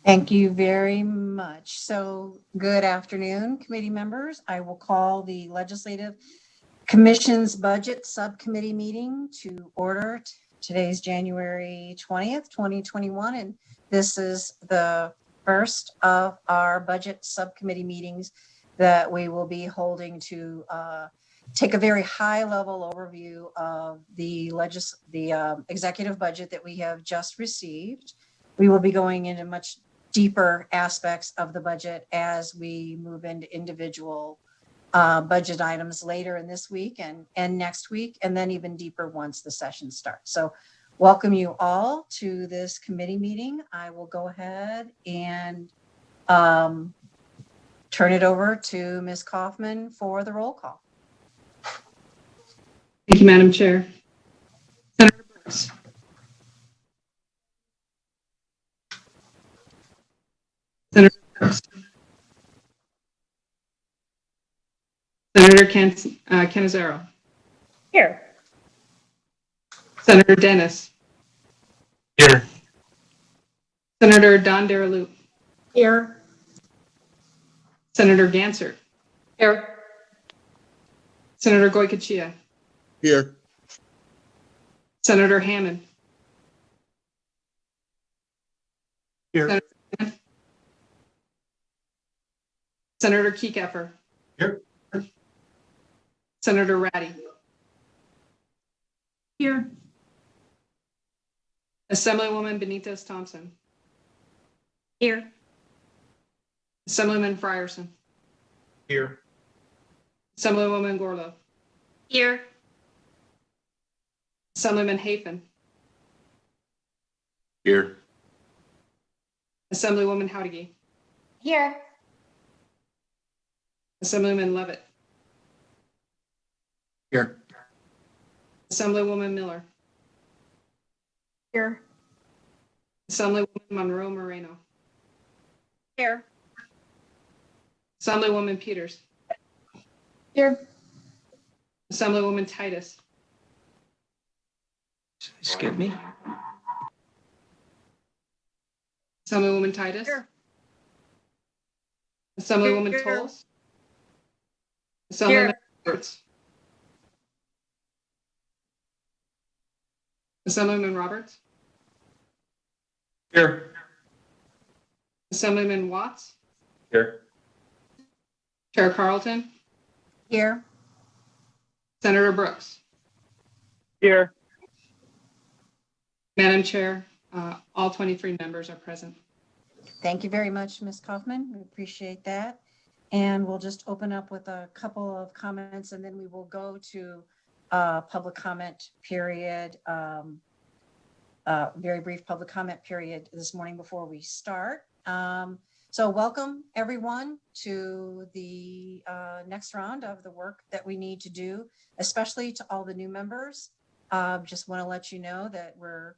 Thank you very much. So good afternoon, committee members. I will call the Legislative Commission's Budget Subcommittee meeting to order. Today's January 20th, 2021, and this is the first of our budget subcommittee meetings that we will be holding to take a very high-level overview of the executive budget that we have just received. We will be going into much deeper aspects of the budget as we move into individual budget items later in this week and next week, and then even deeper once the session starts. So welcome you all to this committee meeting. I will go ahead and turn it over to Ms. Kaufman for the roll call. Thank you, Madam Chair. Senator Brooks. Senator Brooks. Senator Cannizzaro. Here. Senator Dennis. Here. Senator Don Deralup. Here. Senator Gansert. Here. Senator Goycochea. Here. Senator Hammond. Here. Senator Kiekeffer. Here. Senator Ratty. Here. Assemblywoman Benitez Thompson. Here. Assemblyman Frierson. Here. Assemblywoman Gorlow. Here. Assemblyman Hafen. Here. Assemblywoman Howdigi. Here. Assemblyman Levitt. Here. Assemblywoman Miller. Here. Assemblywoman Monroe Moreno. Here. Assemblywoman Peters. Here. Assemblywoman Titus. Skip me. Assemblywoman Titus. Here. Assemblywoman Here. Tolles. Assemblyman Roberts. Assemblyman Roberts. Here. Assemblyman Watts. Here. Chair Carlton. Here. Senator Brooks. Here. Madam Chair, all 23 members are present. Thank you very much, Ms. Kaufman. We appreciate that. And we'll just open up with a couple of comments, and then we will go to public comment period, very brief public comment period this morning before we start. So welcome everyone to the next round of the work that we need to do, especially to all the new members. Just want to let you know that we're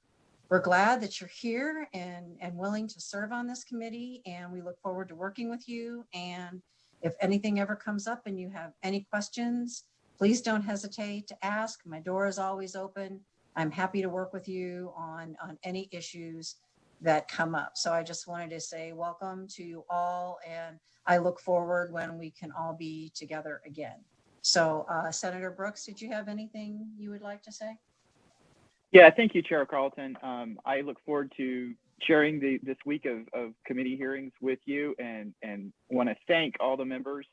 glad that you're here and willing to serve on this committee, and we look forward to working with you. And if anything ever comes up and you have any questions, please don't hesitate to ask. My door is always open. I'm happy to work with you on any issues that come up. So I just wanted to say welcome to you all, and I look forward when we can all be together again. So Senator Brooks, did you have anything you would like to say? Yeah, thank you, Chair Carlton. I look forward to sharing this week of committee hearings with you, and want to thank all the members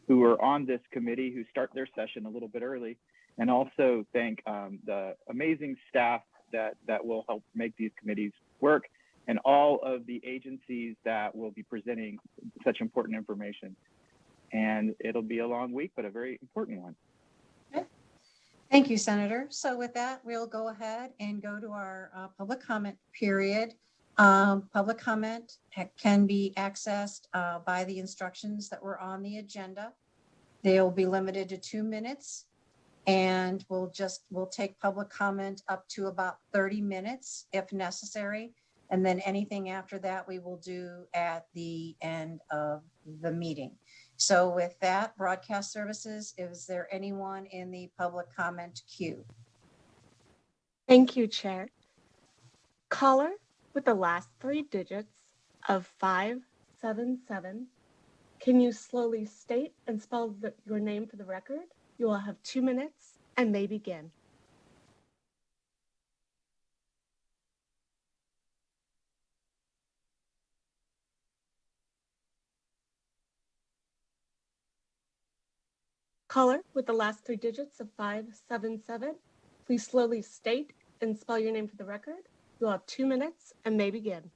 who are on this committee who start their session a little bit early, and also thank the amazing staff that will help make these committees work, and all of the agencies that will be presenting such important information. And it'll be a long week, but a very important one. Okay. Thank you, Senator. So with that, we'll go ahead and go to our public comment period. Public comment can be accessed by the instructions that were on the agenda. They'll be limited to 2 minutes, and we'll take public comment up to about 30 minutes if necessary. And then anything after that, we will do at the end of the meeting. So with that, broadcast services, is there anyone in the public comment queue? Thank you, Chair. Caller with the last 3 digits of 577. Can you slowly state and spell your name for the record? You will have 2 minutes and may begin. Caller with the last 3 digits of 577, please slowly state and spell your name for the record. You'll have 2 minutes and may begin.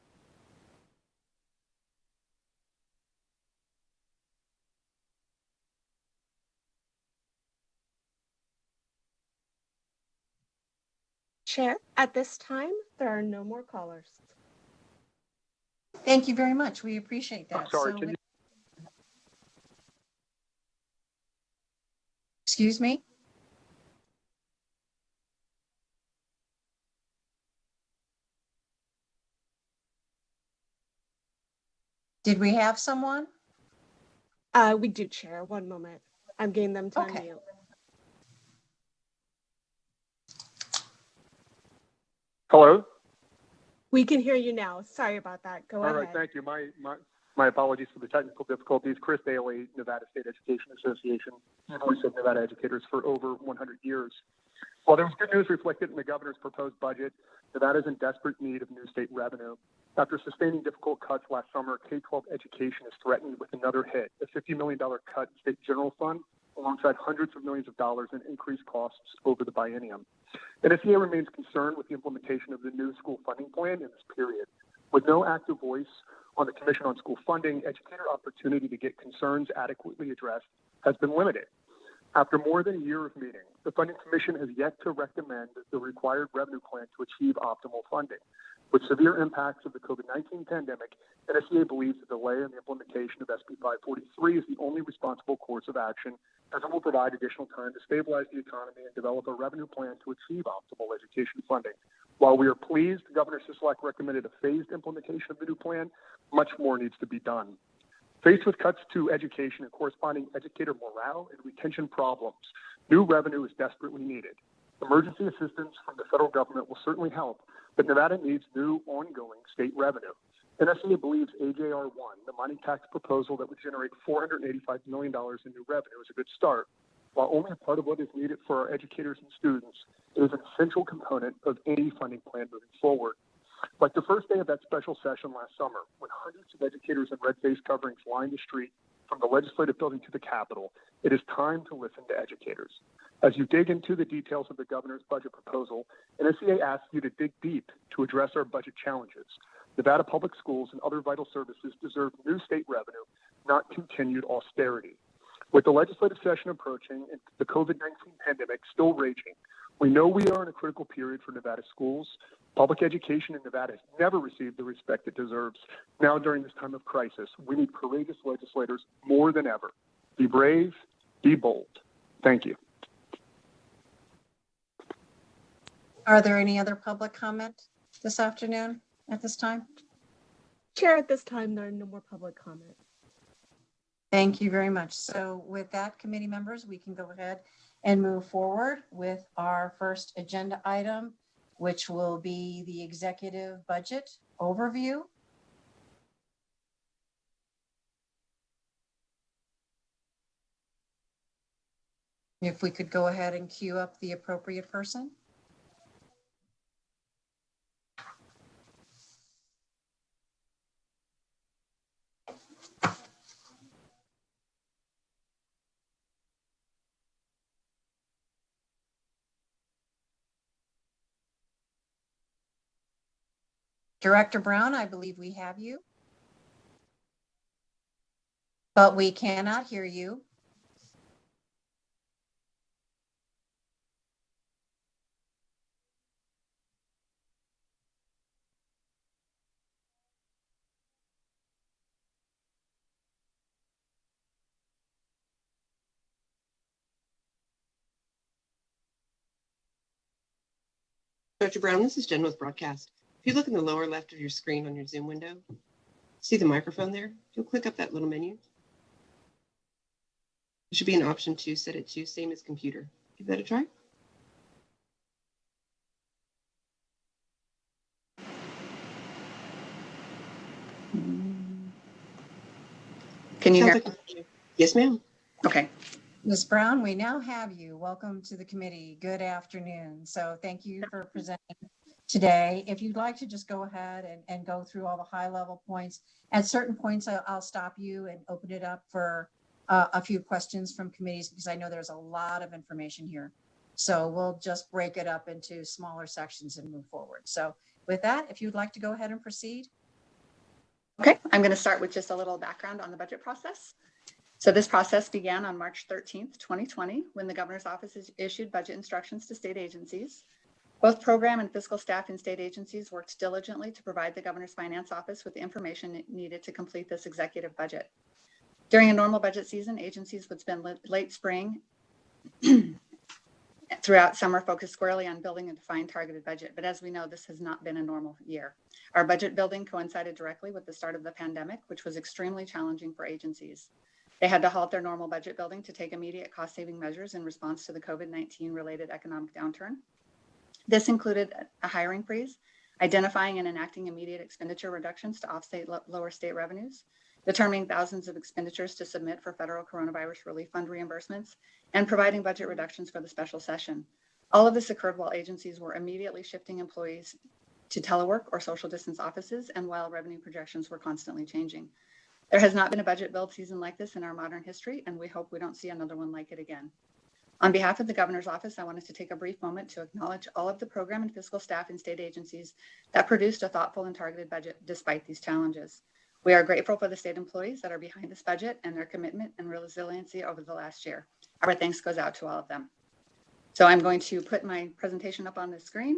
Chair, at this time, there are no more callers. Thank you very much. We appreciate that. I'm sorry, So can you? Excuse me? Did we have someone? We do, Chair. 1 moment. I'm getting them to Okay. unmute. Hello? We can hear you now. Sorry about that. Go All ahead. right, thank you. My apologies for the technical difficulties. Chris Bailey, Nevada State Education Association, voice of Nevada educators for over 100 years. While there was good news reflected in the governor's proposed budget, Nevada is in desperate need of new state revenue. After sustaining difficult cuts last summer, K-12 education is threatened with another hit, a $50 million cut in state general fund, alongside hundreds of millions of dollars in increased costs over the biennium. NSEA remains concerned with the implementation of the new school funding plan in this period. With no active voice on the Commission on School Funding, educator opportunity to get concerns adequately addressed has been limited. After more than a year of meeting, the Funding Commission has yet to recommend the required revenue plan to achieve optimal funding. With severe impacts of the COVID-19 pandemic, NSEA believes the delay in the implementation of SB 543 is the only responsible course of action, as it will provide additional time to stabilize the economy and develop a revenue plan to achieve optimal education funding. While we are pleased Governor Sisolak recommended a phased implementation of the new plan, much more needs to be done. Faced with cuts to education and corresponding educator morale and retention problems, new revenue is desperately needed. Emergency assistance from the federal government will certainly help, but Nevada needs new ongoing state revenue. NSEA believes AJR 1, the mining tax proposal that would generate $485 million in new revenue, is a good start. While only a part of what is needed for our educators and students, it is an essential component of any funding plan moving forward. Like the first day of that special session last summer, when hundreds of educators in red face coverings lined the street from the legislative building to the Capitol, it is time to listen to educators. As you dig into the details of the governor's budget proposal, NSEA asks you to dig deep to address our budget challenges. Nevada public schools and other vital services deserve new state revenue, not continued austerity. With the legislative session approaching and the COVID-19 pandemic still raging, we know we are in a critical period for Nevada schools. Public education in Nevada has never received the respect it deserves. Now, during this time of crisis, we need courageous legislators more than ever. Be brave, be bold. Thank you. Are there any other public comment this afternoon at this time? Chair, at this time, there are no more public comment. Thank you very much. So with that, committee members, we can go ahead and move forward with our first agenda item, which will be the executive budget overview. If we could go ahead and queue up the appropriate person. Director Brown, I believe we have you, but we cannot hear you. Dr. Brown, this is Jen with Broadcast. If you look in the lower left of your screen on your Zoom window, see the microphone there? You'll click up that little menu. There should be an option to set it to same as computer. Give that a try. Can you Sounds hear? like yes, ma'am. Okay. Ms. Brown, we now have you. Welcome to the committee. Good afternoon. So thank you for presenting today. If you'd like to just go ahead and go through all the high level points. At certain points, I'll stop you and open it up for a few questions from committees because I know there's a lot of information here. So we'll just break it up into smaller sections and move forward. So with that, if you'd like to go ahead and proceed. Okay, I'm going to start with just a little background on the budget process. So this process began on March 13th, 2020, when the governor's office issued budget instructions to state agencies. Both program and fiscal staff in state agencies worked diligently to provide the governor's finance office with the information it needed to complete this executive budget. During a normal budget season, agencies would spend late spring throughout summer focused squarely on building a defined targeted budget. But as we know, this has not been a normal year. Our budget building coincided directly with the start of the pandemic, which was extremely challenging for agencies. They had to halt their normal budget building to take immediate cost-saving measures in response to the COVID-19 related economic downturn. This included a hiring freeze, identifying and enacting immediate expenditure reductions to offset lower state revenues, determining thousands of expenditures to submit for federal coronavirus relief fund reimbursements, and providing budget reductions for the special session. All of this occurred while agencies were immediately shifting employees to telework or social distance offices, and while revenue projections were constantly changing. There has not been a budget build season like this in our modern history, and we hope we don't see another one like it again. On behalf of the governor's office, I wanted to take a brief moment to acknowledge all of the program and fiscal staff in state agencies that produced a thoughtful and targeted budget despite these challenges. We are grateful for the state employees that are behind this budget and their commitment and resiliency over the last year. Our thanks goes out to all of them. So I'm going to put my presentation up on the screen.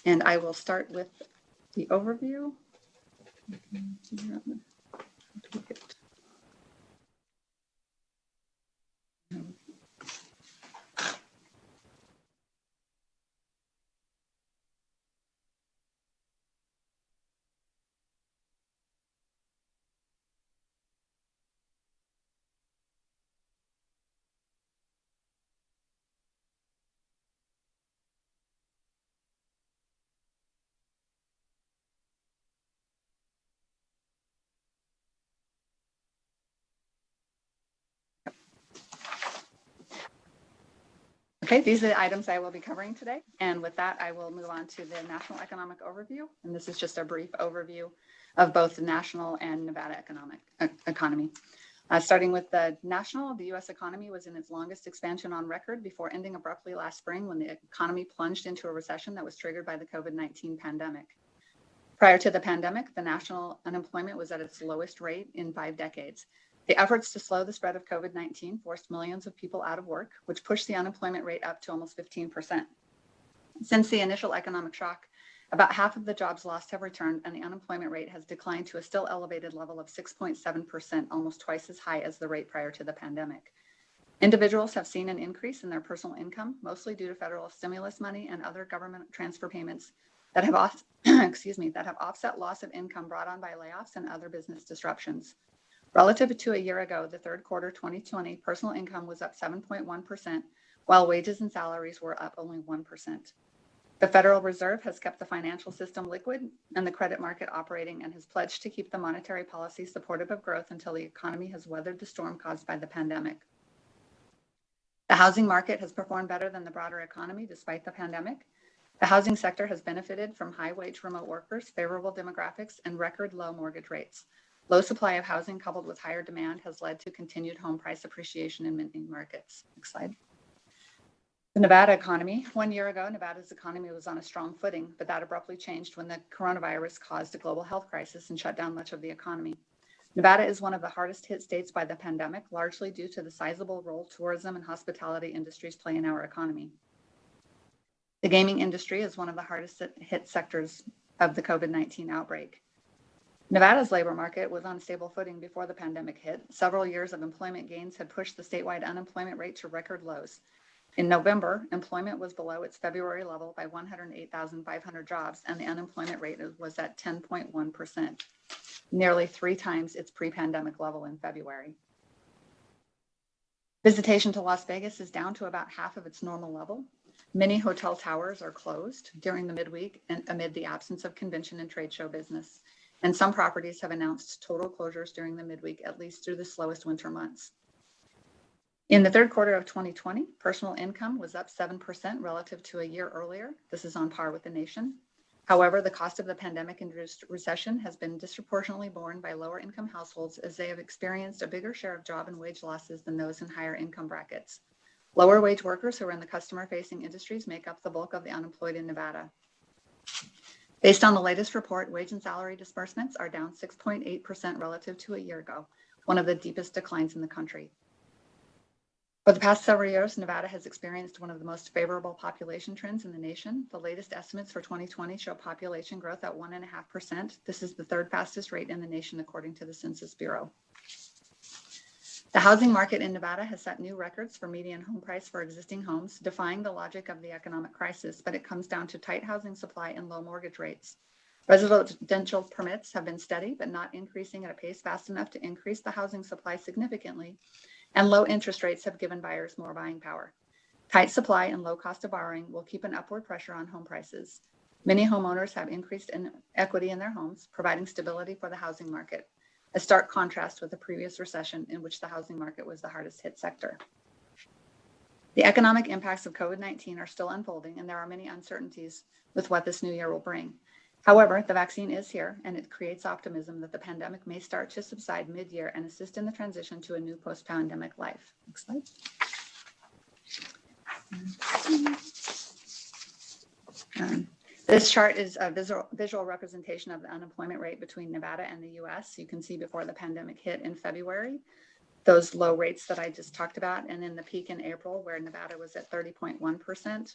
And I will start with the overview. Okay, these are the items I will be covering today. And with that, I will move on to the national economic overview. And this is just a brief overview of both the national and Nevada economy. Starting with the national, the U.S. economy was in its longest expansion on record before ending abruptly last spring when the economy plunged into a recession that was triggered by the COVID-19 pandemic. Prior to the pandemic, the national unemployment was at its lowest rate in 5 decades. The efforts to slow the spread of COVID-19 forced millions of people out of work, which pushed the unemployment rate up to almost 15%. Since the initial economic shock, about half of the jobs lost have returned, and the unemployment rate has declined to a still elevated level of 6.7%, almost twice as high as the rate prior to the pandemic. Individuals have seen an increase in their personal income, mostly due to federal stimulus money and other government transfer payments that have offset loss of income brought on by layoffs and other business disruptions. Relative to a year ago, the third quarter 2020 personal income was up 7.1%, while wages and salaries were up only 1%. The Federal Reserve has kept the financial system liquid and the credit market operating and has pledged to keep the monetary policy supportive of growth until the economy has weathered the storm caused by the pandemic. The housing market has performed better than the broader economy despite the pandemic. The housing sector has benefited from high-wage remote workers, favorable demographics, and record low mortgage rates. Low supply of housing coupled with higher demand has led to continued home price appreciation in many markets. Next slide. The Nevada economy. 1 year ago, Nevada's economy was on a strong footing, but that abruptly changed when the coronavirus caused a global health crisis and shut down much of the economy. Nevada is one of the hardest hit states by the pandemic, largely due to the sizable role tourism and hospitality industries play in our economy. The gaming industry is one of the hardest hit sectors of the COVID-19 outbreak. Nevada's labor market was on stable footing before the pandemic hit. Several years of employment gains had pushed the statewide unemployment rate to record lows. In November, employment was below its February level by 108,500 jobs, and the unemployment rate was at 10.1%, nearly 3 times its pre-pandemic level in February. Visitation to Las Vegas is down to about half of its normal level. Many hotel towers are closed during the midweek and amid the absence of convention and trade show business. And some properties have announced total closures during the midweek, at least through the slowest winter months. In the third quarter of 2020, personal income was up 7% relative to a year earlier. This is on par with the nation. However, the cost of the pandemic-induced recession has been disproportionately borne by lower income households as they have experienced a bigger share of job and wage losses than those in higher income brackets. Lower wage workers who are in the customer-facing industries make up the bulk of the unemployed in Nevada. Based on the latest report, wage and salary disbursements are down 6.8% relative to a year ago, one of the deepest declines in the country. For the past several years, Nevada has experienced one of the most favorable population trends in the nation. The latest estimates for 2020 show population growth at 1.5%. This is the third fastest rate in the nation, according to the Census Bureau. The housing market in Nevada has set new records for median home price for existing homes, defying the logic of the economic crisis, but it comes down to tight housing supply and low mortgage rates. Residential permits have been steady, but not increasing at a pace fast enough to increase the housing supply significantly, and low interest rates have given buyers more buying power. Tight supply and low cost of borrowing will keep an upward pressure on home prices. Many homeowners have increased in equity in their homes, providing stability for the housing market, a stark contrast with the previous recession in which the housing market was the hardest hit sector. The economic impacts of COVID-19 are still unfolding, and there are many uncertainties with what this new year will bring. However, the vaccine is here, and it creates optimism that the pandemic may start to subside mid-year and assist in the transition to a new post-pandemic life. Next slide. This chart is a visual representation of the unemployment rate between Nevada and the U.S. You can see before the pandemic hit in February, those low rates that I just talked about, and then the peak in April where Nevada was at 30.1%.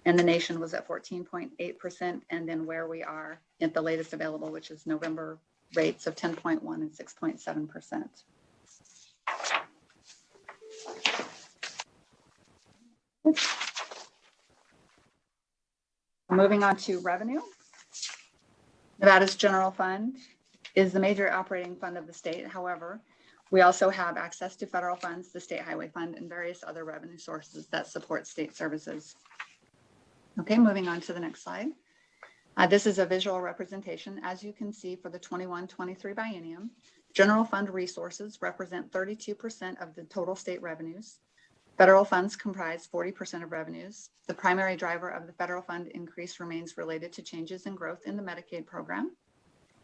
And the nation was at 14.8%, and then where we are at the latest available, which is November rates of 10.1 and 6.7%. Moving on to revenue. Nevada's general fund is the major operating fund of the state. However, we also have access to federal funds, the state highway fund, and various other revenue sources that support state services. Okay, moving on to the next slide. This is a visual representation. As you can see, for the 21-23 biennium, general fund resources represent 32% of the total state revenues. Federal funds comprise 40% of revenues. The primary driver of the federal fund increase remains related to changes in growth in the Medicaid program.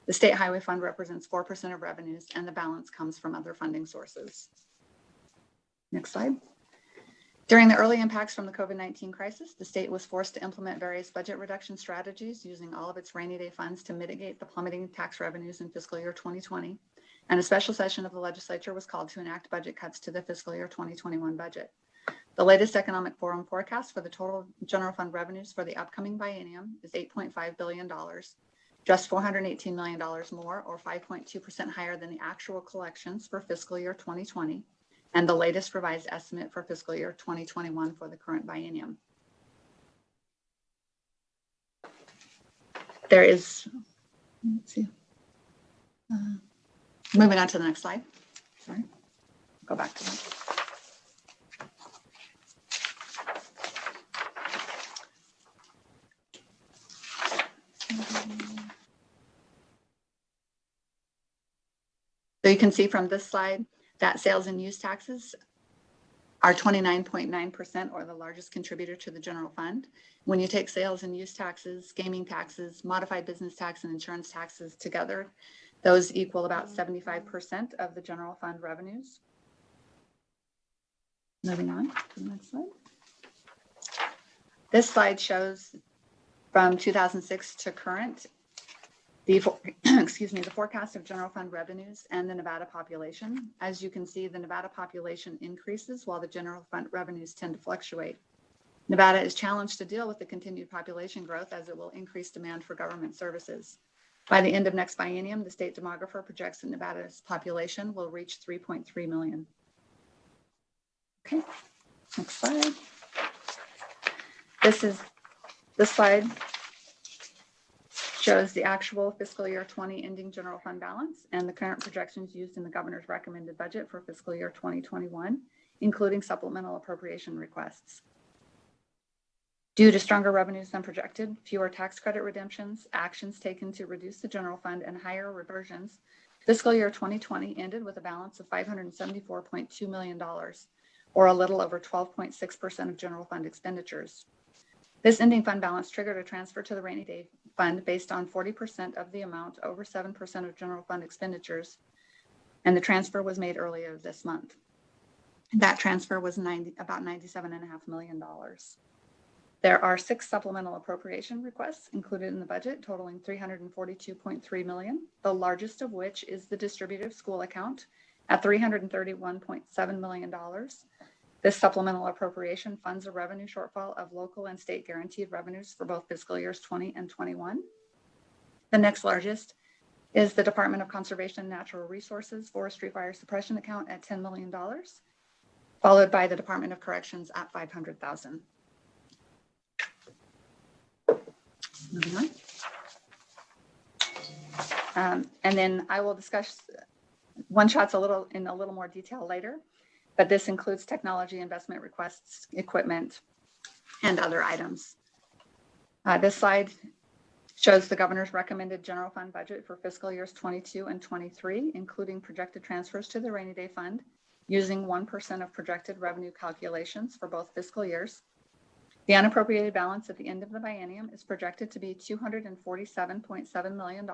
The state highway fund represents 4% of revenues, and the balance comes from other funding sources. Next slide. During the early impacts from the COVID-19 crisis, the state was forced to implement various budget reduction strategies using all of its rainy day funds to mitigate the plummeting tax revenues in fiscal year 2020. And a special session of the legislature was called to enact budget cuts to the fiscal year 2021 budget. The latest economic forum forecast for the total general fund revenues for the upcoming biennium is $8.5 billion, just $418 million more, or 5.2% higher than the actual collections for fiscal year 2020. And the latest revised estimate for fiscal year 2021 for the current biennium. There is, let's see, moving on to the next slide. Sorry, go back to that. So you can see from this slide that sales and use taxes are 29.9%, or the largest contributor to the general fund. When you take sales and use taxes, gaming taxes, modified business tax, and insurance taxes together, those equal about 75% of the general fund revenues. Moving on to the next slide. This slide shows from 2006 to current the forecast of general fund revenues and the Nevada population. As you can see, the Nevada population increases while the general fund revenues tend to fluctuate. Nevada is challenged to deal with the continued population growth as it will increase demand for government services. By the end of next biennium, the state demographer projects that Nevada's population will reach 3.3 million. Okay, next slide. This slide shows the actual fiscal year 20 ending general fund balance and the current projections used in the governor's recommended budget for fiscal year 2021, including supplemental appropriation requests. Due to stronger revenues than projected, fewer tax credit redemptions, actions taken to reduce the general fund, and higher reversions, fiscal year 2020 ended with a balance of $574.2 million, or a little over 12.6% of general fund expenditures. This ending fund balance triggered a transfer to the rainy day fund based on 40% of the amount over 7% of general fund expenditures, and the transfer was made earlier this month. That transfer was about $97.5 million. There are 6 supplemental appropriation requests included in the budget, totaling $342.3 million, the largest of which is the distributive school account at $331.7 million. This supplemental appropriation funds a revenue shortfall of local and state guaranteed revenues for both fiscal years 20 and 21. The next largest is the Department of Conservation and Natural Resources Forestry Fire Suppression account at $10 million, followed by the Department of Corrections at $500,000. Moving on. And then I will discuss one shots in a little more detail later, but this includes technology investment requests, equipment, and other items. This slide shows the governor's recommended general fund budget for fiscal years 22 and 23, including projected transfers to the rainy day fund using 1% of projected revenue calculations for both fiscal years. The unappropriated balance at the end of the biennium is projected to be $247.7 million,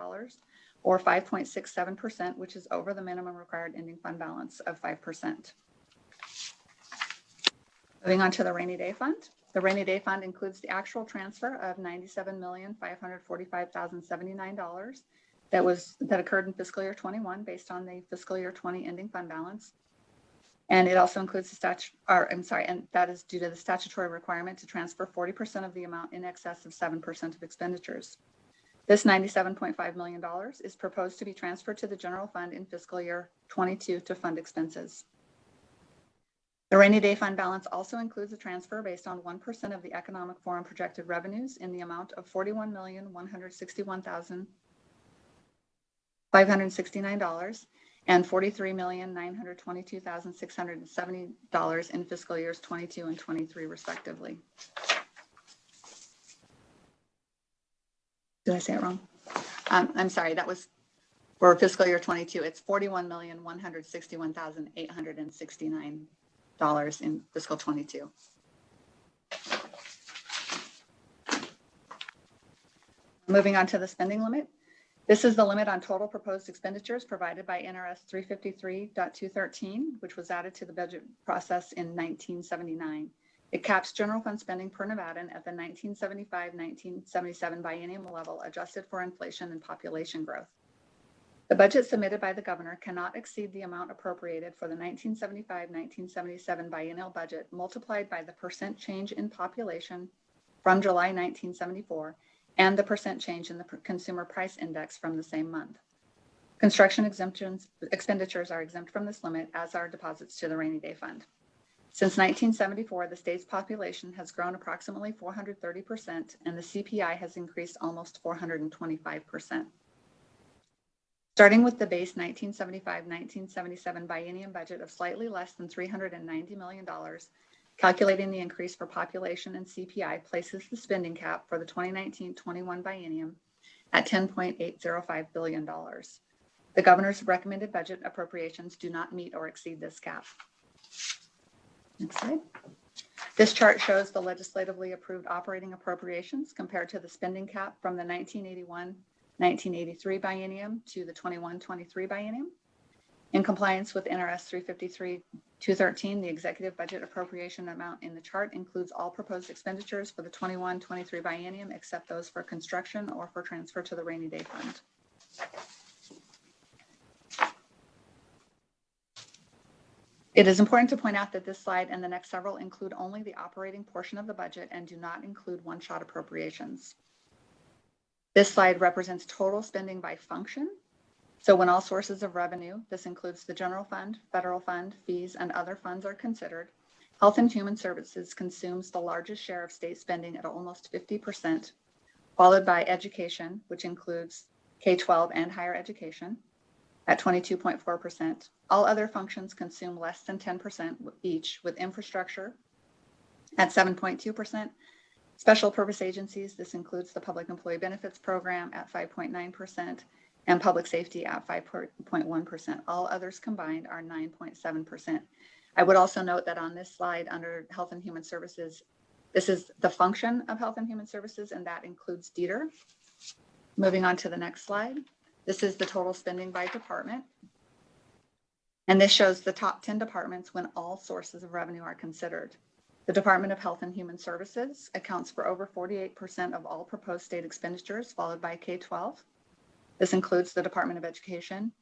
or 5.67%, which is over the minimum required ending fund balance of 5%. Moving on to the rainy day fund. The rainy day fund includes the actual transfer of $97,545,079 that occurred in fiscal year 21 based on the fiscal year 20 ending fund balance. And it also includes and that is due to the statutory requirement to transfer 40% of the amount in excess of 7% of expenditures. This $97.5 million is proposed to be transferred to the general fund in fiscal year 22 to fund expenses. The rainy day fund balance also includes a transfer based on 1% of the Economic Forum projected revenues in the amount of $41,161,569 and $43,922,670 in fiscal years 22 and 23, respectively. Did I say it wrong? I'm sorry, that was for fiscal year 22. It's $41,161,869 in fiscal 22. Moving on to the spending limit. This is the limit on total proposed expenditures provided by NRS 353.213, which was added to the budget process in 1979. It caps general fund spending per Nevadan at the 1975-1977 biennium level, adjusted for inflation and population growth. The budget submitted by the governor cannot exceed the amount appropriated for the 1975-1977 biennial budget multiplied by the percent change in population from July 1974 and the percent change in the consumer price index from the same month. Construction expenditures are exempt from this limit, as are deposits to the rainy day fund. Since 1974, the state's population has grown approximately 430%, and the CPI has increased almost 425%. Starting with the base 1975-1977 biennium budget of slightly less than $390 million, calculating the increase for population and CPI places the spending cap for the 2019-21 biennium at $10.805 billion. The governor's recommended budget appropriations do not meet or exceed this cap. Next slide. This chart shows the legislatively approved operating appropriations compared to the spending cap from the 1981-1983 biennium to the 21-23 biennium. In compliance with NRS 353.213, the executive budget appropriation amount in the chart includes all proposed expenditures for the 21-23 biennium except those for construction or for transfer to the rainy day fund. It is important to point out that this slide and the next several include only the operating portion of the budget and do not include one-shot appropriations. This slide represents total spending by function. So when all sources of revenue, this includes the general fund, federal fund, fees, and other funds are considered, Health and Human Services consumes the largest share of state spending at almost 50%, followed by education, which includes K-12 and higher education, at 22.4%. All other functions consume less than 10% each, with infrastructure at 7.2%, Special purpose agencies, this includes the Public Employee Benefits Program at 5.9% and Public Safety at 5.1%. All others combined are 9.7%. I would also note that on this slide under Health and Human Services, this is the function of Health and Human Services, and that includes DETR. Moving on to the next slide. This is the total spending by department. And this shows the top 10 departments when all sources of revenue are considered. The Department of Health and Human Services accounts for over 48% of all proposed state expenditures, followed by K-12. This includes the Department of Education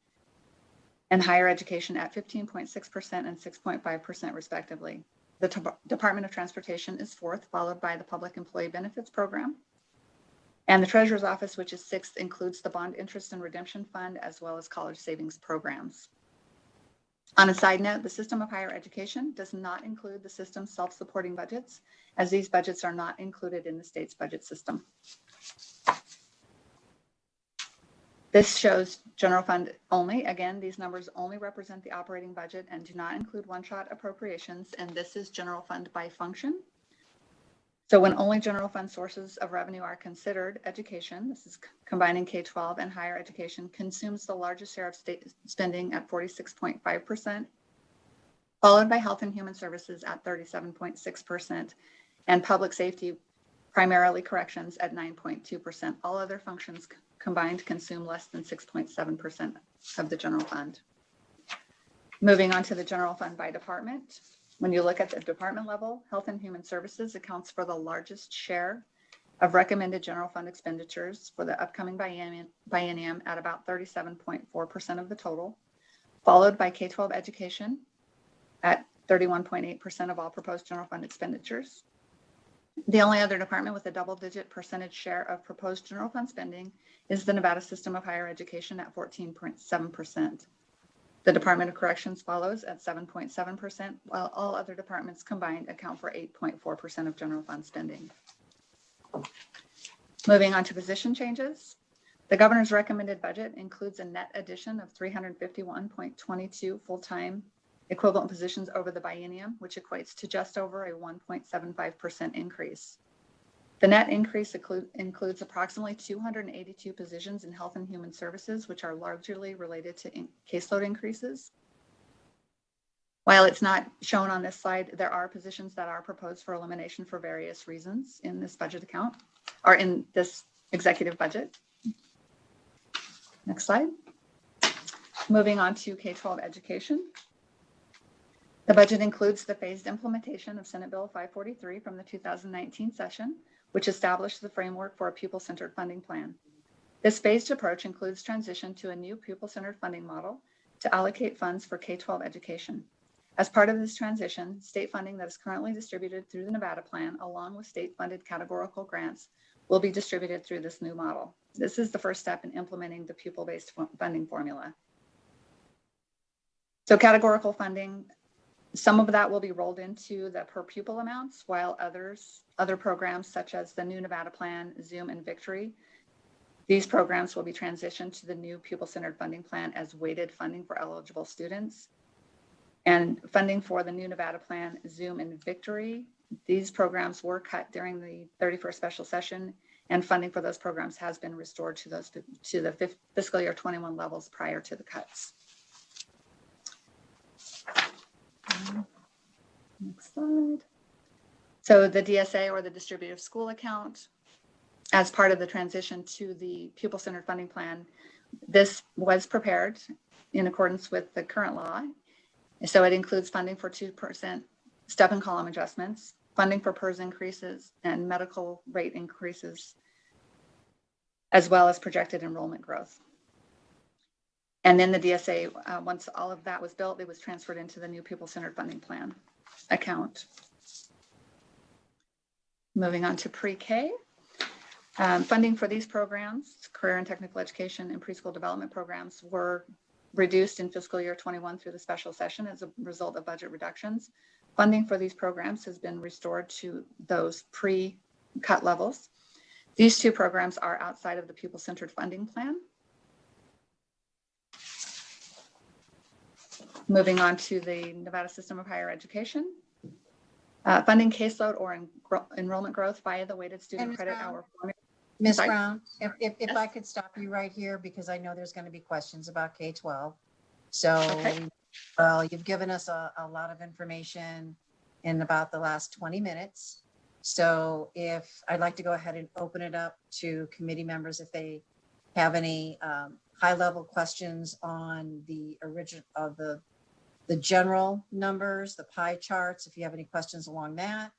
and Higher Education at 15.6% and 6.5% respectively. The Department of Transportation is fourth, followed by the Public Employee Benefits Program. And the Treasurer's Office, which is sixth, includes the Bond Interest and Redemption Fund, as well as college savings programs. On a side note, the system of higher education does not include the system's self-supporting budgets, as these budgets are not included in the state's budget system. This shows general fund only. Again, these numbers only represent the operating budget and do not include one-shot appropriations, and this is general fund by function. So when only general fund sources of revenue are considered, education, this is combining K-12 and higher education, consumes the largest share of state spending at 46.5%, followed by Health and Human Services at 37.6%, and public safety, primarily corrections, at 9.2%. All other functions combined consume less than 6.7% of the general fund. Moving on to the general fund by department. When you look at the department level, Health and Human Services accounts for the largest share of recommended general fund expenditures for the upcoming biennium at about 37.4% of the total, followed by K-12 education at 31.8% of all proposed general fund expenditures. The only other department with a double-digit percentage share of proposed general fund spending is the Nevada System of Higher Education at 14.7%. The Department of Corrections follows at 7.7%, while all other departments combined account for 8.4% of general fund spending. Moving on to position changes. The governor's recommended budget includes a net addition of 351.22 full-time equivalent positions over the biennium, which equates to just over a 1.75% increase. The net increase includes approximately 282 positions in Health and Human Services, which are largely related to caseload increases. While it's not shown on this slide, there are positions that are proposed for elimination for various reasons in this budget account, or in this executive budget. Next slide. Moving on to K-12 education. The budget includes the phased implementation of Senate Bill 543 from the 2019 session, which established the framework for a pupil-centered funding plan. This phased approach includes transition to a new pupil-centered funding model to allocate funds for K-12 education. As part of this transition, state funding that is currently distributed through the Nevada Plan, along with state-funded categorical grants, will be distributed through this new model. This is the first step in implementing the pupil-based funding formula. So categorical funding, some of that will be rolled into the per pupil amounts, while other programs such as the new Nevada Plan, Zoom, and Victory, these programs will be transitioned to the new pupil-centered funding plan as weighted funding for eligible students. And funding for the new Nevada Plan, Zoom, and Victory, these programs were cut during the 31st special session, and funding for those programs has been restored to the fiscal year 21 levels prior to the cuts. Next slide. So the DSA, or the distributive school account, as part of the transition to the pupil-centered funding plan, this was prepared in accordance with the current law. So it includes funding for 2% step and column adjustments, funding for PERS increases and medical rate increases, as well as projected enrollment growth. And then the DSA, once all of that was built, it was transferred into the new pupil-centered funding plan account. Moving on to pre-K. Funding for these programs, career and technical education and preschool development programs, were reduced in fiscal year 21 through the special session as a result of budget reductions. Funding for these programs has been restored to those pre-cut levels. These two programs are outside of the pupil-centered funding plan. Moving on to the Nevada System of Higher Education. Funding caseload or enrollment growth via the weighted student Ms. credit Brown? hour formula. Ms. Sorry? Brown, if Yes. I could stop you right here, because I know there's going to be questions about K-12. So, Okay. well, you've given us a lot of information in about the last 20 minutes. So if I'd like to go ahead and open it up to committee members, if they have any high-level questions on the original of the general numbers, the pie charts, if you have any questions along that.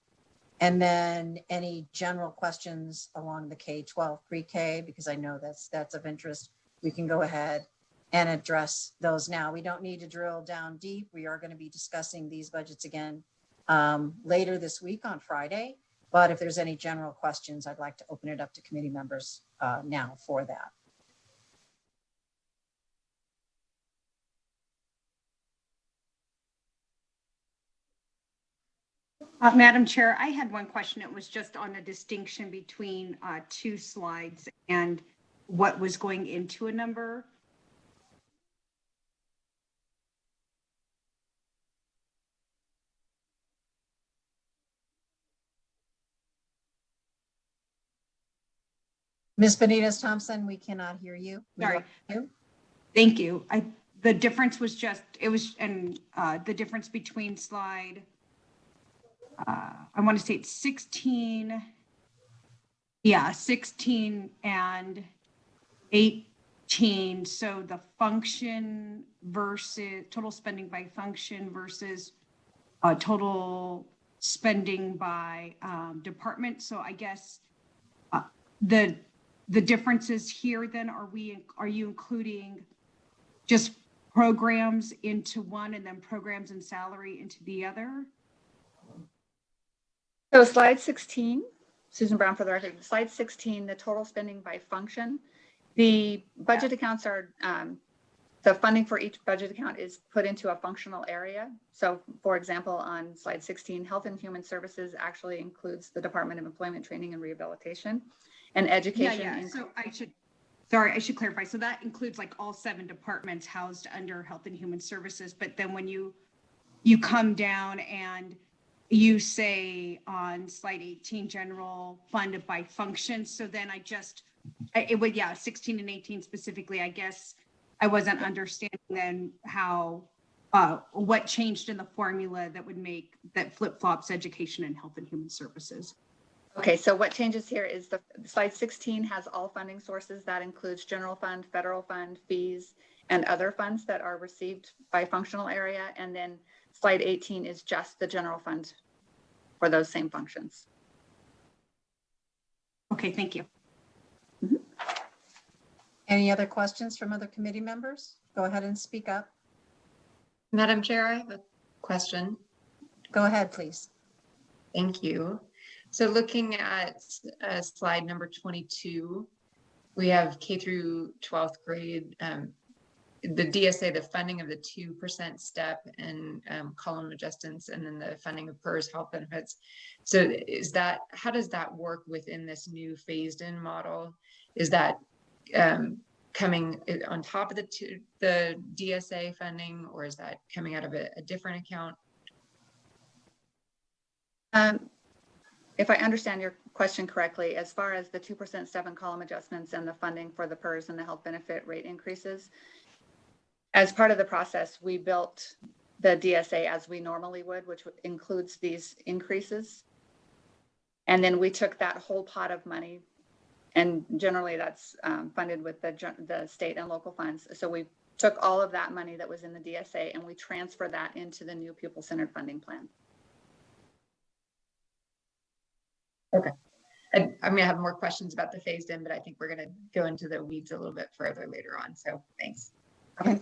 And then any general questions along the K-12 pre-K, because I know that's of interest. We can go ahead and address those now. We don't need to drill down deep. We are going to be discussing these budgets again later this week on Friday. But if there's any general questions, I'd like to open it up to committee members now for that. Madam Chair, I had one question. It was just on a distinction between two slides and what was going into a number. Ms. Benitez Thompson, we cannot hear you. Sorry. Thank you. The difference was just, the difference between slide, I want to say it's 16. Yeah, 16 and 18. So the function versus total spending by function versus total spending by department. So I guess the differences here then, are you including just programs into one and then programs and salary into the other? So slide 16, Susan Brown for the record, slide 16, the total spending by function. The budget accounts are, the funding for each budget account is put into a functional area. So for example, on slide 16, Health and Human Services actually includes the Department of Employment, Training and Rehabilitation, and Education. Yeah. So I should clarify. So that includes like all 7 departments housed under Health and Human Services. But then when you come down and you say on slide 18, general fund by function. So then it would, 16 and 18 specifically, I guess I wasn't understanding then how, what changed in the formula that would make, that flip-flops Education and Health and Human Services. Okay, so what changes here is the slide 16 has all funding sources. That includes general fund, federal fund, fees, and other funds that are received by functional area. And then slide 18 is just the general fund for those same functions. Okay, thank you. Mm-hmm. Any other questions from other committee members? Go ahead and speak up. Madam Chair, I have a question. Go ahead, please. Thank you. So looking at slide number 22, we have K through 12th grade, the DSA, the funding of the 2% step and column adjustments, and then the funding of PERS health benefits. So how does that work within this new phased in model? Is that coming on top of the DSA funding, or is that coming out of a different account? If I understand your question correctly, as far as the 2% step and column adjustments and the funding for the PERS and the health benefit rate increases, as part of the process, we built the DSA as we normally would, which includes these increases. And then we took that whole pot of money, and generally that's funded with the state and local funds. So we took all of that money that was in the DSA and we transferred that into the new pupil-centered funding plan. Okay. I'm going to have more questions about the phased in, but I think we're going to go into the weeds a little bit further later on. So thanks.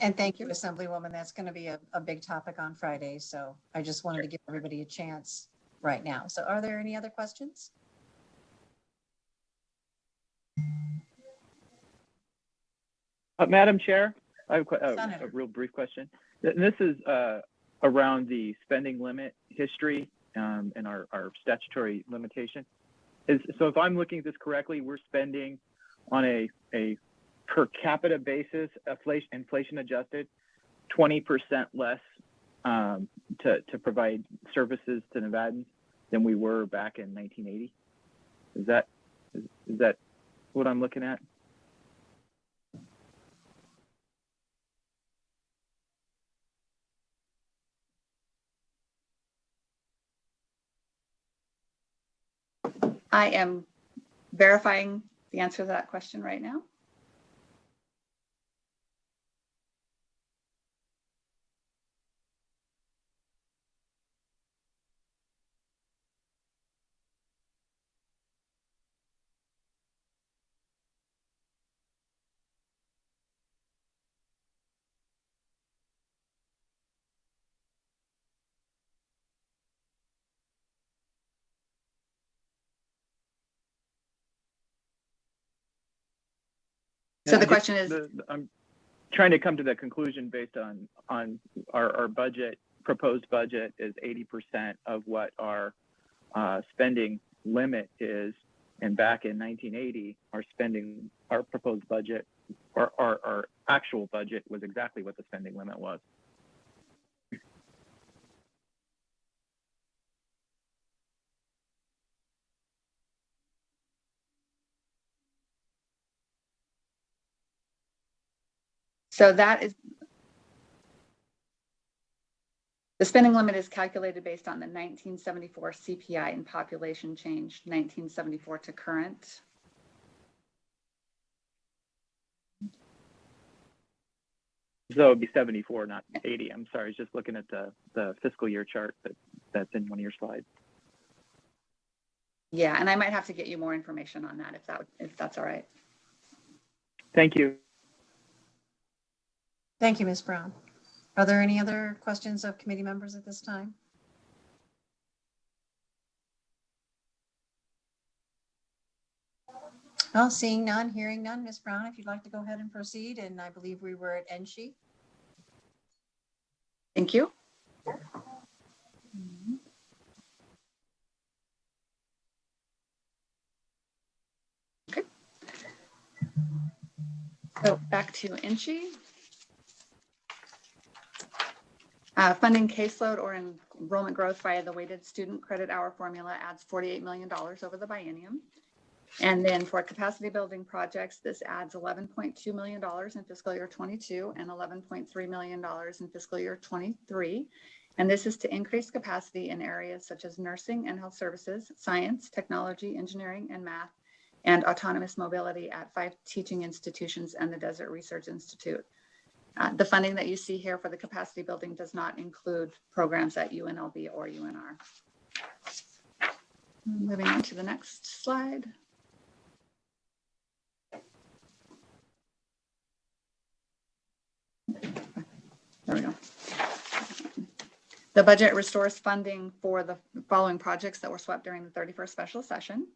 And thank you, Assemblywoman. That's going to be a big topic on Friday. So I just wanted to give everybody a chance right now. So are there any other questions? Madam Chair, I have a Senator. real brief question. This is around the spending limit history and our statutory limitation. So if I'm looking at this correctly, we're spending on a per capita basis, inflation adjusted, 20% less to provide services to Nevadans. than we were back in 1980. Is that what I'm looking at? I am verifying the answer to that question right now. So the question is, I'm trying to come to the conclusion based on our budget. Proposed budget is 80% of what our spending limit is, and back in 1980, our proposed budget, or our actual budget was exactly what the spending limit was. so that is, the spending limit is calculated based on the 1974 CPI and population change, 1974 to current. So it'd be 74, not 80. I'm sorry, I was just looking at the fiscal year chart that's in one of your slides. Yeah, and I might have to get you more information on that if that's all right. Thank you. Thank you, Ms. Brown. Are there any other questions of committee members at this time? Well, seeing none, hearing none, Ms. Brown, if you'd like to go ahead and proceed, and I believe we were at NSHE. Thank you. Okay. So back to NSHE. Funding caseload or enrollment growth via the weighted student credit hour formula adds $48 million over the biennium. And then for capacity building projects, this adds $11.2 million in fiscal year 22 and $11.3 million in fiscal year 23. And this is to increase capacity in areas such as nursing and health services, science, technology, engineering, and math, and autonomous mobility at 5 teaching institutions and the Desert Research Institute. The funding that you see here for the capacity building does not include programs at UNLV or UNR. Moving on to the next slide. There we go. The budget restores funding for the following projects that were swept during the 31st special session.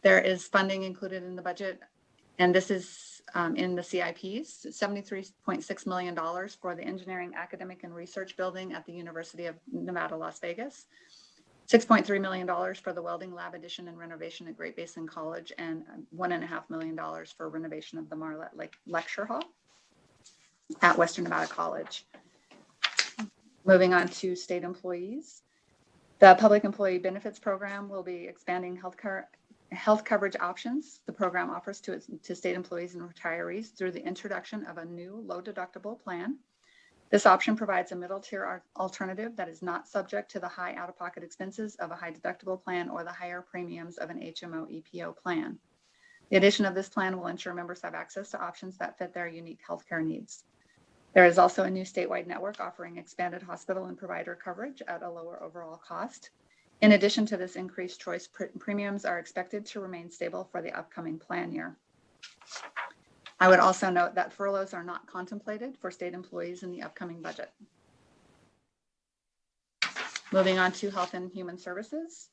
There is funding included in the budget, and this is in the CIPs, $73.6 million for the Engineering Academic and Research Building at the University of Nevada, Las Vegas, $6.3 million for the Welding Lab addition and renovation at Great Basin College, and $1.5 million for renovation of the Marlette Lake Lecture Hall at Western Nevada College. Moving on to state employees. The Public Employee Benefits Program will be expanding health coverage options the program offers to state employees and retirees through the introduction of a new low deductible plan. This option provides a middle tier alternative that is not subject to the high out-of-pocket expenses of a high deductible plan or the higher premiums of an HMO EPO plan. The addition of this plan will ensure members have access to options that fit their unique healthcare needs. There is also a new statewide network offering expanded hospital and provider coverage at a lower overall cost. In addition to this increased choice, premiums are expected to remain stable for the upcoming plan year. I would also note that furloughs are not contemplated for state employees in the upcoming budget. Moving on to Health and Human Services.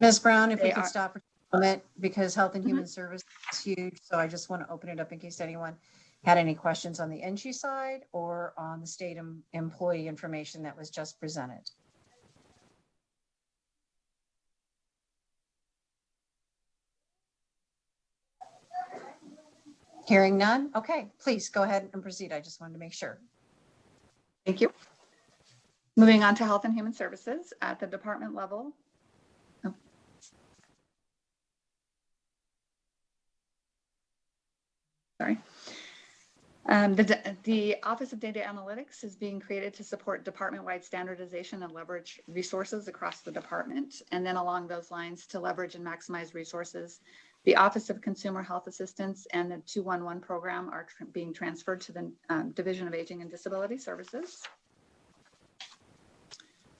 Ms. Brown, if we could stop for a moment, because Health and Human Services is huge, so I just want to open it up in case anyone had any questions on the NG side or on the state employee information that was just presented. Hearing none. Okay, please go ahead and proceed. I just wanted to make sure. Thank you. Moving on to Health and Human Services. At the department level, Sorry. The Office of Data Analytics is being created to support department-wide standardization and leverage resources across the department. And then along those lines, to leverage and maximize resources, the Office of Consumer Health Assistance and the 211 program are being transferred to the Division of Aging and Disability Services.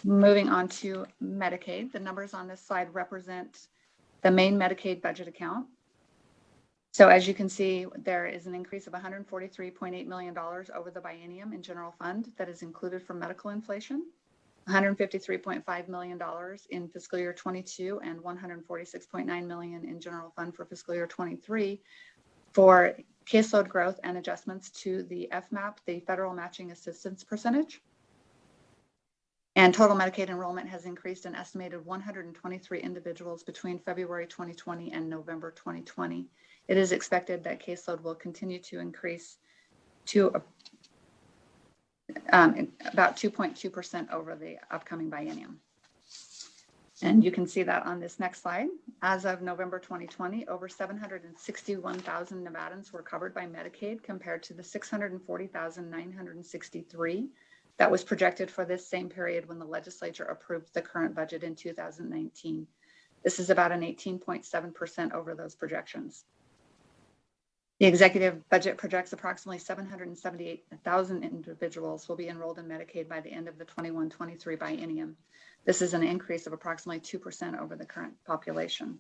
Moving on to Medicaid, the numbers on this slide represent the main Medicaid budget account. So as you can see, there is an increase of $143.8 million over the biennium in general fund that is included for medical inflation, $153.5 million in fiscal year 22 and $146.9 million in general fund for fiscal year 23 for caseload growth and adjustments to the FMAP, the federal matching assistance percentage. And total Medicaid enrollment has increased an estimated 123 individuals between February 2020 and November 2020. It is expected that caseload will continue to increase to about 2.2% over the upcoming biennium. And you can see that on this next slide. As of November 2020, over 761,000 Nevadans were covered by Medicaid compared to the 640,963 that was projected for this same period when the legislature approved the current budget in 2019. This is about an 18.7% over those projections. The executive budget projects approximately 778,000 individuals will be enrolled in Medicaid by the end of the 21-23 biennium. This is an increase of approximately 2% over the current population.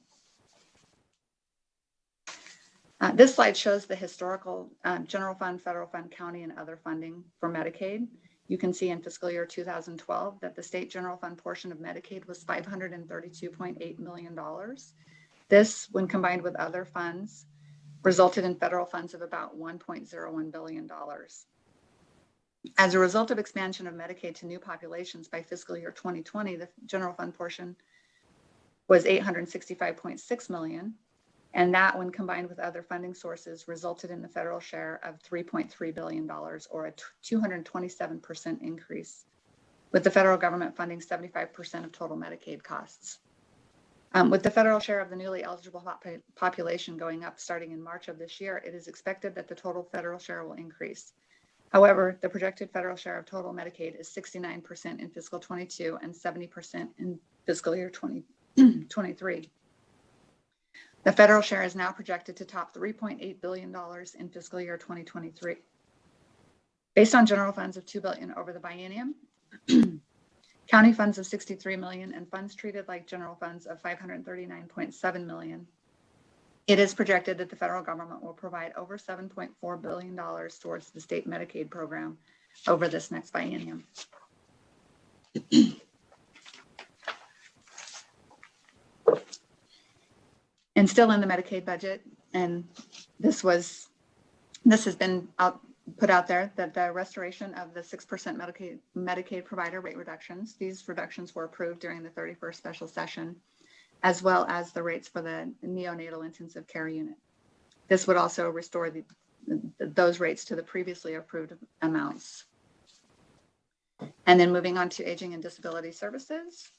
This slide shows the historical general fund, federal fund, county, and other funding for Medicaid. You can see in fiscal year 2012 that the state general fund portion of Medicaid was $532.8 million. This, when combined with other funds, resulted in federal funds of about $1.01 billion. As a result of expansion of Medicaid to new populations by fiscal year 2020, the general fund portion was $865.6 million. And that, when combined with other funding sources, resulted in the federal share of $3.3 billion, or a 227% increase, with the federal government funding 75% of total Medicaid costs. With the federal share of the newly eligible population going up starting in March of this year, it is expected that the total federal share will increase. However, the projected federal share of total Medicaid is 69% in fiscal 22 and 70% in fiscal year 2023. The federal share is now projected to top $3.8 billion in fiscal year 2023. Based on general funds of $2 billion over the biennium, county funds of $63 million, and funds treated like general funds of $539.7 million, it is projected that the federal government will provide over $7.4 billion towards the state Medicaid program over this next biennium. And still in the Medicaid budget, and this has been put out there, that the restoration of the 6% Medicaid provider rate reductions, these reductions were approved during the 31st special session, as well as the rates for the neonatal intensive care unit. This would also restore those rates to the previously approved amounts. And then moving on to aging and disability services.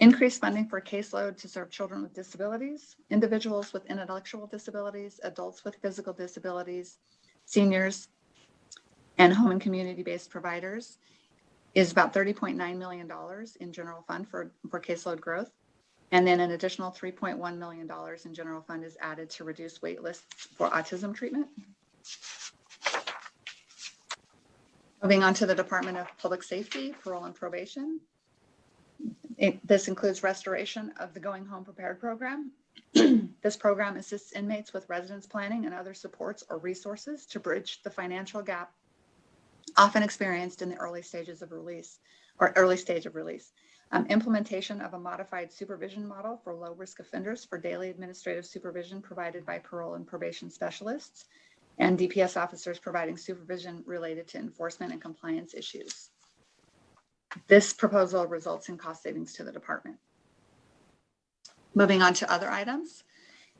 Increased funding for caseload to serve children with disabilities, individuals with intellectual disabilities, adults with physical disabilities, seniors, and home and community-based providers is about $30.9 million in general fund for caseload growth. And then an additional $3.1 million in general fund is added to reduce wait lists for autism treatment. Moving on to the Department of Public Safety, Parole, and Probation. This includes restoration of the Going Home Prepared program. This program assists inmates with residence planning and other supports or resources to bridge the financial gap often experienced in the early stages of release or early stage of release. Implementation of a modified supervision model for low-risk offenders for daily administrative supervision provided by parole and probation specialists, and DPS officers providing supervision related to enforcement and compliance issues. This proposal results in cost savings to the department. Moving on to other items,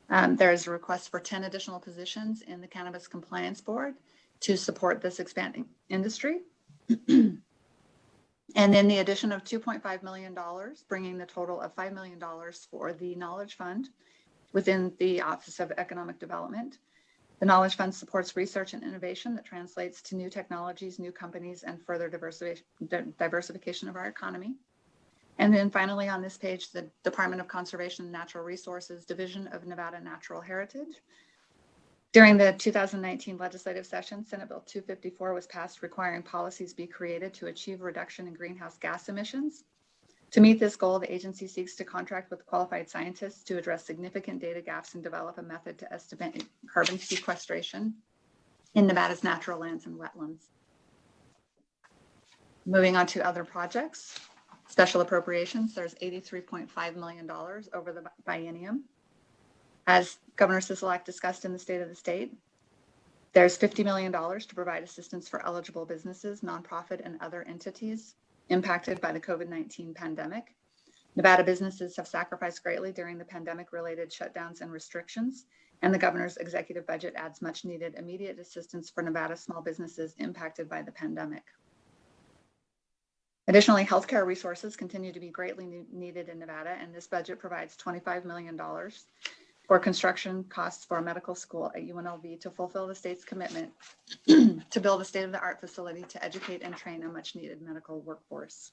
there is a request for 10 additional positions in the Cannabis Compliance Board to support this expanding industry. And then the addition of $2.5 million, bringing the total of $5 million for the Knowledge Fund within the Office of Economic Development. The Knowledge Fund supports research and innovation that translates to new technologies, new companies, and further diversification of our economy. And then finally on this page, the Department of Conservation and Natural Resources, Division of Nevada Natural Heritage. During the 2019 legislative session, Senate Bill 254 was passed requiring policies be created to achieve reduction in greenhouse gas emissions. To meet this goal, the agency seeks to contract with qualified scientists to address significant data gaps and develop a method to estimate carbon sequestration in Nevada's natural lands and wetlands. Moving on to other projects. Special appropriations, there's $83.5 million over the biennium. As Governor Sisolak discussed in the State of the State, there's $50 million to provide assistance for eligible businesses, nonprofit, and other entities impacted by the COVID-19 pandemic. Nevada businesses have sacrificed greatly during the pandemic-related shutdowns and restrictions, and the governor's executive budget adds much-needed immediate assistance for Nevada small businesses impacted by the pandemic. Additionally, healthcare resources continue to be greatly needed in Nevada, and this budget provides $25 million for construction costs for a medical school at UNLV to fulfill the state's commitment to build a state-of-the-art facility to educate and train a much-needed medical workforce.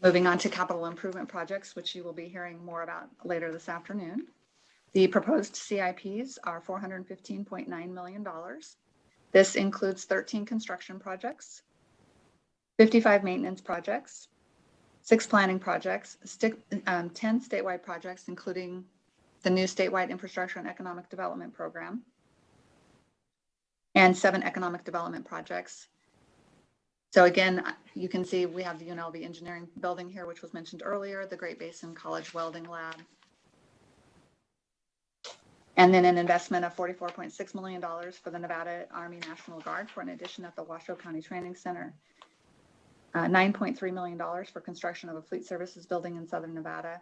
Moving on to capital improvement projects, which you will be hearing more about later this afternoon. The proposed CIPs are $415.9 million. This includes 13 construction projects, 55 maintenance projects, 6 planning projects, 10 statewide projects, including the new statewide infrastructure and economic development program, and 7 economic development projects. So again, you can see we have the UNLV engineering building here, which was mentioned earlier, the Great Basin College welding lab, and then an investment of $44.6 million for the Nevada Army National Guard for an addition at the Washoe County Training Center, $9.3 million for construction of a fleet services building in Southern Nevada,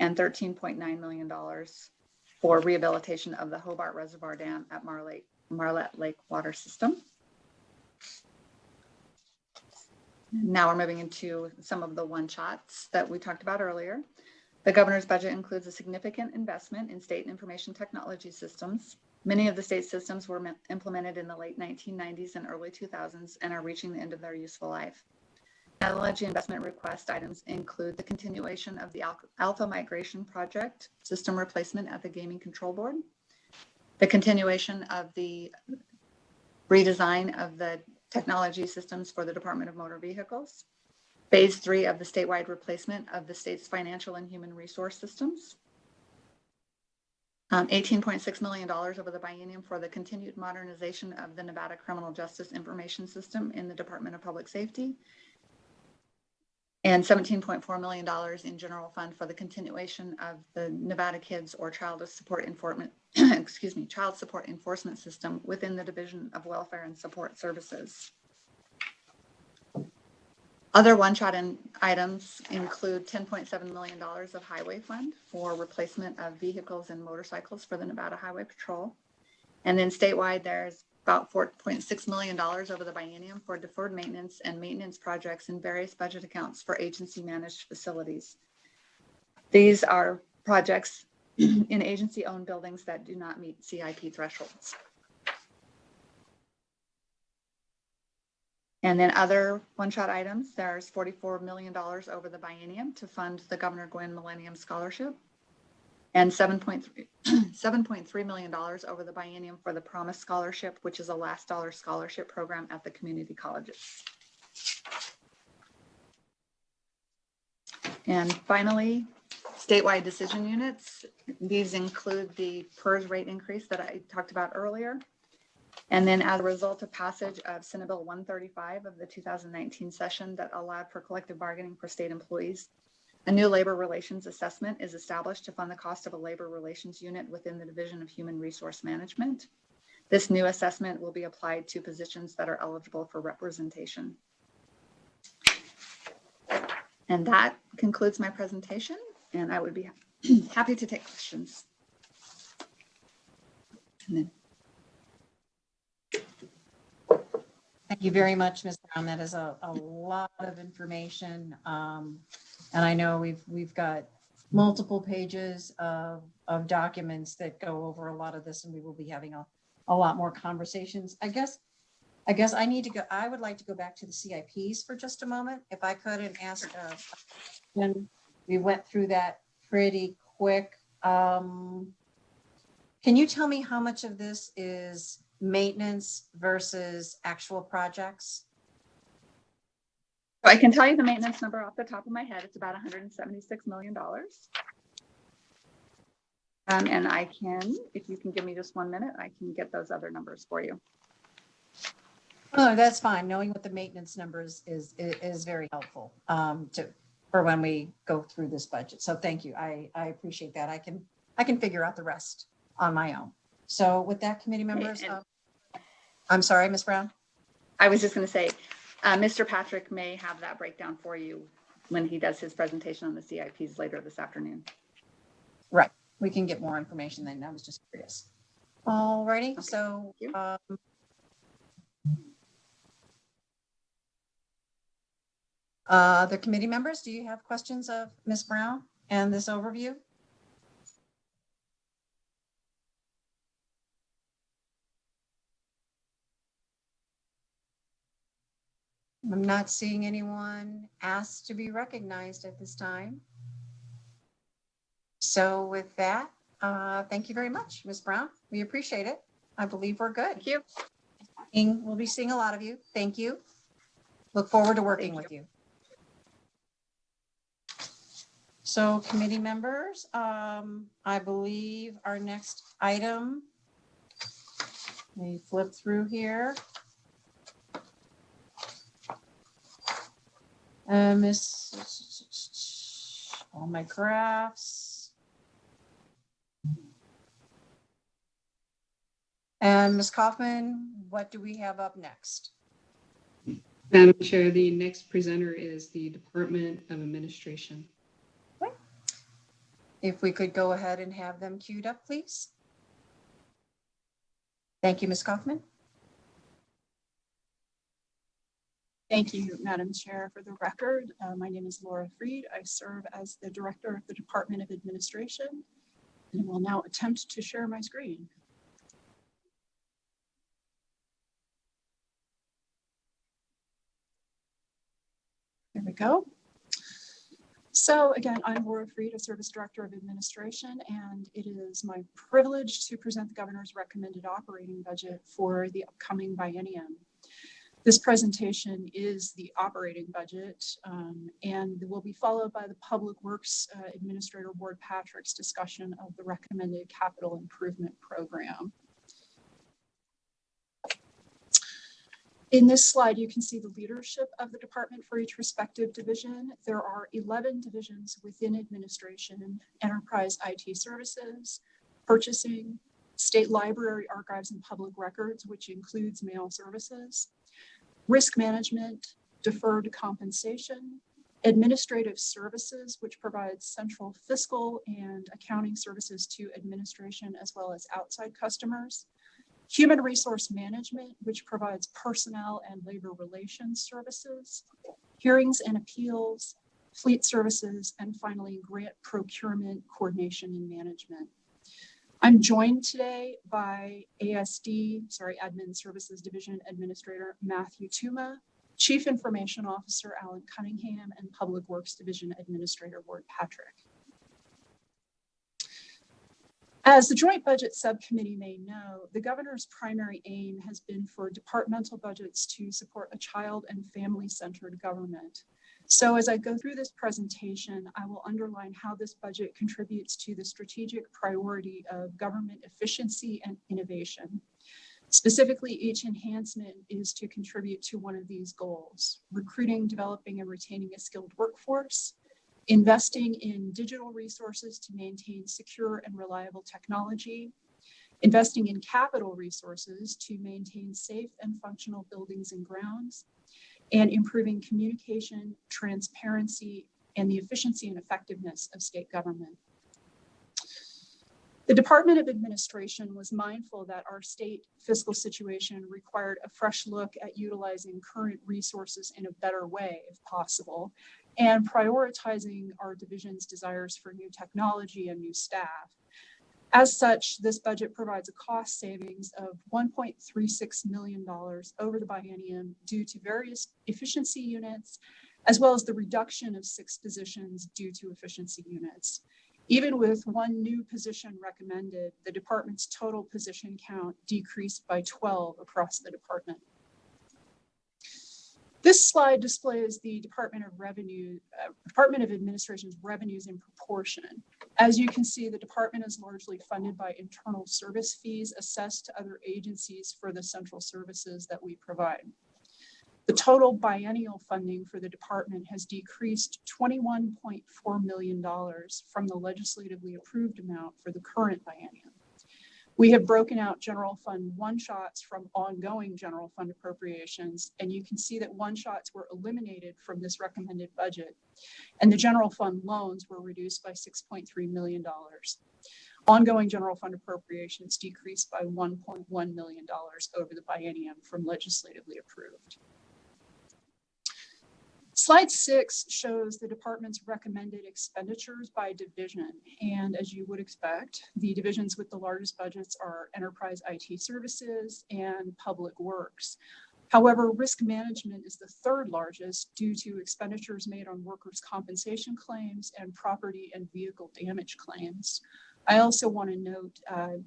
and $13.9 million for rehabilitation of the Hobart Reservoir Dam at Marlette Lake Water System. Now we're moving into some of the one-shots that we talked about earlier. The governor's budget includes a significant investment in state information technology systems. Many of the state systems were implemented in the late 1990s and early 2000s and are reaching the end of their useful life. Technology investment request items include the continuation of the Alpha Migration Project system replacement at the Gaming Control Board, the continuation of the redesign of the technology systems for the Department of Motor Vehicles, Phase 3 of the statewide replacement of the state's financial and human resource systems, $18.6 million over the biennium for the continued modernization of the Nevada Criminal Justice Information System in the Department of Public Safety, and $17.4 million in general fund for the continuation of the Nevada Kids or Child Support Enforcement, Child Support Enforcement System within the Division of Welfare and Support Services. Other one-shot items include $10.7 million of highway fund for replacement of vehicles and motorcycles for the Nevada Highway Patrol. And then statewide, there's about $4.6 million over the biennium for deferred maintenance and maintenance projects in various budget accounts for agency managed facilities. These are projects in agency owned buildings that do not meet CIP thresholds. And then other one-shot items, there's $44 million over the biennium to fund the Governor Gwynn Millennium Scholarship, and $7.3 million over the biennium for the Promise Scholarship, which is a last dollar scholarship program at the community colleges. And finally, statewide decision units. These include the PERS rate increase that I talked about earlier. And then as a result of passage of Senate Bill 135 of the 2019 session that allowed for collective bargaining for state employees, a new labor relations assessment is established to fund the cost of a labor relations unit within the Division of Human Resource Management. This new assessment will be applied to positions that are eligible for representation. And that concludes my presentation, and I would be happy to take questions. And then Thank you very much, Ms. Brown. That is a lot of information. And I know we've got multiple pages of documents that go over a lot of this, and we will be having a lot more conversations. I guess I need to go. I would like to go back to the CIPs for just a moment, if I could, and ask. When we went through that pretty quick. Can you tell me how much of this is maintenance versus actual projects? So I can tell you the maintenance number off the top of my head. It's about $176 million. And I can, if you can give me just 1 minute, I can get those other numbers for you. Oh, that's fine. Knowing what the maintenance numbers is very helpful for when we go through this budget. So thank you. I appreciate that. I can figure out the rest on my own. So with that, committee members, I'm sorry, Ms. Brown. I was just going to say, Mr. Patrick may have that breakdown for you when he does his presentation on the CIPs later this afternoon. Right. We can get more information then. I was just curious. All righty. Okay. So the committee members, do you have questions of Ms. Brown and this overview? I'm not seeing anyone asked to be recognized at this time. So with that, thank you very much, Ms. Brown. We appreciate it. I believe we're good. Thank you. We'll be seeing a lot of you. Thank you. Look forward to working with you. So committee members, I believe our next item, let me flip through here. All my graphs. And Ms. Kaufman, what do we have up next? Madam Chair, the next presenter is the Department of Administration. Okay. If we could go ahead and have them queued up, please. Thank you, Ms. Kaufman. Thank you, Madam Chair. For the record, my name is Laura Freed. I serve as the Director of the Department of Administration, and will now attempt to share my screen. There we go. So again, I'm Laura Freed, a Service Director of Administration, and it is my privilege to present the Governor's recommended operating budget for the upcoming biennium. This presentation is the operating budget, and will be followed by the Public Works Administrator Ward Patrick's discussion of the recommended capital improvement program. In this slide, you can see the leadership of the department for each respective division. There are 11 divisions within administration: enterprise IT services, purchasing, state library archives and public records, which includes mail services, risk management, deferred compensation, administrative services, which provides central fiscal and accounting services to administration as well as outside customers, human resource management, which provides personnel and labor relations services, hearings and appeals, fleet services, and finally, grant procurement, coordination, and management. I'm joined today by Admin Services Division Administrator Matthew Tuma, Chief Information Officer Alan Cunningham, and Public Works Division Administrator Ward Patrick. As the Joint Budget Subcommittee may know, the Governor's primary aim has been for departmental budgets to support a child and family-centered government. So as I go through this presentation, I will underline how this budget contributes to the strategic priority of government efficiency and innovation. Specifically, each enhancement is to contribute to one of these goals: recruiting, developing, and retaining a skilled workforce, investing in digital resources to maintain secure and reliable technology, investing in capital resources to maintain safe and functional buildings and grounds, and improving communication, transparency, and the efficiency and effectiveness of state government. The Department of Administration was mindful that our state fiscal situation required a fresh look at utilizing current resources in a better way, if possible. and prioritizing our division's desires for new technology and new staff. As such, this budget provides a cost savings of $1.36 million over the biennium due to various efficiency units, as well as the reduction of 6 positions due to efficiency units. Even with 1 new position recommended, the department's total position count decreased by 12 across the department. This slide displays the Department of Administration's revenues in proportion. As you can see, the department is largely funded by internal service fees assessed to other agencies for the central services that we provide. The total biennial funding for the department has decreased $21.4 million from the legislatively approved amount for the current biennium. We have broken out general fund one-shots from ongoing general fund appropriations, and you can see that one-shots were eliminated from this recommended budget, and the general fund loans were reduced by $6.3 million. Ongoing general fund appropriations decreased by $1.1 million over the biennium from legislatively approved. Slide 6 shows the department's recommended expenditures by division. And as you would expect, the divisions with the largest budgets are Enterprise IT Services and Public Works. However, risk management is the 3rd largest due to expenditures made on workers' compensation claims and property and vehicle damage claims. I also want to note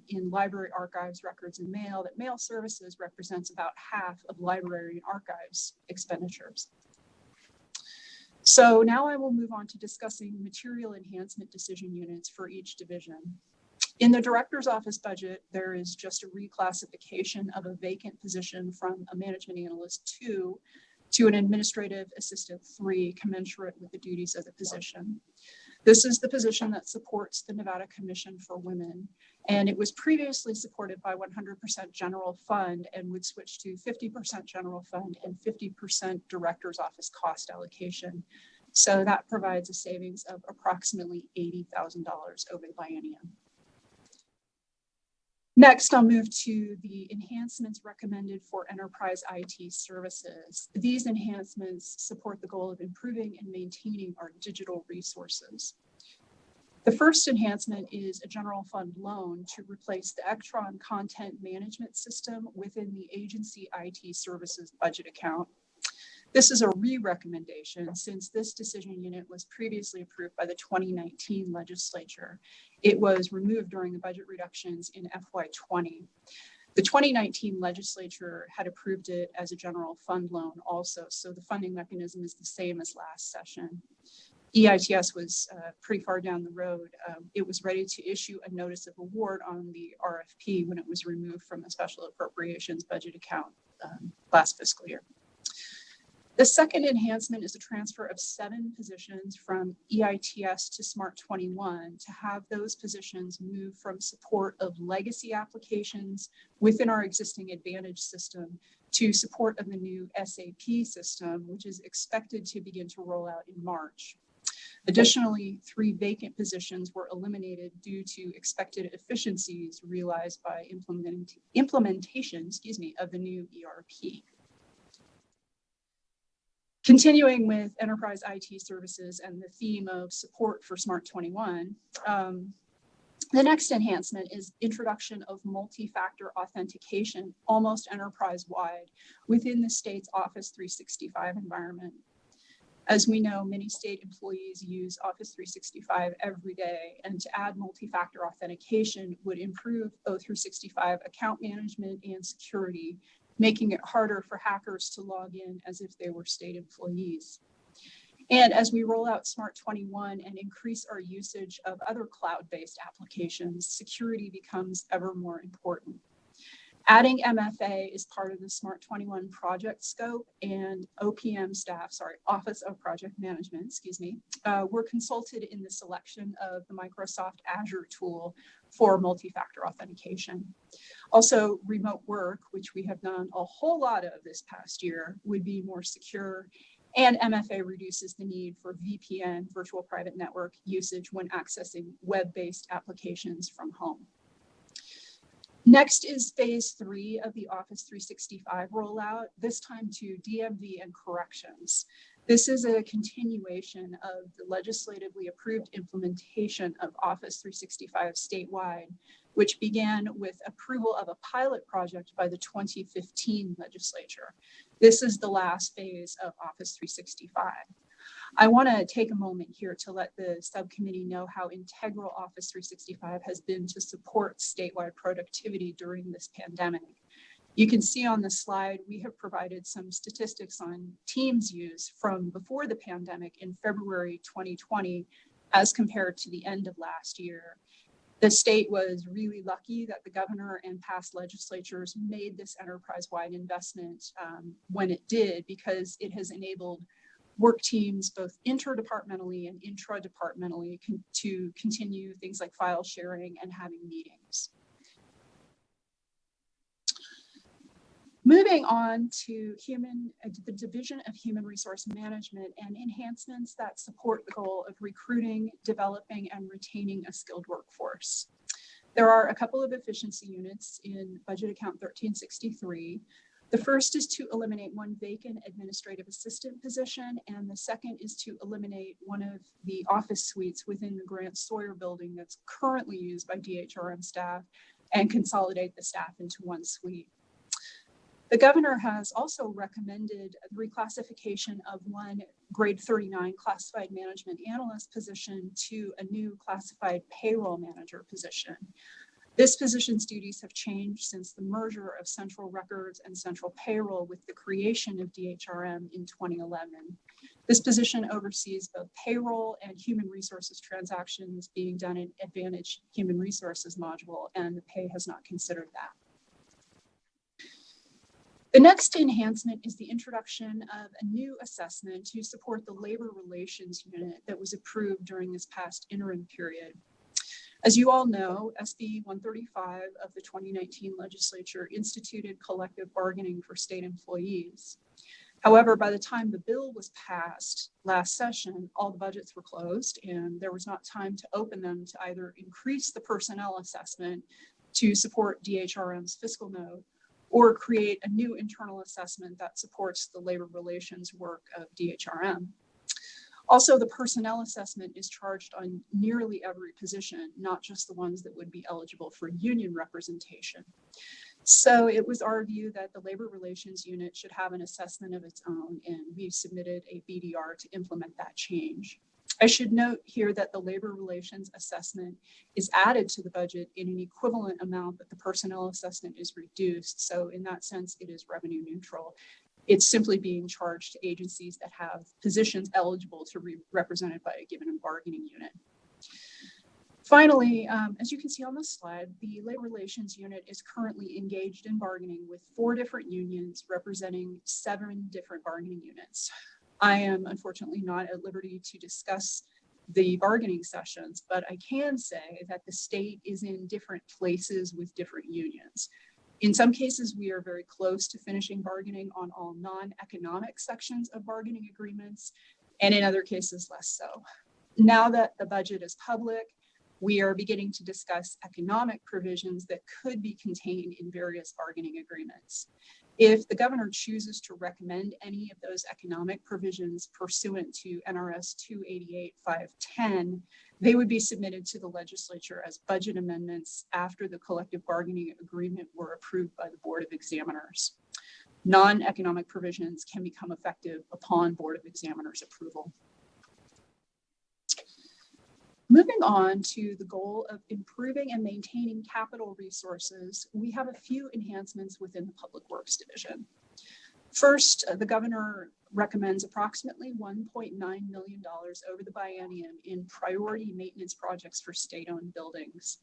in library archives, records, and mail that mail services represents about half of library and archives expenditures. So now I will move on to discussing material enhancement decision units for each division. In the director's office budget, there is just a reclassification of a vacant position from a management analyst 2 to an administrative assistant 3, commensurate with the duties of the position. This is the position that supports the Nevada Commission for Women, and it was previously supported by 100% general fund and would switch to 50% general fund and 50% director's office cost allocation. So that provides a savings of approximately $80,000 over the biennium. Next, I'll move to the enhancements recommended for enterprise IT services. These enhancements support the goal of improving and maintaining our digital resources. The first enhancement is a general fund loan to replace the Ectron content management system within the agency IT services budget account. This is a re-recommendation since this decision unit was previously approved by the 2019 legislature. It was removed during the budget reductions in FY20. The 2019 legislature had approved it as a general fund loan also, so the funding mechanism is the same as last session. EITS was pretty far down the road. It was ready to issue a notice of award on the RFP when it was removed from the special appropriations budget account last fiscal year. The second enhancement is a transfer of 7 positions from EITS to Smart 21 to have those positions move from support of legacy applications within our existing Advantage system to support of the new SAP system, which is expected to begin to roll out in March. Additionally, 3 vacant positions were eliminated due to expected efficiencies realized by implementation of the new ERP. Continuing with enterprise IT services and the theme of support for Smart 21, the next enhancement is introduction of multi-factor authentication almost enterprise-wide within the state's Office 365 environment. As we know, many state employees use Office 365 every day, and to add multi-factor authentication would improve O365 account management and security, making it harder for hackers to log in as if they were state employees. And as we roll out Smart 21 and increase our usage of other cloud-based applications, security becomes ever more important. Adding MFA is part of the Smart 21 project scope, and OPM staff, Office of Project Management, were consulted in the selection of the Microsoft Azure tool for multi-factor authentication. Also, remote work, which we have done a whole lot of this past year, would be more secure, and MFA reduces the need for VPN, virtual private network, usage when accessing web-based applications from home. Next is phase 3 of the Office 365 rollout, this time to DMV and corrections. This is a continuation of the legislatively approved implementation of Office 365 statewide, which began with approval of a pilot project by the 2015 legislature. This is the last phase of Office 365. I want to take a moment here to let the subcommittee know how integral Office 365 has been to support statewide productivity during this pandemic. You can see on the slide, we have provided some statistics on Teams use from before the pandemic in February 2020 as compared to the end of last year. The state was really lucky that the governor and past legislatures made this enterprise-wide investment when it did, because it has enabled work teams both interdepartmentally and intra-departmentally to continue things like file sharing and having meetings. Moving on to the Division of Human Resource Management and enhancements that support the goal of recruiting, developing, and retaining a skilled workforce. There are a couple of efficiency units in Budget Account 1363. The first is to eliminate one vacant administrative assistant position, and the second is to eliminate one of the office suites within the Grant Sawyer building that's currently used by DHRM staff and consolidate the staff into one suite. The governor has also recommended the reclassification of one grade 39 classified management analyst position to a new classified payroll manager position. This position's duties have changed since the merger of Central Records and Central Payroll with the creation of DHRM in 2011. This position oversees both payroll and human resources transactions being done in Advantage Human Resources module, and the pay has not considered that. The next enhancement is the introduction of a new assessment to support the labor relations unit that was approved during this past interim period. As you all know, SB 135 of the 2019 legislature instituted collective bargaining for state employees. However, by the time the bill was passed last session, all the budgets were closed and there was not time to open them to either increase the personnel assessment to support DHRM's fiscal node or create a new internal assessment that supports the labor relations work of DHRM. Also, the personnel assessment is charged on nearly every position, not just the ones that would be eligible for union representation. So it was our view that the labor relations unit should have an assessment of its own, and we've submitted a BDR to implement that change. I should note here that the labor relations assessment is added to the budget in an equivalent amount that the personnel assessment is reduced. So in that sense, it is revenue neutral. It's simply being charged to agencies that have positions eligible to be represented by a given bargaining unit. Finally, as you can see on this slide, the labor relations unit is currently engaged in bargaining with 4 different unions representing 7 different bargaining units. I am unfortunately not at liberty to discuss the bargaining sessions, but I can say that the state is in different places with different unions. In some cases, we are very close to finishing bargaining on all non-economic sections of bargaining agreements, and in other cases, less so. Now that the budget is public, we are beginning to discuss economic provisions that could be contained in various bargaining agreements. If the governor chooses to recommend any of those economic provisions pursuant to NRS 288-510, they would be submitted to the legislature as budget amendments after the collective bargaining agreement were approved by the Board of Examiners. Non-economic provisions can become effective upon Board of Examiners approval. Moving on to the goal of improving and maintaining capital resources, we have a few enhancements within the Public Works Division. First, the governor recommends approximately $1.9 million over the biennium in priority maintenance projects for state-owned buildings.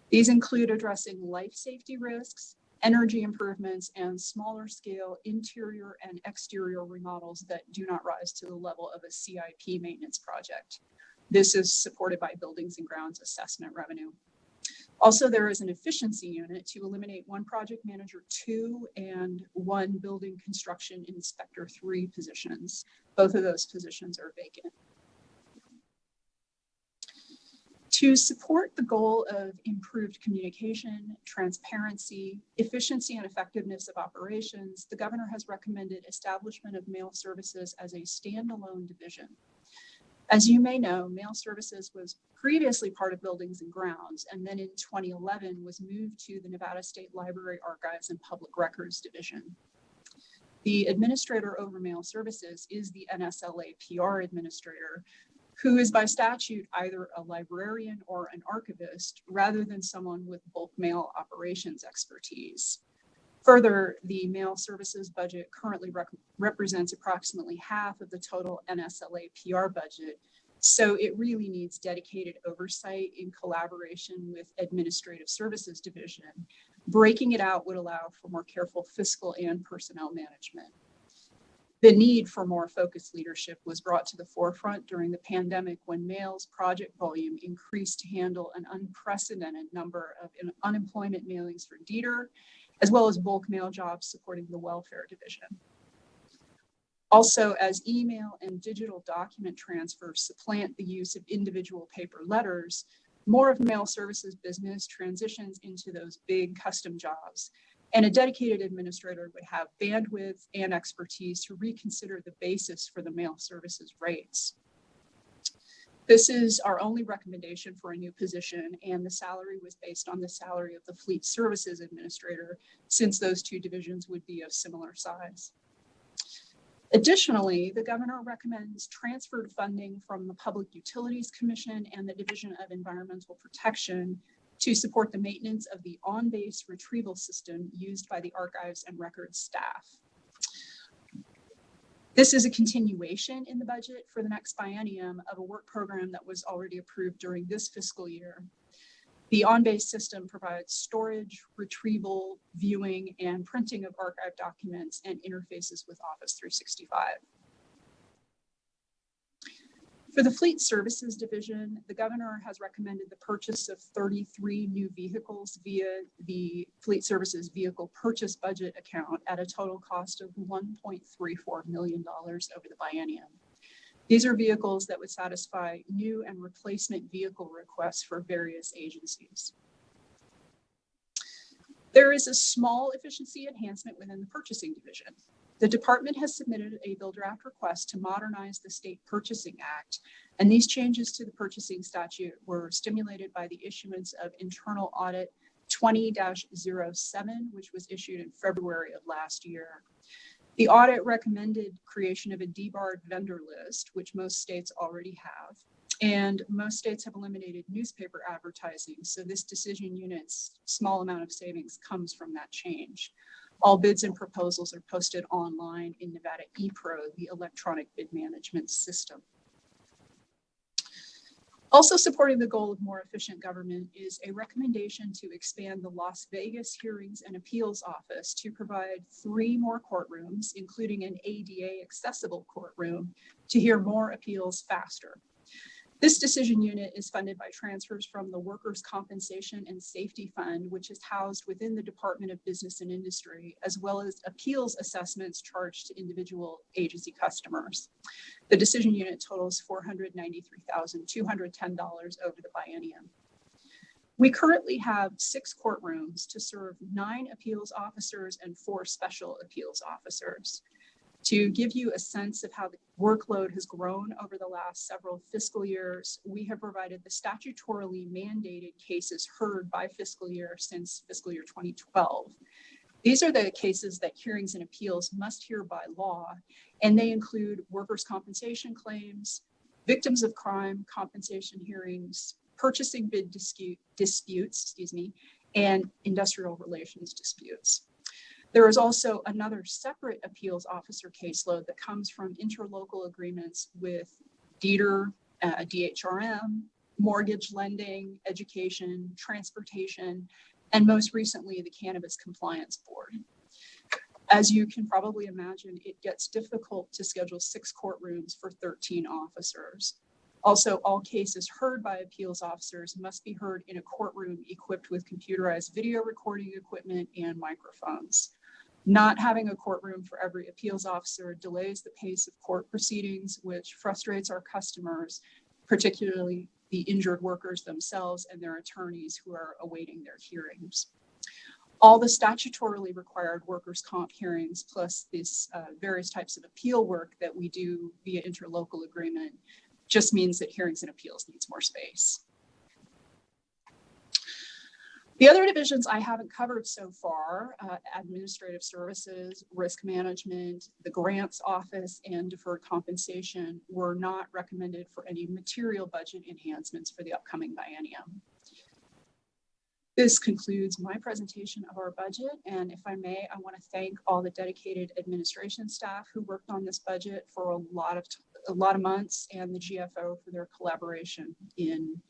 These include addressing life safety risks, energy improvements, and smaller scale interior and exterior remodels that do not rise to the level of a CIP maintenance project. This is supported by Buildings and Grounds assessment revenue. Also, there is an efficiency unit to eliminate 1 project manager 2 and 1 building construction inspector 3 positions. Both of those positions are vacant. To support the goal of improved communication, transparency, efficiency, and effectiveness of operations, the governor has recommended establishment of mail services as a standalone division. As you may know, mail services was previously part of Buildings and Grounds, and then in 2011 was moved to the Nevada State Library Archives and Public Records Division. The administrator over mail services is the NSLA PR administrator, who is by statute either a librarian or an archivist rather than someone with bulk mail operations expertise. Further, the mail services budget currently represents approximately half of the total NSLA PR budget, so it really needs dedicated oversight in collaboration with Administrative Services Division. Breaking it out would allow for more careful fiscal and personnel management. The need for more focused leadership was brought to the forefront during the pandemic when mail's project volume increased to handle an unprecedented number of unemployment mailings for DETR, as well as bulk mail jobs supporting the welfare division. Also, as email and digital document transfers supplant the use of individual paper letters, more of mail services business transitions into those big custom jobs, and a dedicated administrator would have bandwidth and expertise to reconsider the basis for the mail services rates. This is our only recommendation for a new position, and the salary was based on the salary of the Fleet Services Administrator, since those two divisions would be of similar size. Additionally, the governor recommends transferred funding from the Public Utilities Commission and the Division of Environmental Protection to support the maintenance of the on-base retrieval system used by the archives and records staff. This is a continuation in the budget for the next biennium of a work program that was already approved during this fiscal year. The on-base system provides storage, retrieval, viewing, and printing of archive documents and interfaces with Office 365. For the Fleet Services Division, the governor has recommended the purchase of 33 new vehicles via the Fleet Services Vehicle Purchase Budget account at a total cost of $1.34 million over the biennium. These are vehicles that would satisfy new and replacement vehicle requests for various agencies. There is a small efficiency enhancement within the purchasing division. The department has submitted a bill draft request to modernize the State Purchasing Act, and these changes to the purchasing statute were stimulated by the issuance of Internal Audit 20-07, which was issued in February of last year. The audit recommended creation of a debarred vendor list, which most states already have, and most states have eliminated newspaper advertising, so this decision unit's small amount of savings comes from that change. All bids and proposals are posted online in Nevada ePro, the electronic bid management system. Also supporting the goal of more efficient government is a recommendation to expand the Las Vegas Hearings and Appeals Office to provide 3 more courtrooms, including an ADA accessible courtroom, to hear more appeals faster. This decision unit is funded by transfers from the Workers' Compensation and Safety Fund, which is housed within the Department of Business and Industry, as well as appeals assessments charged to individual agency customers. The decision unit totals $493,210 over the biennium. We currently have 6 courtrooms to serve 9 appeals officers and 4 special appeals officers. To give you a sense of how the workload has grown over the last several fiscal years, we have provided the statutorily mandated cases heard by fiscal year since fiscal year 2012. These are the cases that hearings and appeals must hear by law, and they include workers' compensation claims, victims of crime compensation hearings, purchasing bid disputes, and industrial relations disputes. There is also another separate appeals officer caseload that comes from interlocal agreements with DETR, DHRM, mortgage lending, education, transportation, and most recently, the Cannabis Compliance Board. As you can probably imagine, it gets difficult to schedule 6 courtrooms for 13 officers. Also, all cases heard by appeals officers must be heard in a courtroom equipped with computerized video recording equipment and microphones. Not having a courtroom for every appeals officer delays the pace of court proceedings, which frustrates our customers, particularly the injured workers themselves and their attorneys who are awaiting their hearings. All the statutorily required workers' comp hearings, plus this various types of appeal work that we do via interlocal agreement, just means that hearings and appeals needs more space. The other divisions I haven't covered so far, administrative services, risk management, the grants office, and deferred compensation, were not recommended for any material budget enhancements for the upcoming biennium. This concludes my presentation of our budget. And if I may, I want to thank all the dedicated administration staff who worked on this budget for a lot of months, and the GFO for their collaboration in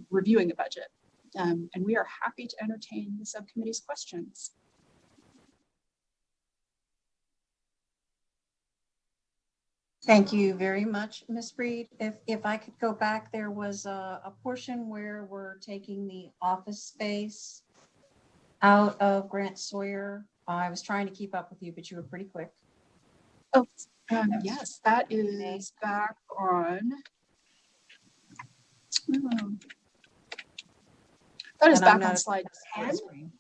reviewing the budget. And we are happy to entertain the subcommittee's questions. Thank you very much, Ms. Reed. If I could go back, there was a portion where we're taking the office space out of Grant Sawyer. I was trying to keep up with you, but you were pretty quick. Oh, yes, that is back on. That is back on slide 10.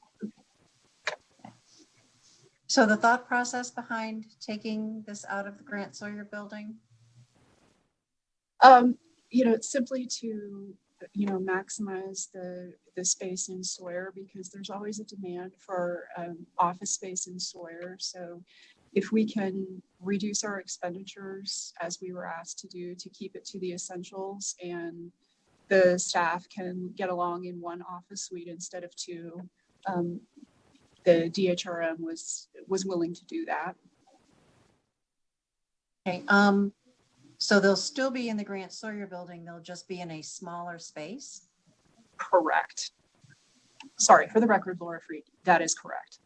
So the thought process behind taking this out of the Grant Sawyer building? It's simply to, maximize the space in Sawyer, because there's always a demand for office space in Sawyer. So if we can reduce our expenditures, as we were asked to do, to keep it to the essentials, and the staff can get along in one office suite instead of two, the DHRM was willing to do that. Okay. So they'll still be in the Grant Sawyer building. They'll just be in a smaller space. Correct. Sorry, for the record, Laura Freed, that is correct.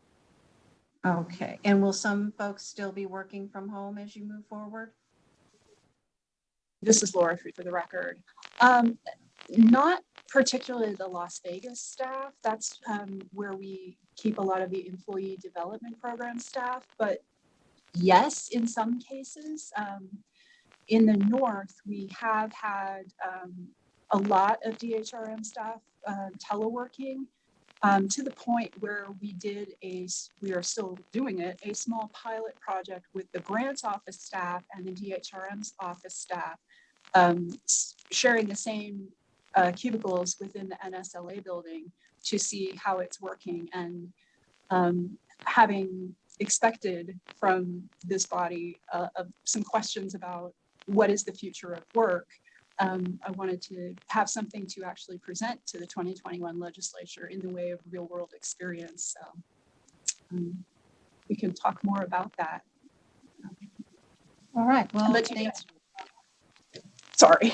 Okay. And will some folks still be working from home as you move forward? This is Laura Freed for the record. Not particularly the Las Vegas staff. That's where we keep a lot of the employee development program staff. But yes, in some cases, in the north, we have had a lot of DHRM staff teleworking to the point where we are still doing it, a small pilot project with the grants office staff and the DHRM's office staff, sharing the same cubicles within the NSLA building to see how it's working, and having expected from this body some questions about what is the future of work. I wanted to have something to actually present to the 2021 legislature in the way of real world experience. So we can talk more about that. All right. Well, sorry.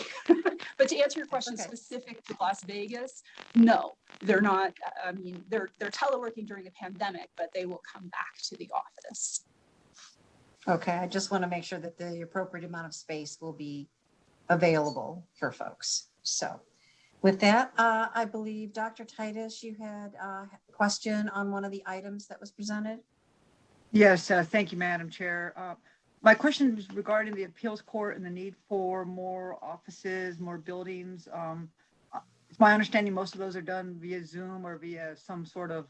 But to answer your question, okay, specific to Las Vegas, no, they're not. I mean, they're teleworking during the pandemic, but they will come back to the office. Okay. I just want to make sure that the appropriate amount of space will be available for folks. So with that, I believe Dr. Titus, you had a question on one of the items that was presented. Yes, thank you, Madam Chair. My question was regarding the appeals court and the need for more offices, more buildings. It's my understanding most of those are done via Zoom or via some sort of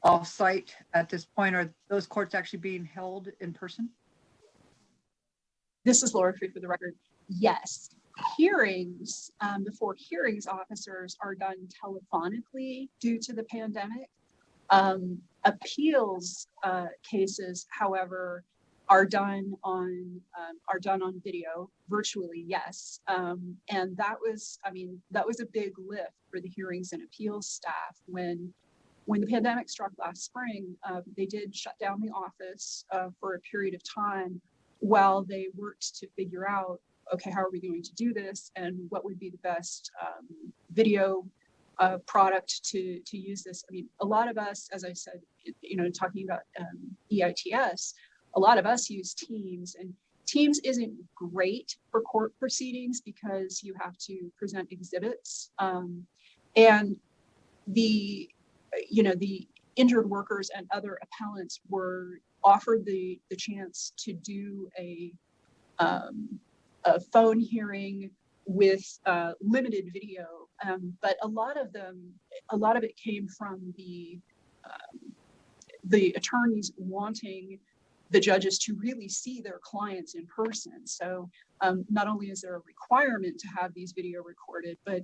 off-site at this point. Are those courts actually being held in person? This is Laura Freed for the record. Yes. Hearings before hearings officers are done telephonically due to the pandemic. Appeals cases, however, are done on video virtually. Yes. And that was a big lift for the hearings and appeals staff. When the pandemic struck last spring, they did shut down the office for a period of time while they worked to figure out, okay, how are we going to do this, and what would be the best video product to use this. I mean, a lot of us, as I said, talking about EITS, a lot of us use Teams, and Teams isn't great for court proceedings because you have to present exhibits, and the injured workers and other appellants were offered the chance to do a phone hearing with limited video, but a lot of it came from the attorneys wanting the judges to really see their clients in person. So not only is there a requirement to have these video recorded, but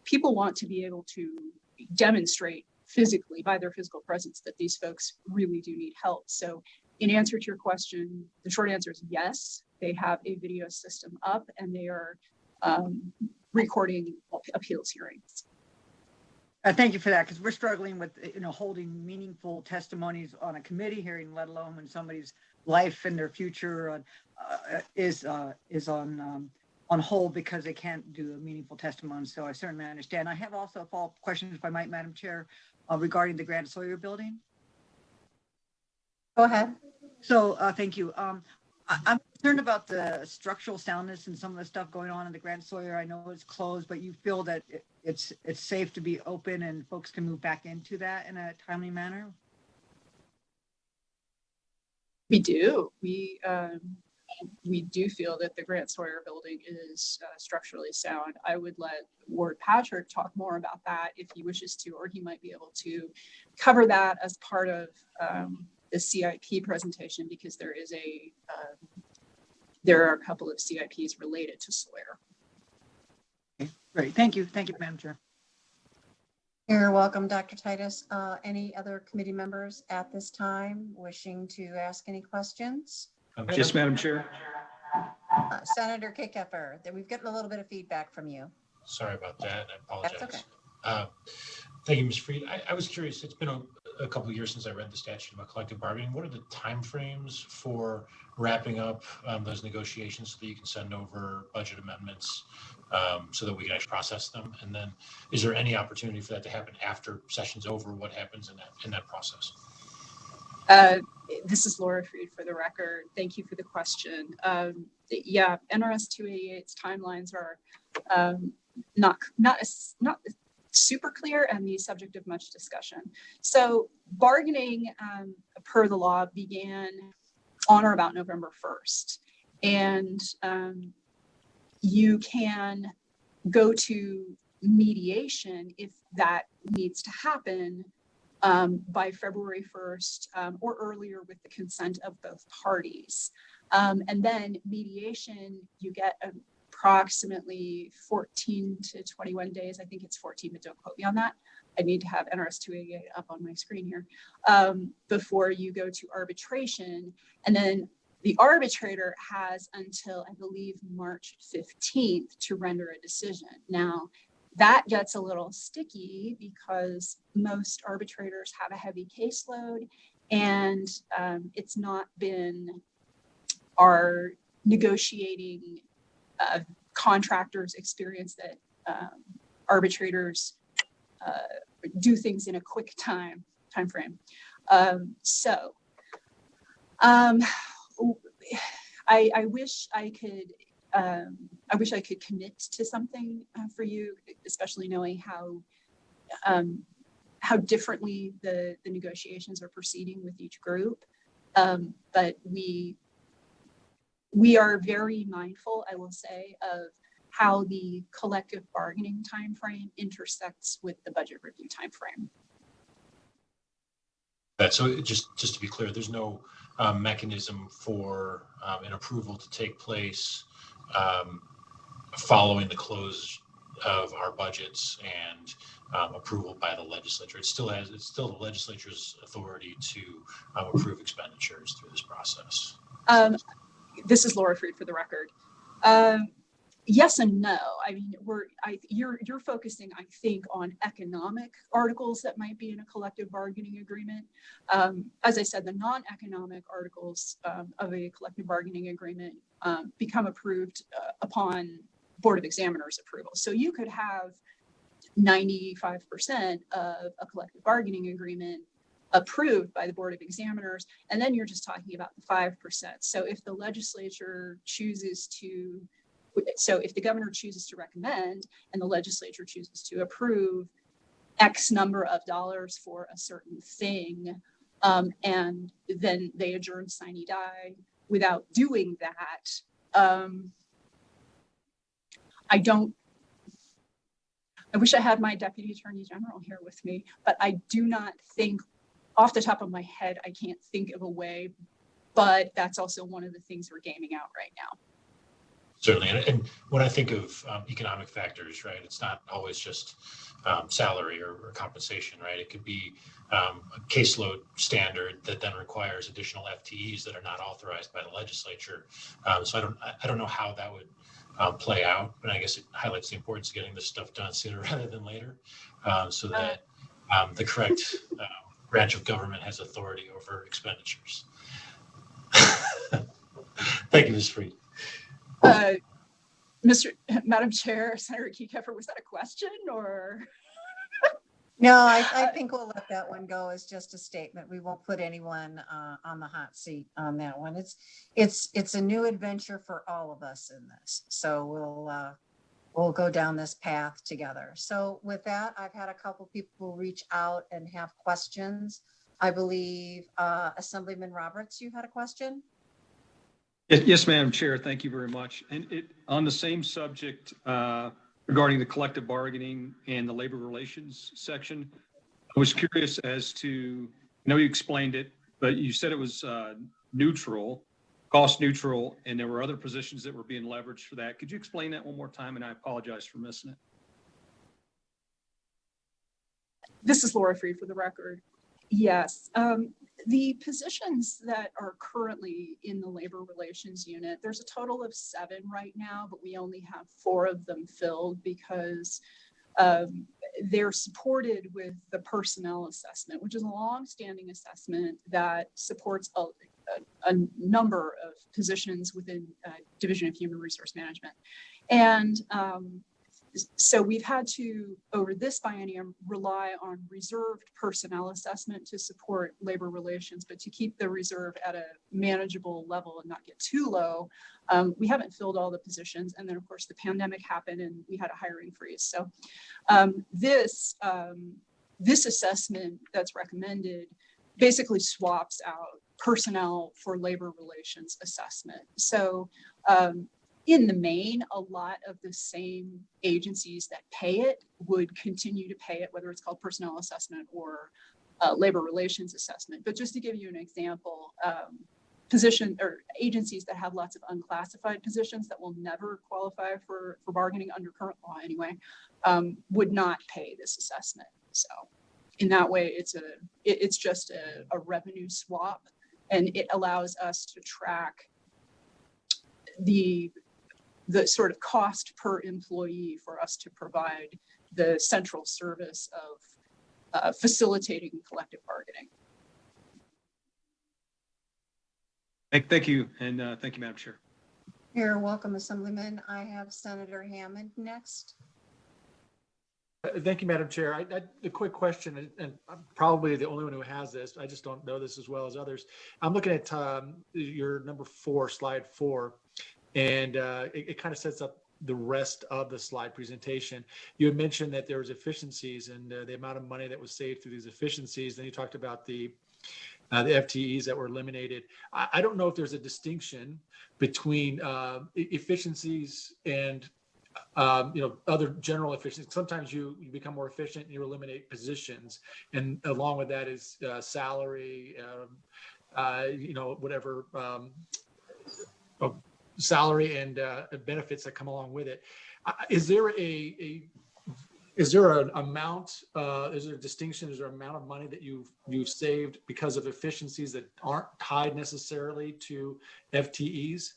people want to be able to demonstrate physically by their physical presence that these folks really do need help. So in answer to your question, the short answer is yes, they have a video system up and they are recording appeals hearings. Thank you for that, because we're struggling with holding meaningful testimonies on a committee hearing, let alone when somebody's life and their future is on hold because they can't do a meaningful testimony. So I certainly understand. I have also a follow-up question, if I might, Madam Chair, regarding the Grant Sawyer building. Go ahead. So thank you. I'm concerned about the structural soundness and some of the stuff going on in the Grant Sawyer. I know it's closed, but you feel that it's safe to be open and folks can move back into that in a timely manner? We do. We do feel that the Grant Sawyer building is structurally sound. I would let Ward Patrick talk more about that if he wishes to, or he might be able to cover that as part of the CIP presentation, because there are a couple of CIPs related to Sawyer. Okay, great. Thank you, Madam Chair. You're welcome, Dr. Titus. Any other committee members at this time wishing to ask any questions? Yes, Madam Chair. Senator Kickefer, we've gotten a little bit of feedback from you. Sorry about that. I apologize. That's okay. Thank you, Ms. Freed. I was curious. It's been a couple of years since I read the statute about collective bargaining. What are the timeframes for wrapping up those negotiations so that you can send over budget amendments so that we can actually process them? And then, is there any opportunity for that to happen after session's over? What happens in that process? This is Laura Freed for the record. Thank you for the question. Yeah, NRS 288's timelines are not super clear and the subject of much discussion. So bargaining per the law began on or about November 1st. And you can go to mediation if that needs to happen by February 1st or earlier with the consent of both parties. And then mediation, you get approximately 14 to 21 days. I think it's 14, but don't quote me on that. I need to have NRS 288 up on my screen here before you go to arbitration. And then the arbitrator has until, I believe, March 15th to render a decision. Now, that gets a little sticky because most arbitrators have a heavy caseload, and it's not been our negotiating contractors' experience that arbitrators do things in a quick time frame. I wish I could commit to something for you, especially knowing how differently the negotiations are proceeding with each group. But we are very mindful, I will say, of how the collective bargaining timeframe intersects with the budget review timeframe. So just to be clear, there's no mechanism for an approval to take place following the close of our budgets and approval by the legislature. It's still the legislature's authority to approve expenditures through this process. This is Laura Freed for the record. Yes and no. I mean, you're focusing, I think, on economic articles that might be in a collective bargaining agreement. As I said, the non-economic articles of a collective bargaining agreement become approved upon Board of Examiners approval. So you could have 95% of a collective bargaining agreement approved by the Board of Examiners, and then you're just talking about the 5%. So if the legislature chooses to, if the governor chooses to recommend and the legislature chooses to approve X number of dollars for a certain thing, and then they adjourn sine die without doing that, wish I had my Deputy Attorney General here with me, but I do not think, off the top of my head, I can't think of a way, but that's also one of the things we're gaming out right now. Certainly. And when I think of economic factors, right, it's not always just salary or compensation, right? It could be a caseload standard that then requires additional FTEs that are not authorized by the legislature. So I don't know how that would play out, but I guess it highlights the importance of getting this stuff done sooner rather than later, so that the correct branch of government has authority over expenditures. Thank you, Ms. Freed. Madam Chair, Senator Keykefer, was that a question or? No, I think we'll let that one go as just a statement. We won't put anyone on the hot seat on that one. It's a new adventure for all of us in this. So we'll go down this path together. So with that, I've had a couple people reach out and have questions. I believe Assemblyman Roberts, you had a question? Yes, Madam Chair. Thank you very much. And on the same subject regarding the collective bargaining and the labor relations section, I was curious as to, I know you explained it, but you said it was neutral, cost neutral, and there were other positions that were being leveraged for that. Could you explain that one more time? And I apologize for missing it. This is Laura Freed for the record. Yes. The positions that are currently in the labor relations unit, there's a total of 7 right now, but we only have 4 of them filled because they're supported with the personnel assessment, which is a long-standing assessment that supports a number of positions within Division of Human Resource Management. And so we've had to, over this biennium, rely on reserved personnel assessment to support labor relations, but to keep the reserve at a manageable level and not get too low. We haven't filled all the positions. And then of course the pandemic happened and we had a hiring freeze. So this assessment that's recommended basically swaps out personnel for labor relations assessment. So in the main, a lot of the same agencies that pay it would continue to pay it, whether it's called personnel assessment or labor relations assessment. But just to give you an example, position or agencies that have lots of unclassified positions that will never qualify for bargaining under current law anyway, would not pay this assessment. So in that way, it's just a revenue swap, and it allows us to track the sort of cost per employee for us to provide the central service of facilitating collective bargaining. Thank you. And thank you, Madam Chair. You're welcome, Assemblyman. I have Senator Hammond next. Thank you, Madam Chair. A quick question, and I'm probably the only one who has this. I just don't know this as well as others. I'm looking at your number 4, slide 4. And it kind of sets up the rest of the slide presentation. You had mentioned that there was efficiencies and the amount of money that was saved through these efficiencies. Then you talked about the FTEs that were eliminated. I don't know if there's a distinction between efficiencies and other general efficiencies. Sometimes you become more efficient and you eliminate positions, and along with that is salary, whatever. Salary and benefits that come along with it. Is there an amount? Is there a distinction? Is there an amount of money that you've saved because of efficiencies that aren't tied necessarily to FTEs?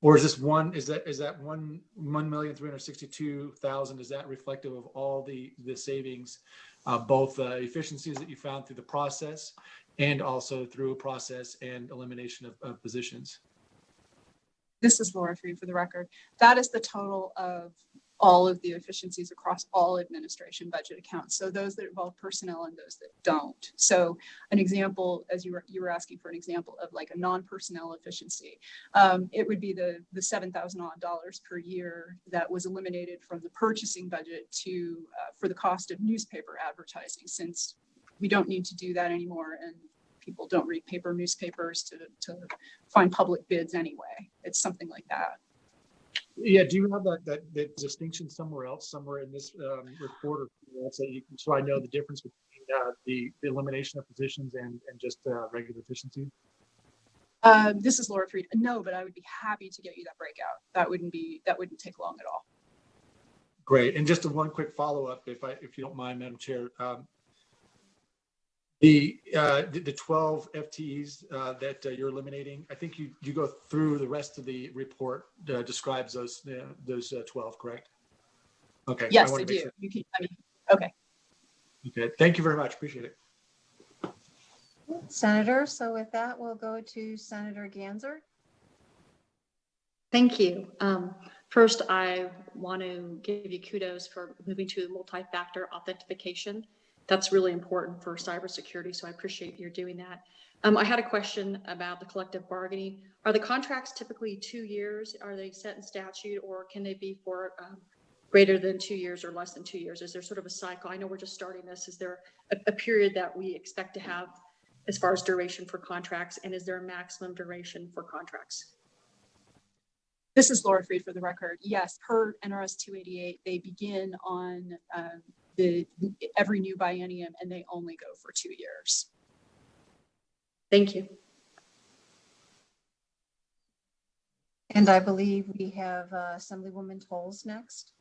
Or is this one? Is that 1,362,000? Is that reflective of all the savings, both efficiencies that you found through the process, and also through a process and elimination of positions? This is Laura Freed for the record. That is the total of all of the efficiencies across all administration budget accounts. So those that involve personnel and those that don't. So an example, as you were asking for an example of like a non-personnel efficiency, it would be the $7,000 odd per year that was eliminated from the purchasing budget for the cost of newspaper advertising, since we don't need to do that anymore. And people don't read newspapers to find public bids anyway. It's something like that. Yeah, do you have that distinction somewhere else, somewhere in this report or somewhere else that you, so I know the difference between the elimination of positions and just regular efficiency? This is Laura Freed. No, but I would be happy to get you that breakout. That wouldn't take long at all. Great. And just one quick follow-up, if you don't mind, Madam Chair. The 12 FTEs that you're eliminating, I think you go through the rest of the report describes those 12, correct? Okay. Yes, I do. Sure. Okay. Okay. Thank you very much. Appreciate it. Senator, so with that, we'll go to Senator Ganser. Thank you. First, I want to give you kudos for moving to multi-factor authentication. That's really important for cybersecurity, so I appreciate you doing that. I had a question about the collective bargaining. Are the contracts typically 2 years? Are they set in statute, or can they be for greater than 2 years or less than 2 years? Is there sort of a cycle? I know we're just starting this. Is there a period that we expect to have as far as duration for contracts, and is there a maximum duration for contracts? This is Laura Freed for the record. Yes, per NRS 288, they begin on every new biennium, and they only go for 2 years. Thank you. And I believe we have Assemblywoman Tolles next.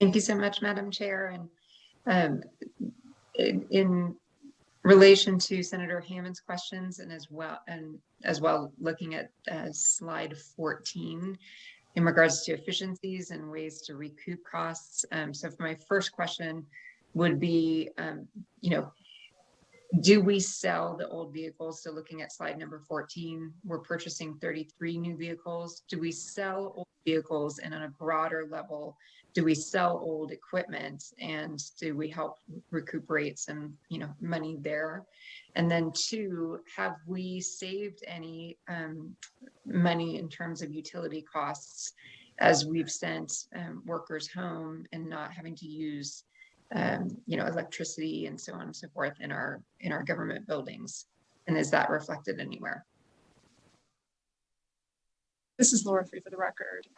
Thank you so much, Madam Chair. And in relation to Senator Hammond's questions, and as well looking at slide 14 in regards to efficiencies and ways to recoup costs. So for my first question would be, do we sell the old vehicles? So looking at slide number 14, we're purchasing 33 new vehicles. Do we sell old vehicles? And on a broader level, do we sell old equipment? And do we help recuperate some, money there? And then 2, have we saved any money in terms of utility costs as we've sent workers home and not having to use electricity and so on and so forth in our government buildings? And is that reflected anywhere? This is Laura Free for the record.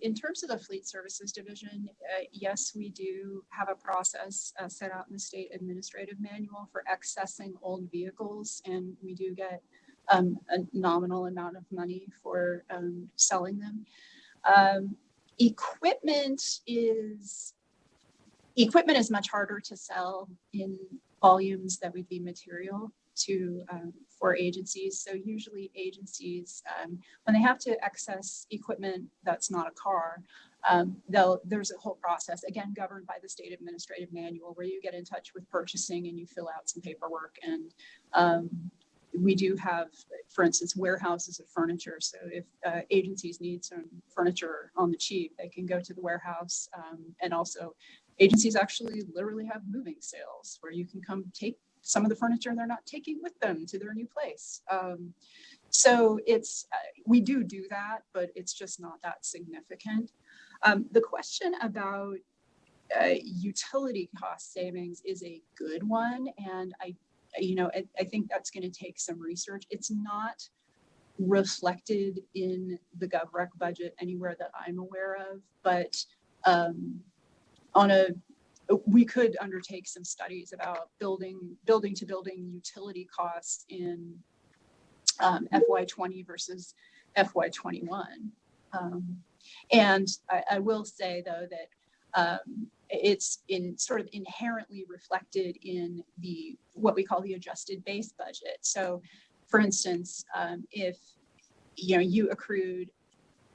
In terms of the Fleet Services Division, yes, we do have a process set out in the State Administrative Manual for accessing old vehicles, and we do get a nominal amount of money for selling them. Equipment is much harder to sell in volumes that would be material to for agencies. So usually agencies, when they have to access equipment that's not a car, there's a whole process, again, governed by the State Administrative Manual, where you get in touch with purchasing and you fill out some paperwork. And we do have, for instance, warehouses of furniture. So if agencies need some furniture on the cheap, they can go to the warehouse. And also agencies actually literally have moving sales where you can come take some of the furniture they're not taking with them to their new place. So we do that, but it's just not that significant. The question about utility cost savings is a good one. And I think that's going to take some research. It's not reflected in the GovRec budget anywhere that I'm aware of, but we could undertake some studies about building to building utility costs in FY20 versus FY21. And I will say though that it's sort of inherently reflected in what we call the adjusted base budget. So for instance, if you accrued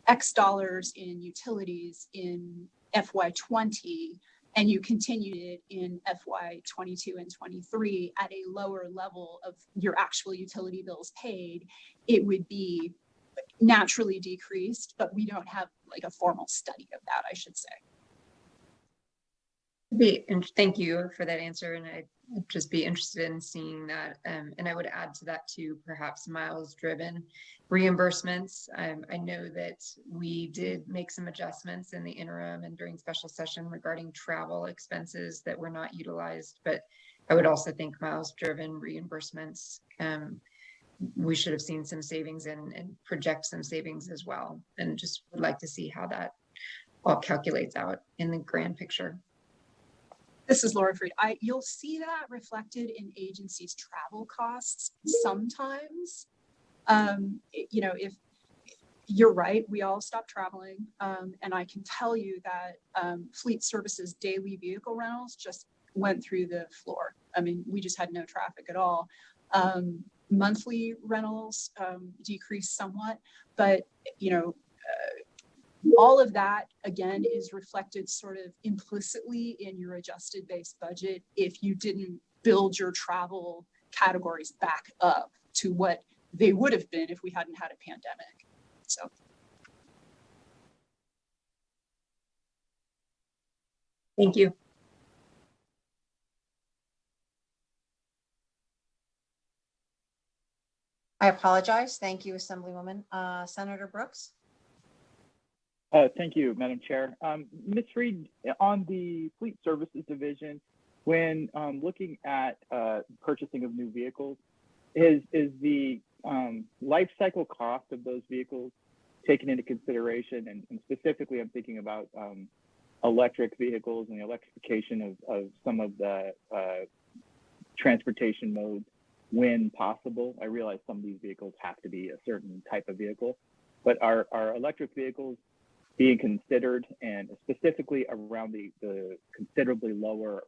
X dollars in utilities in FY20 and you continued it in FY22 and 23 at a lower level of your actual utility bills paid, it would be naturally decreased, but we don't have like a formal study of that, I should say. Thank you for that answer. And I'd just be interested in seeing that. And I would add to that too, perhaps miles driven reimbursements. I know that we did make some adjustments in the interim and during special session regarding travel expenses that were not utilized, but I would also think miles driven reimbursements we should have seen some savings and project some savings as well. And just would like to see how that all calculates out in the grand picture. This is Laura Freed. You'll see that reflected in agencies' travel costs sometimes. You know, if you're right, we all stopped traveling. And I can tell you that Fleet Services daily vehicle rentals just went through the floor. I mean, we just had no traffic at all. Monthly rentals decreased somewhat, but you know, all of that again is reflected sort of implicitly in your adjusted base budget if you didn't build your travel categories back up to what they would have been if we hadn't had a pandemic. So. Thank you. I apologize. Thank you, Assemblywoman. Senator Brooks. Thank you, Madam Chair. Ms. Reed, on the Fleet Services Division, when looking at purchasing of new vehicles, is the life cycle cost of those vehicles taken into consideration? And specifically, I'm thinking about electric vehicles and the electrification of some of the transportation modes when possible. I realize some of these vehicles have to be a certain type of vehicle, but are electric vehicles being considered, and specifically around the considerably lower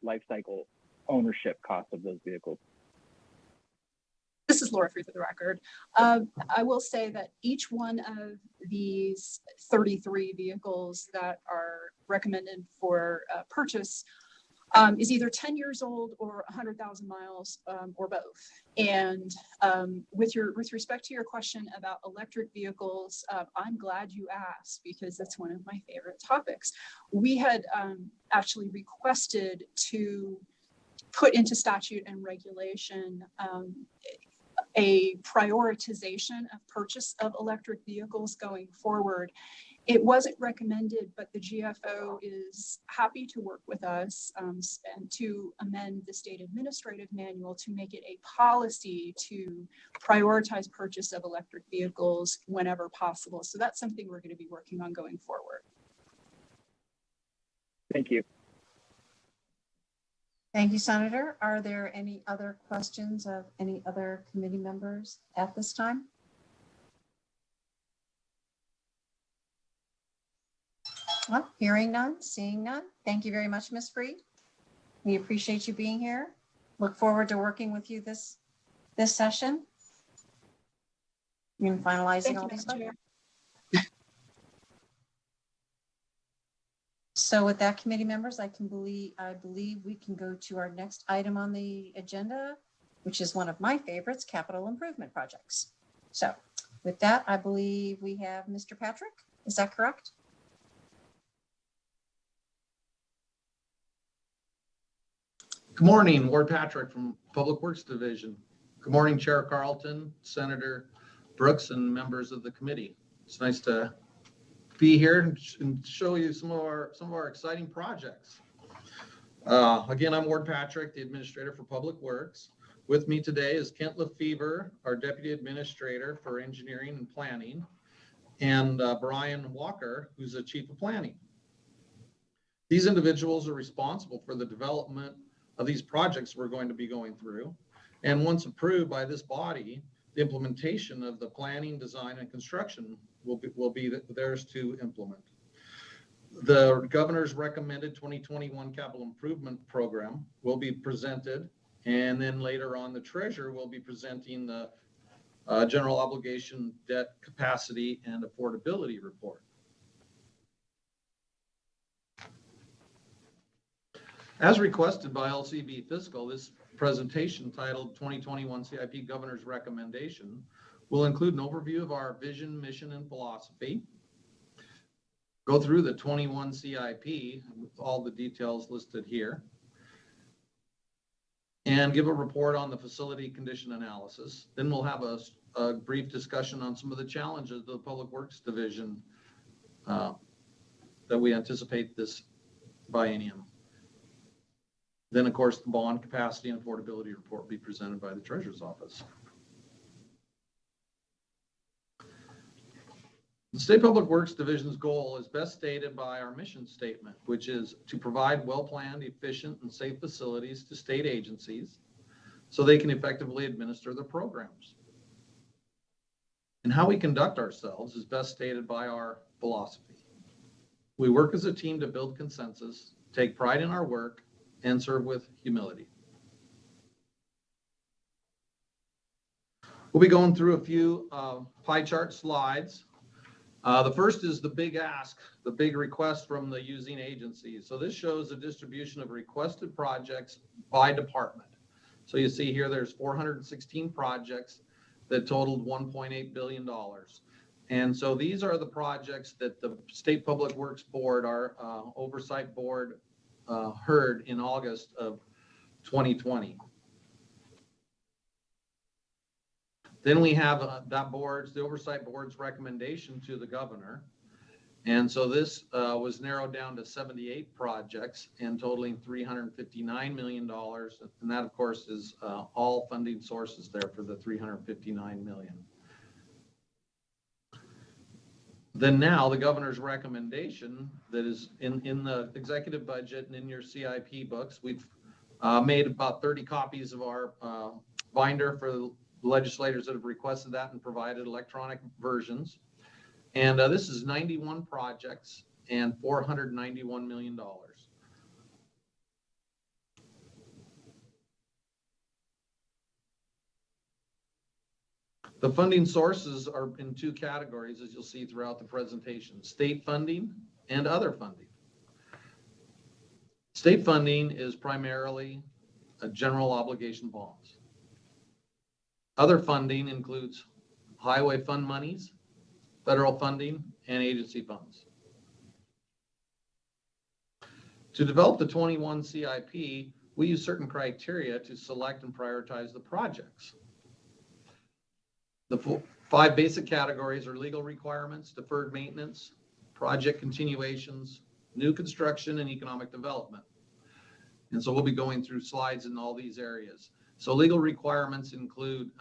life cycle ownership cost of those vehicles? This is Laura Free for the record. I will say that each one of these 33 vehicles that are recommended for purchase is either 10 years old or 100,000 miles or both. And with respect to your question about electric vehicles, I'm glad you asked because that's one of my favorite topics. We had actually requested to put into statute and regulation a prioritization of purchase of electric vehicles going forward. It wasn't recommended, but the GFO is happy to work with us and to amend the state administrative manual to make it a policy to prioritize purchase of electric vehicles whenever possible. So that's something we're going to be working on going forward. Thank you. Thank you, Senator. Are there any other questions of any other committee members at this time? Well, hearing none, seeing none. Thank you very much, Ms. Freed. We appreciate you being here. Look forward to working with you this session. And finalizing all these. So with that, committee members, I believe we can go to our next item on the agenda, which is one of my favorites, capital improvement projects. So with that, I believe we have Mr. Patrick. Is that correct? Good morning, Ward Patrick from Public Works Division. Good morning, Chair Carlton, Senator Brooks, and members of the committee. It's nice to be here and show you some of our exciting projects. Again, I'm Ward Patrick, the Administrator for Public Works. With me today is Kent Lefevre, our Deputy Administrator for Engineering and Planning, and Brian Walker, who's the Chief of Planning. These individuals are responsible for the development of these projects we're going to be going through. And once approved by this body, the implementation of the planning, design, and construction will be theirs to implement. The governor's recommended 2021 capital improvement program will be presented, and then later on the treasurer will be presenting the general obligation debt capacity and affordability report. As requested by LCB Fiscal, this presentation titled 2021 CIP Governor's Recommendation will include an overview of our vision, mission, and philosophy, go through the 21 CIP with all the details listed here, and give a report on the facility condition analysis. Then we'll have a brief discussion on some of the challenges of the Public Works Division that we anticipate this biennium. Then, of course, the bond capacity and affordability report will be presented by the Treasurer's Office. The State Public Works Division's goal is best stated by our mission statement, which is to provide well-planned, efficient, and safe facilities to state agencies so they can effectively administer their programs. And how we conduct ourselves is best stated by our philosophy. We work as a team to build consensus, take pride in our work, and serve with humility. We'll be going through a few pie chart slides. The first is the big ask, the big request from the using agencies. So this shows the distribution of requested projects by department. So you see here there's 416 projects that totaled $1.8 billion. And so these are the projects that the State Public Works Board, our oversight board, heard in August of 2020. Then we have the oversight board's recommendation to the governor. And so this was narrowed down to 78 projects and totaling $359 million. And that, of course, is all funding sources there for the $359 million. Then now the governor's recommendation that is in the executive budget and in your CIP books, we've made about 30 copies of our binder for the legislators that have requested that and provided electronic versions. And this is 91 projects and $491 million. The funding sources are in two categories, as you'll see throughout the presentation: state funding and other funding. State funding is primarily a general obligation bonds. Other funding includes highway fund monies, federal funding, and agency funds. To develop the 21 CIP, we use certain criteria to select and prioritize the projects. The five basic categories are legal requirements, deferred maintenance, project continuations, new construction, and economic development. And so we'll be going through slides in all these areas. So legal requirements include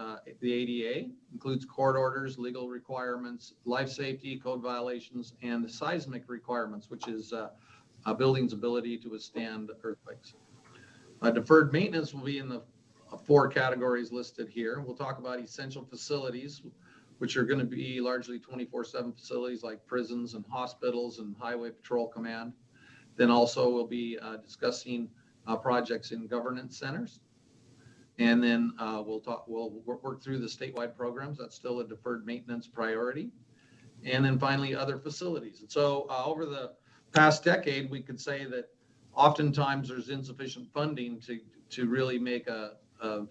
the ADA, includes court orders, legal requirements, life safety, code violations, and the seismic requirements, which is a building's ability to withstand earthquakes. Deferred maintenance will be in the four categories listed here. We'll talk about essential facilities, which are going to be largely 24/7 facilities like prisons and hospitals and highway patrol command. Then also we'll be discussing projects in governance centers. And then we'll work through the statewide programs. That's still a deferred maintenance priority. And then finally, other facilities. And so over the past decade, we could say that oftentimes there's insufficient funding to really make a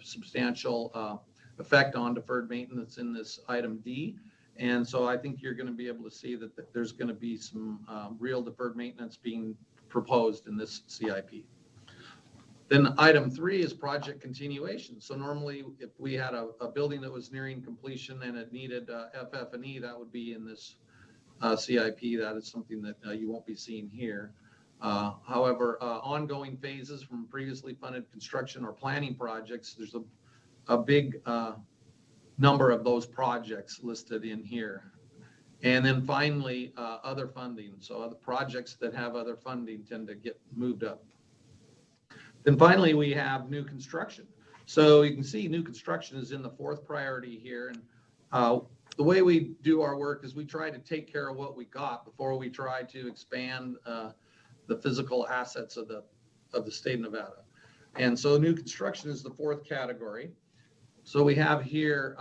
substantial effect on deferred maintenance in this item D. And so I think you're going to be able to see that there's going to be some real deferred maintenance being proposed in this CIP. Then item 3 is project continuation. So normally if we had a building that was nearing completion and it needed FF&E, that would be in this CIP. That is something that you won't be seeing here. However, ongoing phases from previously funded construction or planning projects, there's a big number of those projects listed in here. And then finally, other funding. So other projects that have other funding tend to get moved up. Then finally, we have new construction. So you can see new construction is in the 4th priority here. And the way we do our work is we try to take care of what we got before we try to expand the physical assets of the state of Nevada. And so new construction is the 4th category. So we have here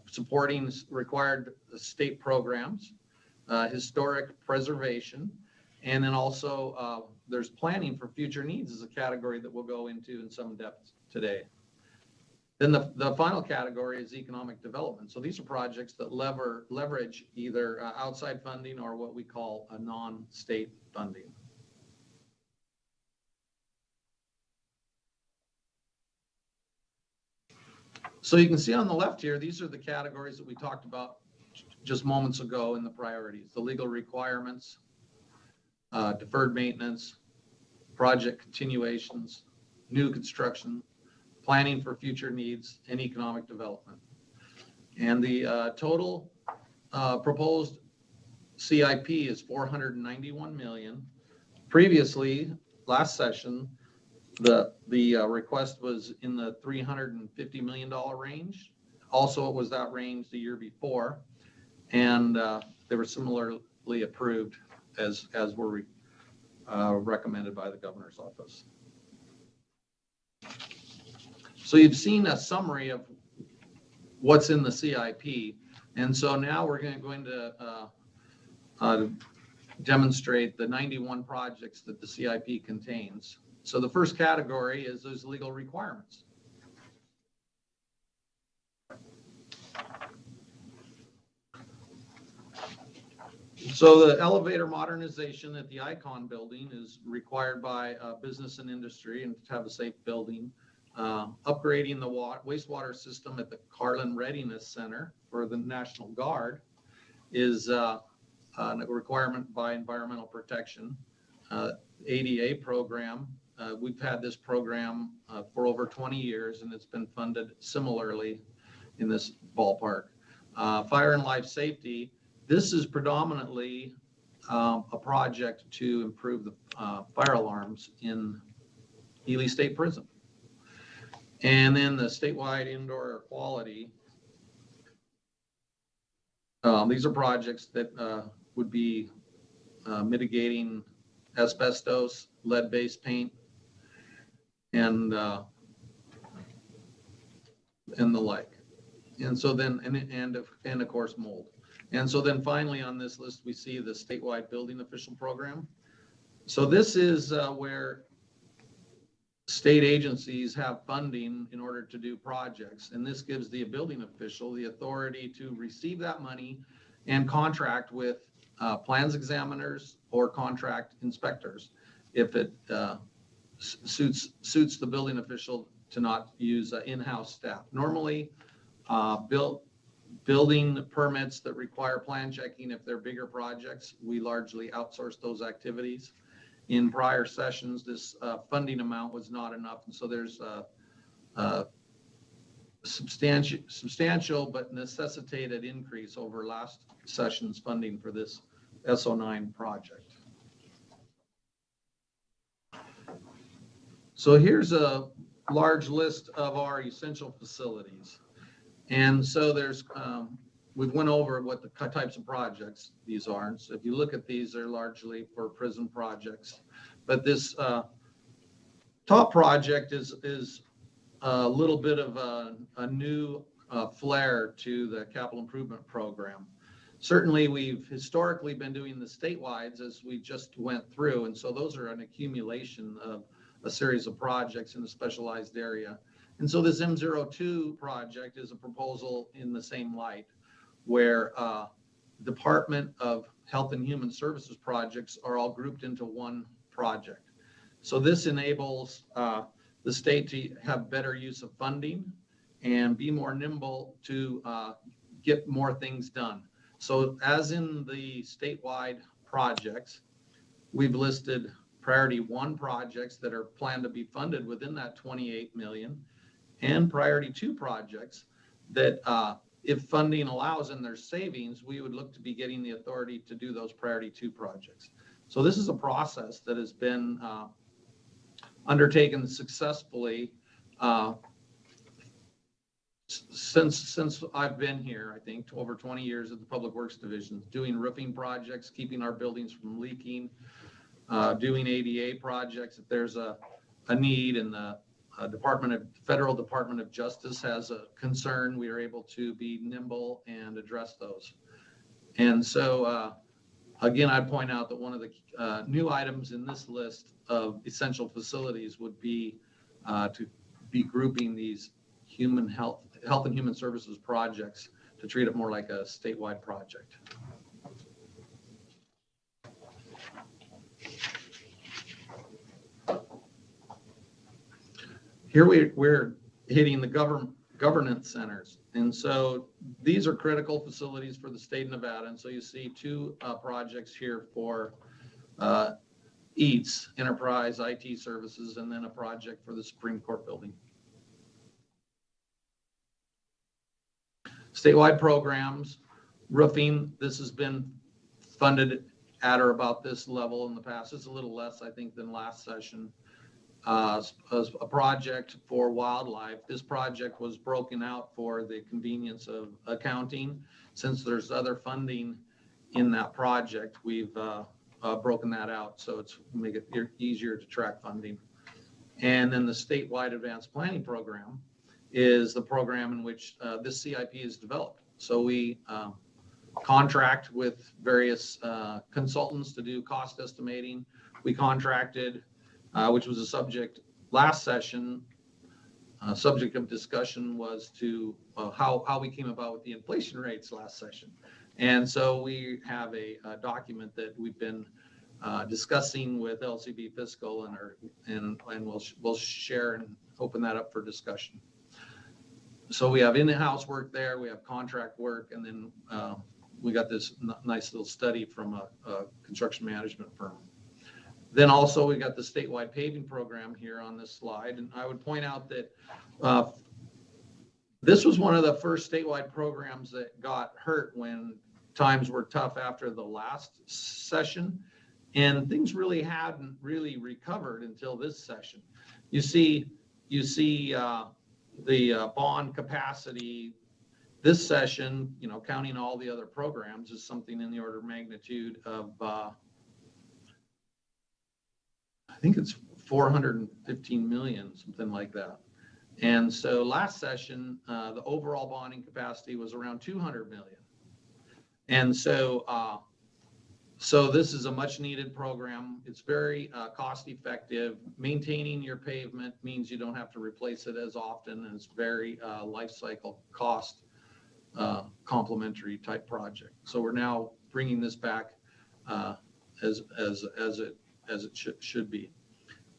supporting required state programs, historic preservation, and then also there's planning for future needs as a category that we'll go into in some depth today. Then the final category is economic development. So these are projects that leverage either outside funding or what we call a non-state funding. So you can see on the left here, these are the categories that we talked about just moments ago in the priorities: the legal requirements, deferred maintenance, project continuations, new construction, planning for future needs, and economic development. And the total proposed CIP is 491 million. Previously, last session, the request was in the $350 million range. Also, it was that range the year before, and they were similarly approved as were recommended by the governor's office. So you've seen a summary of what's in the CIP, and so now we're going to demonstrate the 91 projects that the CIP contains. So the first category is those legal requirements. So the elevator modernization at the Icon building is required by business and industry and to have a safe building. Upgrading the wastewater system at the Carlin Readiness Center for the National Guard is a requirement by environmental protection. ADA program, we've had this program for over 20 years and it's been funded similarly in this ballpark. Fire and life safety, this is predominantly a project to improve the fire alarms in Ely State Prison. And then the statewide indoor air quality. These are projects that would be mitigating asbestos, lead-based paint, and the like. And so then, and of course, mold. And so then finally on this list, we see the statewide building official program. So this is where state agencies have funding in order to do projects. And this gives the building official the authority to receive that money and contract with plans examiners or contract inspectors if it suits the building official to not use in-house staff. Normally, building permits that require plan checking, if they're bigger projects, we largely outsource those activities. In prior sessions, this funding amount was not enough, and so there's a substantial but necessitated increase over last session's funding for this SO9 project. So here's a large list of our essential facilities. And so there's, we went over what the types of projects these are. And so if you look at these, they're largely for prison projects. But this top project is a little bit of a new flair to the capital improvement program. Certainly, we've historically been doing the statewides as we just went through. And so those are an accumulation of a series of projects in a specialized area. And so this M02 project is a proposal in the same light, where Department of Health and Human Services projects are all grouped into one project. So this enables the state to have better use of funding and be more nimble to get more things done. So as in the statewide projects, we've listed priority 1 projects that are planned to be funded within that 28 million. And priority 2 projects that if funding allows and there's savings, we would look to be getting the authority to do those priority 2 projects. So this is a process that has been undertaken successfully since I've been here, I think, over 20 years at the Public Works Division, doing roofing projects, keeping our buildings from leaking, doing ADA projects if there's a need, and the Federal Department of Justice has a concern, we are able to be nimble and address those. And so, again, I'd point out that one of the new items in this list of essential facilities would be to be grouping these health and human services projects to treat it more like a statewide project. Here we're hitting the governance centers. And so these are critical facilities for the state of Nevada. And so you see 2 projects here for EATS, Enterprise IT Services, and then a project for the Supreme Court building. Statewide programs, Roofing, this has been funded at or about this level in the past. It's a little less, I think, than last session. As a project for wildlife, this project was broken out for the convenience of accounting. Since there's other funding in that project, we've broken that out so it's make it easier to track funding. And then the statewide advanced planning program is the program in which this CIP is developed. So we contract with various consultants to do cost estimating. We contracted, which was a subject last session, subject of discussion was to how we came about with the inflation rates last session. And so we have a document that we've been discussing with LCB Fiscal and we'll share and open that up for discussion. So we have in-house work there, we have contract work, and then we got this nice little study from a construction management firm. Then also we got the statewide paving program here on this slide. And I would point out that this was one of the first statewide programs that got hurt when times were tough after the last session. And things really hadn't really recovered until this session. You see the bond capacity this session, counting all the other programs, is something in the order of magnitude of, I think it's 415 million, something like that. And so last session, the overall bonding capacity was around 200 million. And so, so this is a much needed program. It's very cost effective. Maintaining your pavement means you don't have to replace it as often, and it's very life cycle cost complementary type project. So we're now bringing this back as it should be.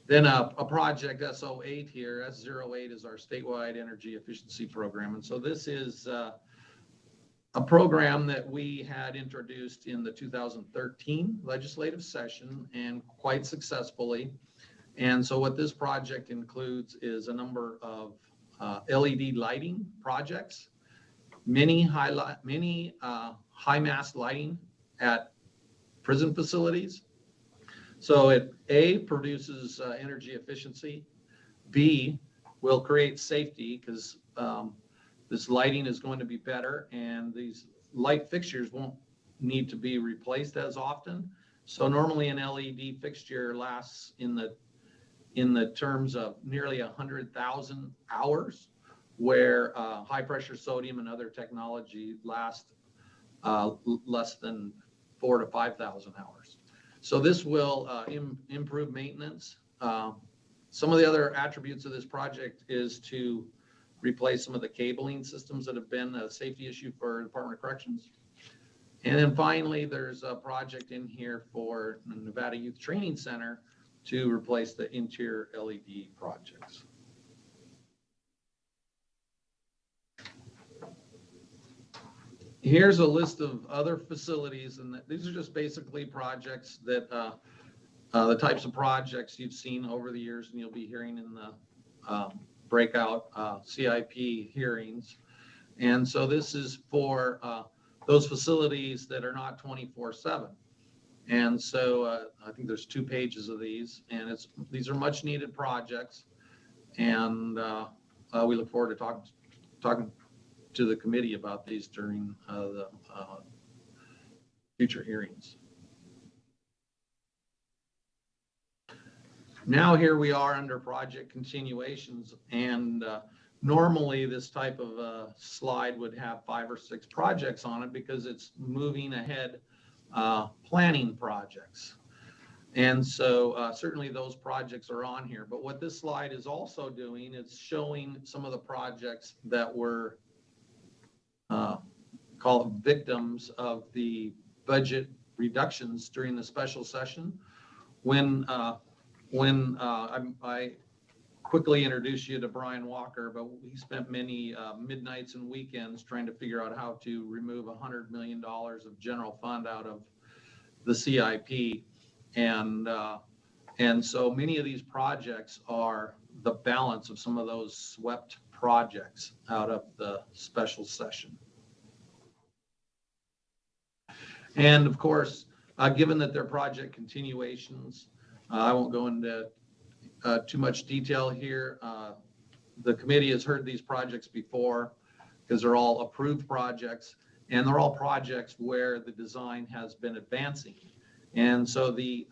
Then a project SO8 here, S08 is our statewide energy efficiency program. And so this is a program that we had introduced in the 2013 legislative session and quite successfully. And so what this project includes is a number of LED lighting projects, many high mast lighting at prison facilities. So it A, produces energy efficiency, B, will create safety because this lighting is going to be better and these light fixtures won't need to be replaced as often. So normally an LED fixture lasts in the terms of nearly 100,000 hours, where high pressure sodium and other technology last less than 4,000 to 5,000 hours. So this will improve maintenance. Some of the other attributes of this project is to replace some of the cabling systems that have been a safety issue for the Department of Corrections. And then finally, there's a project in here for the Nevada Youth Training Center to replace the interior LED projects. Here's a list of other facilities, and these are just basically projects that the types of projects you've seen over the years and you'll be hearing in the breakout CIP hearings. And so this is for those facilities that are not 24/7. And so I think there's 2 pages of these, and these are much needed projects. And we look forward to talking to the committee about these during the future hearings. Now here we are under project continuations, and normally this type of slide would have 5 or 6 projects on it because it's moving ahead planning projects. And so certainly those projects are on here, but what this slide is also doing is showing some of the projects that were called victims of the budget reductions during the special session. When I quickly introduced you to Brian Walker, but he spent many midnights and weekends trying to figure out how to remove $100 million of general fund out of the CIP. And so many of these projects are the balance of some of those swept projects out of the special session. And of course, given that they're project continuations, I won't go into too much detail here. The committee has heard these projects before because they're all approved projects, and they're all projects where the design has been advancing. And so the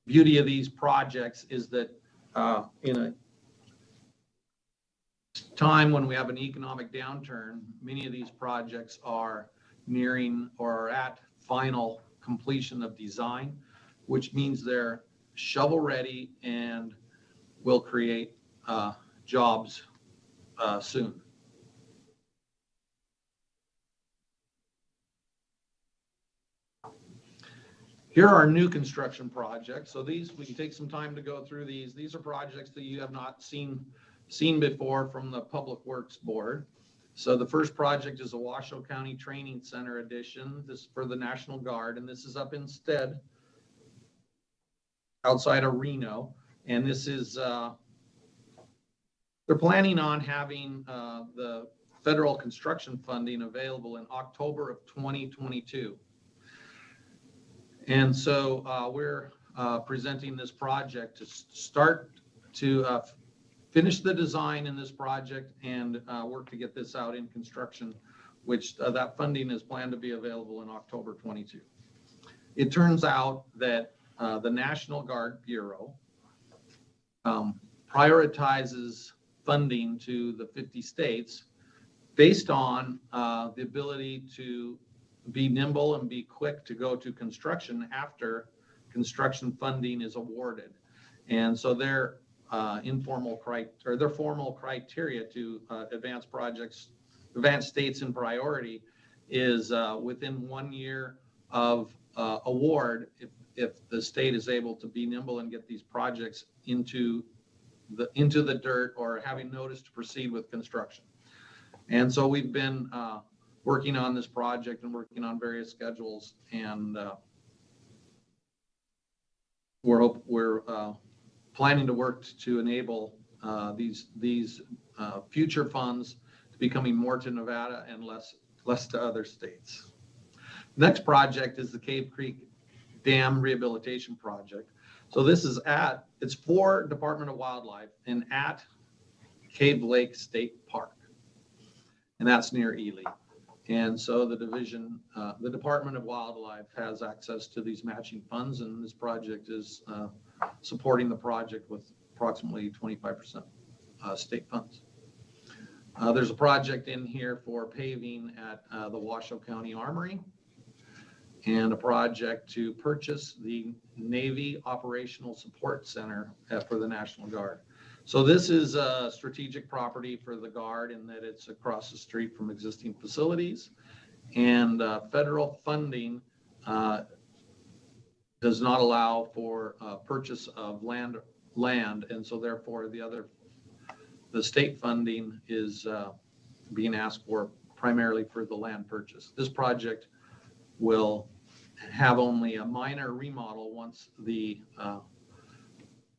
beauty of these projects is that in a time when we have an economic downturn, many of these projects are nearing or are at final completion of design, which means they're shovel ready and will create jobs soon. Here are new construction projects. So these, we can take some time to go through these. These are projects that you have not seen before from the Public Works Board. So the first project is a Washoe County Training Center addition. This is for the National Guard, and this is up in Stead, outside of Reno. And this is, they're planning on having the federal construction funding available in October of 2022. And so we're presenting this project to start to finish the design in this project and work to get this out in construction, which that funding is planned to be available in October 22. It turns out that the National Guard Bureau prioritizes funding to the 50 states based on the ability to be nimble and be quick to go to construction after construction funding is awarded. And so their formal criteria to advance states in priority is within 1 year of award, if the state is able to be nimble and get these projects into the dirt or having notice to proceed with construction. And so we've been working on this project and working on various schedules, and we're planning to work to enable these future funds to becoming more to Nevada and less to other states. Next project is the Cave Creek Dam Rehabilitation Project. So this is it's for Department of Wildlife and at Cave Lake State Park, and that's near Ely. And so the Department of Wildlife has access to these matching funds, and this project is supporting the project with approximately 25% state funds. There's a project in here for paving at the Washoe County Armory, and a project to purchase the Navy Operational Support Center for the National Guard. So this is a strategic property for the Guard in that it's across the street from existing facilities, and federal funding does not allow for purchase of land, and so therefore the state funding is being asked for primarily for the land purchase. This project will have only a minor remodel once the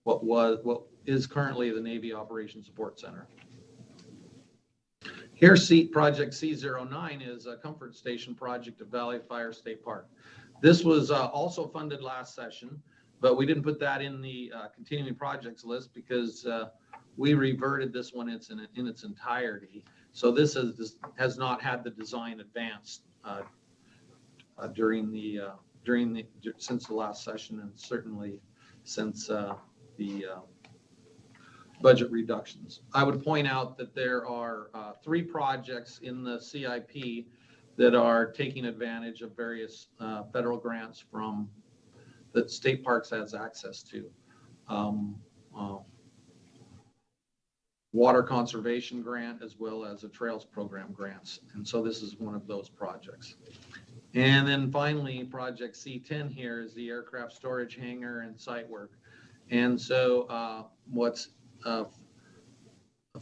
what is currently the Navy Operations Support Center. Here, Project C09 is a comfort station project at Valley Fire State Park. This was also funded last session, but we didn't put that in the continuing projects list because we reverted this one in its entirety. So this has not had the design advanced since the last session, and certainly since the budget reductions. I would point out that there are 3 projects in the CIP that are taking advantage of various federal grants that State Parks has access to. Water conservation grant as well as a trails program grants. And so this is one of those projects. And then finally, project C10 here is the aircraft storage hangar and site work. And so what's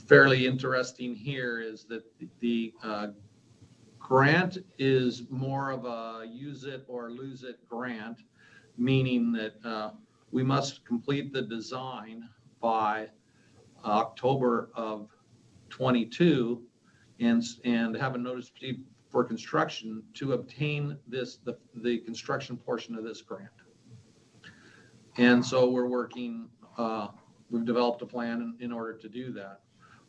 fairly interesting here is that the grant is more of a use it or lose it grant, meaning that we must complete the design by October of 22 and have a notice for construction to obtain the construction portion of this grant. And so we're working, we've developed a plan in order to do that.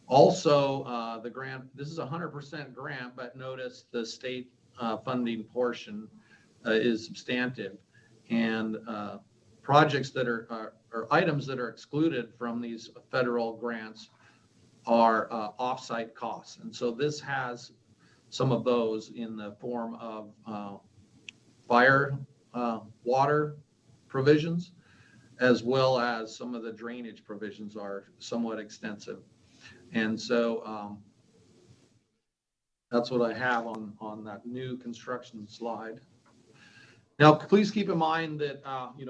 Also, the grant, this is a 100% grant, but notice the state funding portion is substantive. And projects that are or items that are excluded from these federal grants are off-site costs. And so this has some of those in the form of fire, water provisions, as well as some of the drainage provisions are somewhat extensive. And so that's what I have on that new construction slide. Now, please keep in mind that,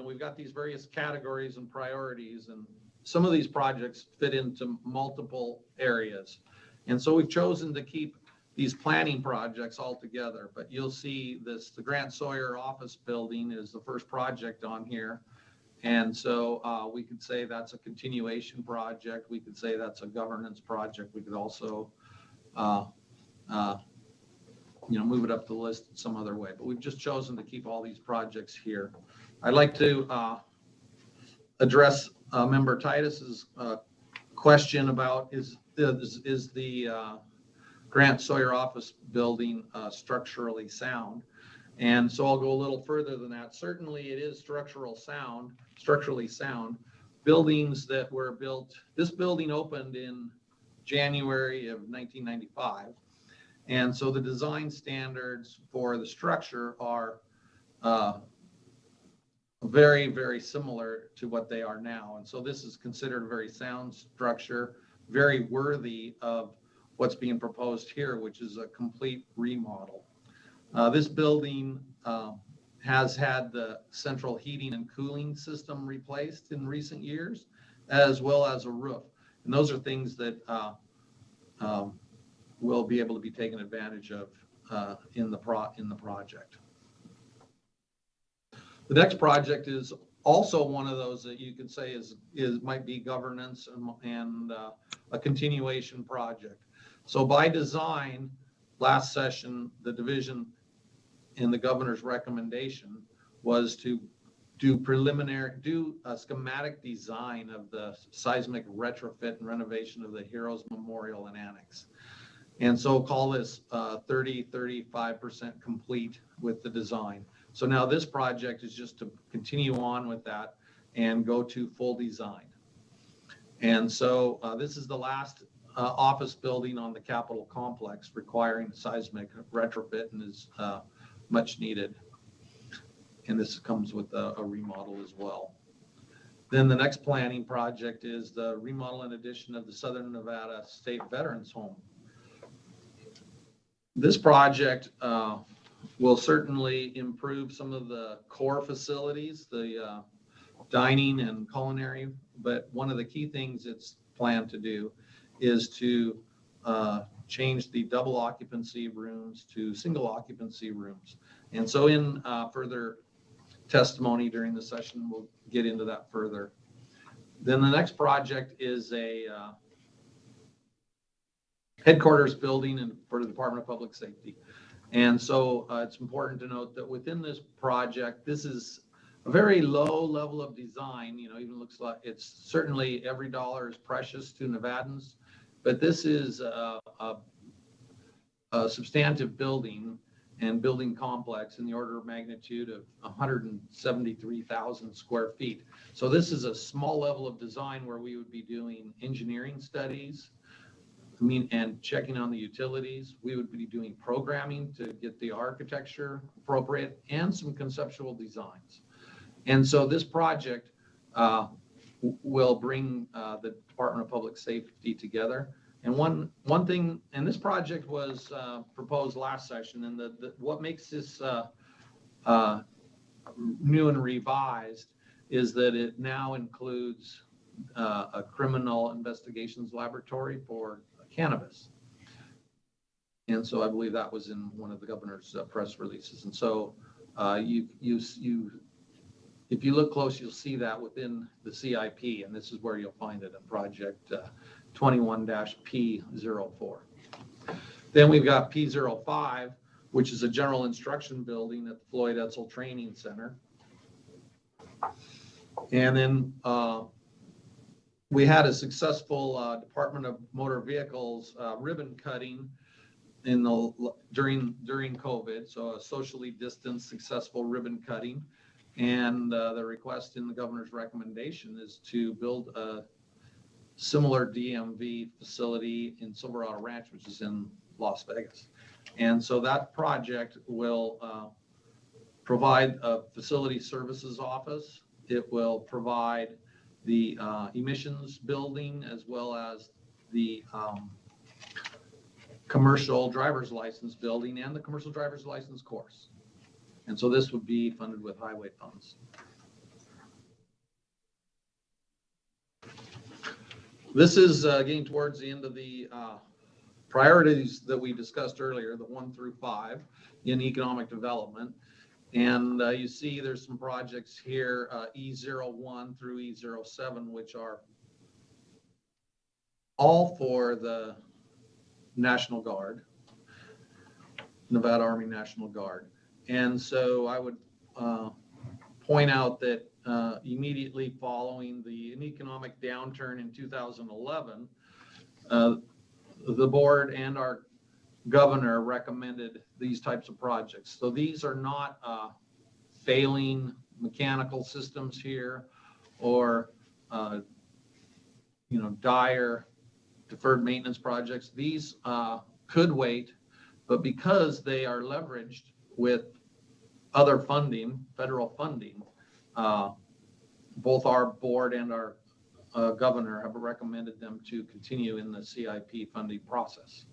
we've got these various categories and priorities, and some of these projects fit into multiple areas. And so we've chosen to keep these planning projects all together, but you'll see the Grant Sawyer office building is the first project on here. And so we could say that's a continuation project. We could say that's a governance project. We could also, move it up the list some other way, but we've just chosen to keep all these projects here. I'd like to address Member Titus's question about is the Grant Sawyer office building structurally sound? And so I'll go a little further than that. Certainly it is structurally sound. Buildings that were built, this building opened in January of 1995. And so the design standards for the structure are very, very similar to what they are now. And so this is considered a very sound structure, very worthy of what's being proposed here, which is a complete remodel. This building has had the central heating and cooling system replaced in recent years, as well as a roof. And those are things that will be able to be taken advantage of in the project. The next project is also one of those that you could say might be governance and a continuation project. So by design, last session, the division in the governor's recommendation was to do a schematic design of the seismic retrofit and renovation of the Heroes Memorial and Annex. And so call this 35% complete with the design. So now this project is just to continue on with that and go to full design. And so this is the last office building on the Capitol complex requiring seismic retrofit and is much needed. And this comes with a remodel as well. Then the next planning project is the remodel and addition of the Southern Nevada State Veterans Home. This project will certainly improve some of the core facilities, the dining and culinary, but one of the key things it's planned to do is to change the double occupancy rooms to single occupancy rooms. And so in further testimony during the session, we'll get into that further. Then the next project is a headquarters building for the Department of Public Safety. And so it's important to note that within this project, this is a very low level of design, even looks like it's certainly every dollar is precious to Nevadans, but this is a substantive building and building complex in the order of magnitude of 173,000 square feet. So this is a small level of design where we would be doing engineering studies, and checking on the utilities. We would be doing programming to get the architecture appropriate and some conceptual designs. And so this project will bring the Department of Public Safety together. And one thing, and this project was proposed last session, and what makes this new and revised is that it now includes a criminal investigations laboratory for cannabis. And so I believe that was in one of the governor's press releases. And so if you look close, you'll see that within the CIP, and this is where you'll find it in project 21-P04. Then we've got P05, which is a general instruction building at the Floyd Etzel Training Center. And then we had a successful Department of Motor Vehicles ribbon cutting during COVID, so a socially distanced successful ribbon cutting. And the request in the governor's recommendation is to build a similar DMV facility in Silverado Ranch, which is in Las Vegas. And so that project will provide a facility services office. It will provide the emissions building as well as the commercial driver's license building and the commercial driver's license course. And so this would be funded with highway funds. This is getting towards the end of the priorities that we discussed earlier, the 1 through 5 in economic development. And you see there's some projects here, E01 through E07, which are all for the National Guard, Nevada Army National Guard. And so I would point out that immediately following the economic downturn in 2011, the board and our governor recommended these types of projects. So these are not failing mechanical systems here or dire deferred maintenance projects. These could wait, but because they are leveraged with other funding, federal funding, both our board and our governor have recommended them to continue in the CIP funding process.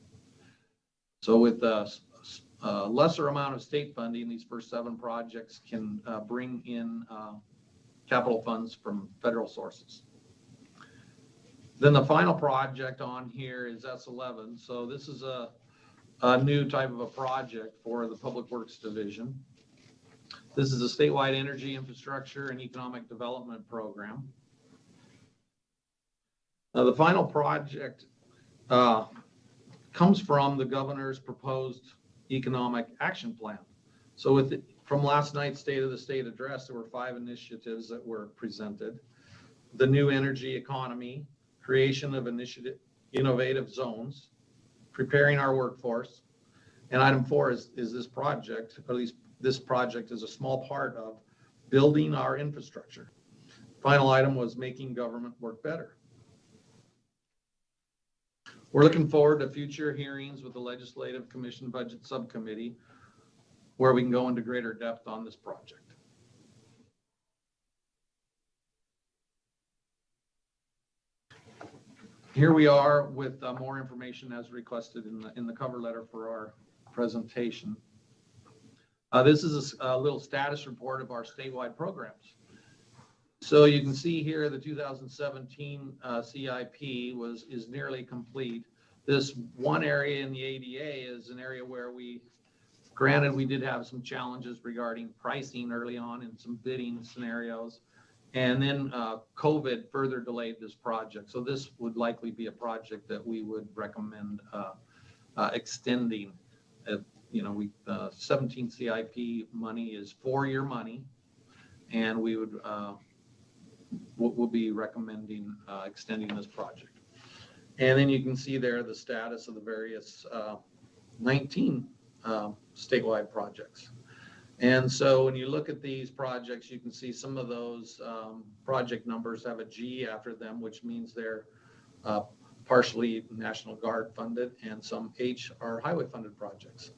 So with a lesser amount of state funding, these first 7 projects can bring in capital funds from federal sources. Then the final project on here is S11. So this is a new type of a project for the Public Works Division. This is a statewide energy infrastructure and economic development program. The final project comes from the governor's proposed economic action plan. So from last night's State of the State address, there were 5 initiatives that were presented. The new energy economy, creation of innovative zones, preparing our workforce. And item 4 is this project, or at least this project is a small part of building our infrastructure. Final item was making government work better. We're looking forward to future hearings with the Legislative Commission Budget Subcommittee where we can go into greater depth on this project. Here we are with more information as requested in the cover letter for our presentation. This is a little status report of our statewide programs. So you can see here the 2017 CIP is nearly complete. This one area in the ADA is an area where granted we did have some challenges regarding pricing early on in some bidding scenarios. And then COVID further delayed this project. So this would likely be a project that we would recommend extending. 17 CIP money is 4-year money, and we would we'll be recommending extending this project. And then you can see there the status of the various 19 statewide projects. And so when you look at these projects, you can see some of those project numbers have a G after them, which means they're partially National Guard funded, and some H are highway funded projects.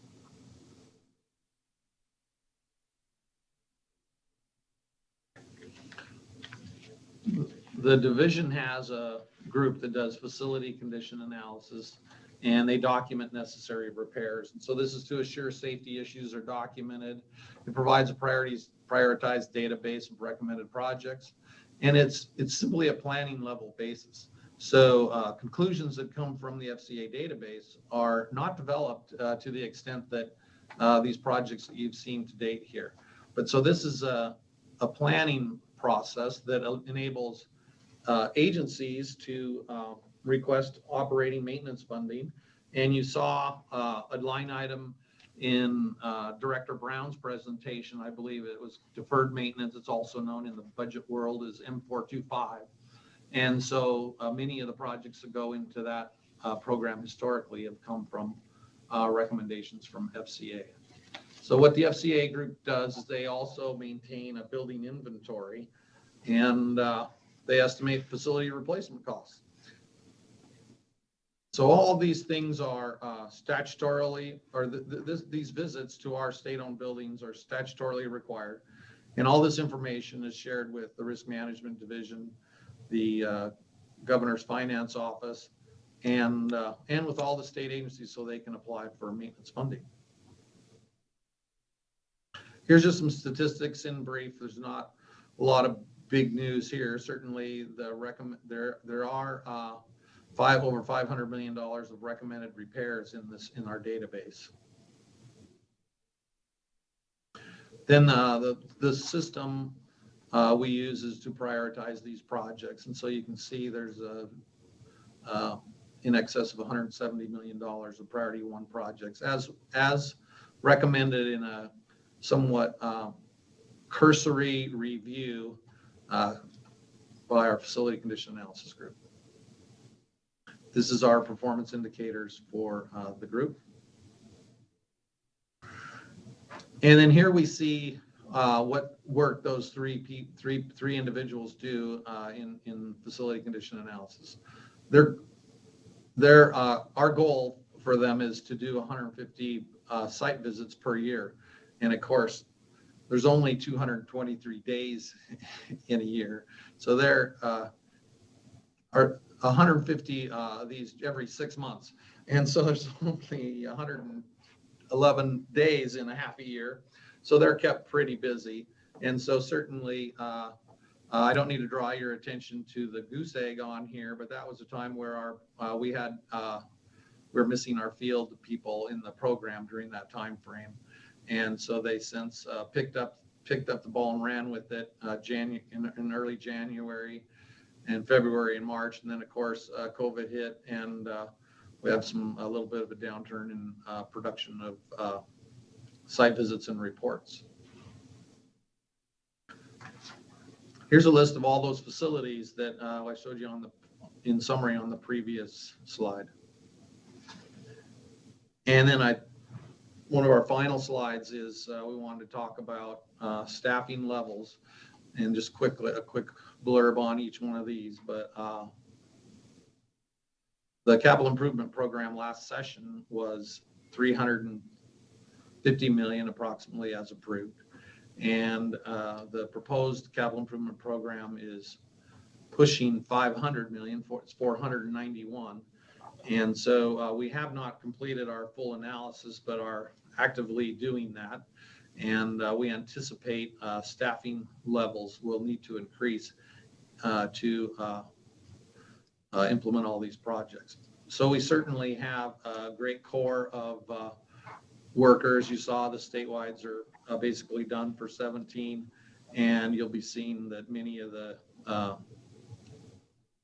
The division has a group that does facility condition analysis, and they document necessary repairs. And so this is to assure safety issues are documented. It provides a prioritized database of recommended projects, and it's simply a planning level basis. So conclusions that come from the FCA database are not developed to the extent that these projects that you've seen to date here. But so this is a planning process that enables agencies to request operating maintenance funding. And you saw a line item in Director Brown's presentation. I believe it was deferred maintenance. It's also known in the budget world as M425. And so many of the projects that go into that program historically have come from recommendations from FCA. So what the FCA group does is they also maintain a building inventory, and they estimate facility replacement costs. So all of these things are statutorily, or these visits to our state-owned buildings are statutorily required. And all this information is shared with the Risk Management Division, the Governor's Finance Office, and with all the state agencies so they can apply for maintenance funding. Here's just some statistics in brief. There's not a lot of big news here. Certainly, there are over $500 million of recommended repairs in our database. Then the system we use is to prioritize these projects, and so you can see there's in excess of $170 million of Priority 1 projects, as recommended in a somewhat cursory review by our Facility Condition Analysis group. This is our performance indicators for the group. And then here we see what work those three individuals do in Facility Condition Analysis. Our goal for them is to do 150 site visits per year. And of course, there's only 223 days in a year. So there are 150 of these every 6 months. And so there's only 111 days in a half a year. So they're kept pretty busy. And so certainly, I don't need to draw your attention to the goose egg on here, but that was a time where we were missing our field people in the program during that time frame. And so they since picked up the ball and ran with it in early January and February and March. And then of course, COVID hit, and we have a little bit of a downturn in production of site visits and reports. Here's a list of all those facilities that I showed you in summary on the previous slide. And then one of our final slides is we wanted to talk about staffing levels, and just a quick blurb on each one of these. But the capital improvement program last session was $350 million approximately as approved. And the proposed capital improvement program is pushing $500 million. It's $491. And so we have not completed our full analysis, but are actively doing that. And we anticipate staffing levels will need to increase to implement all these projects. So we certainly have a great core of workers. You saw the statewide are basically done for 17, and you'll be seeing that many of the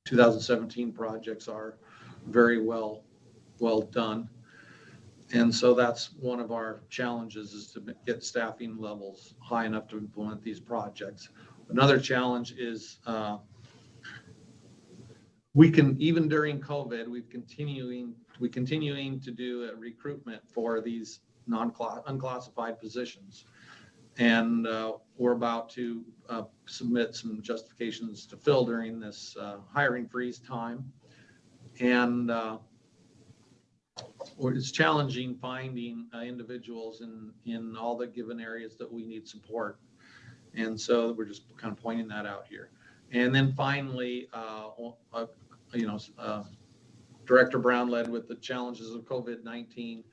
2017 projects are very well done. And so that's one of our challenges, is to get staffing levels high enough to implement these projects. Another challenge is we can, even during COVID, we're continuing to do a recruitment for these unclassified positions. And we're about to submit some justifications to fill during this hiring freeze time. And it's challenging finding individuals in all the given areas that we need support. And so we're just kind of pointing that out here. And then finally, Director Brown led with the challenges of COVID-19.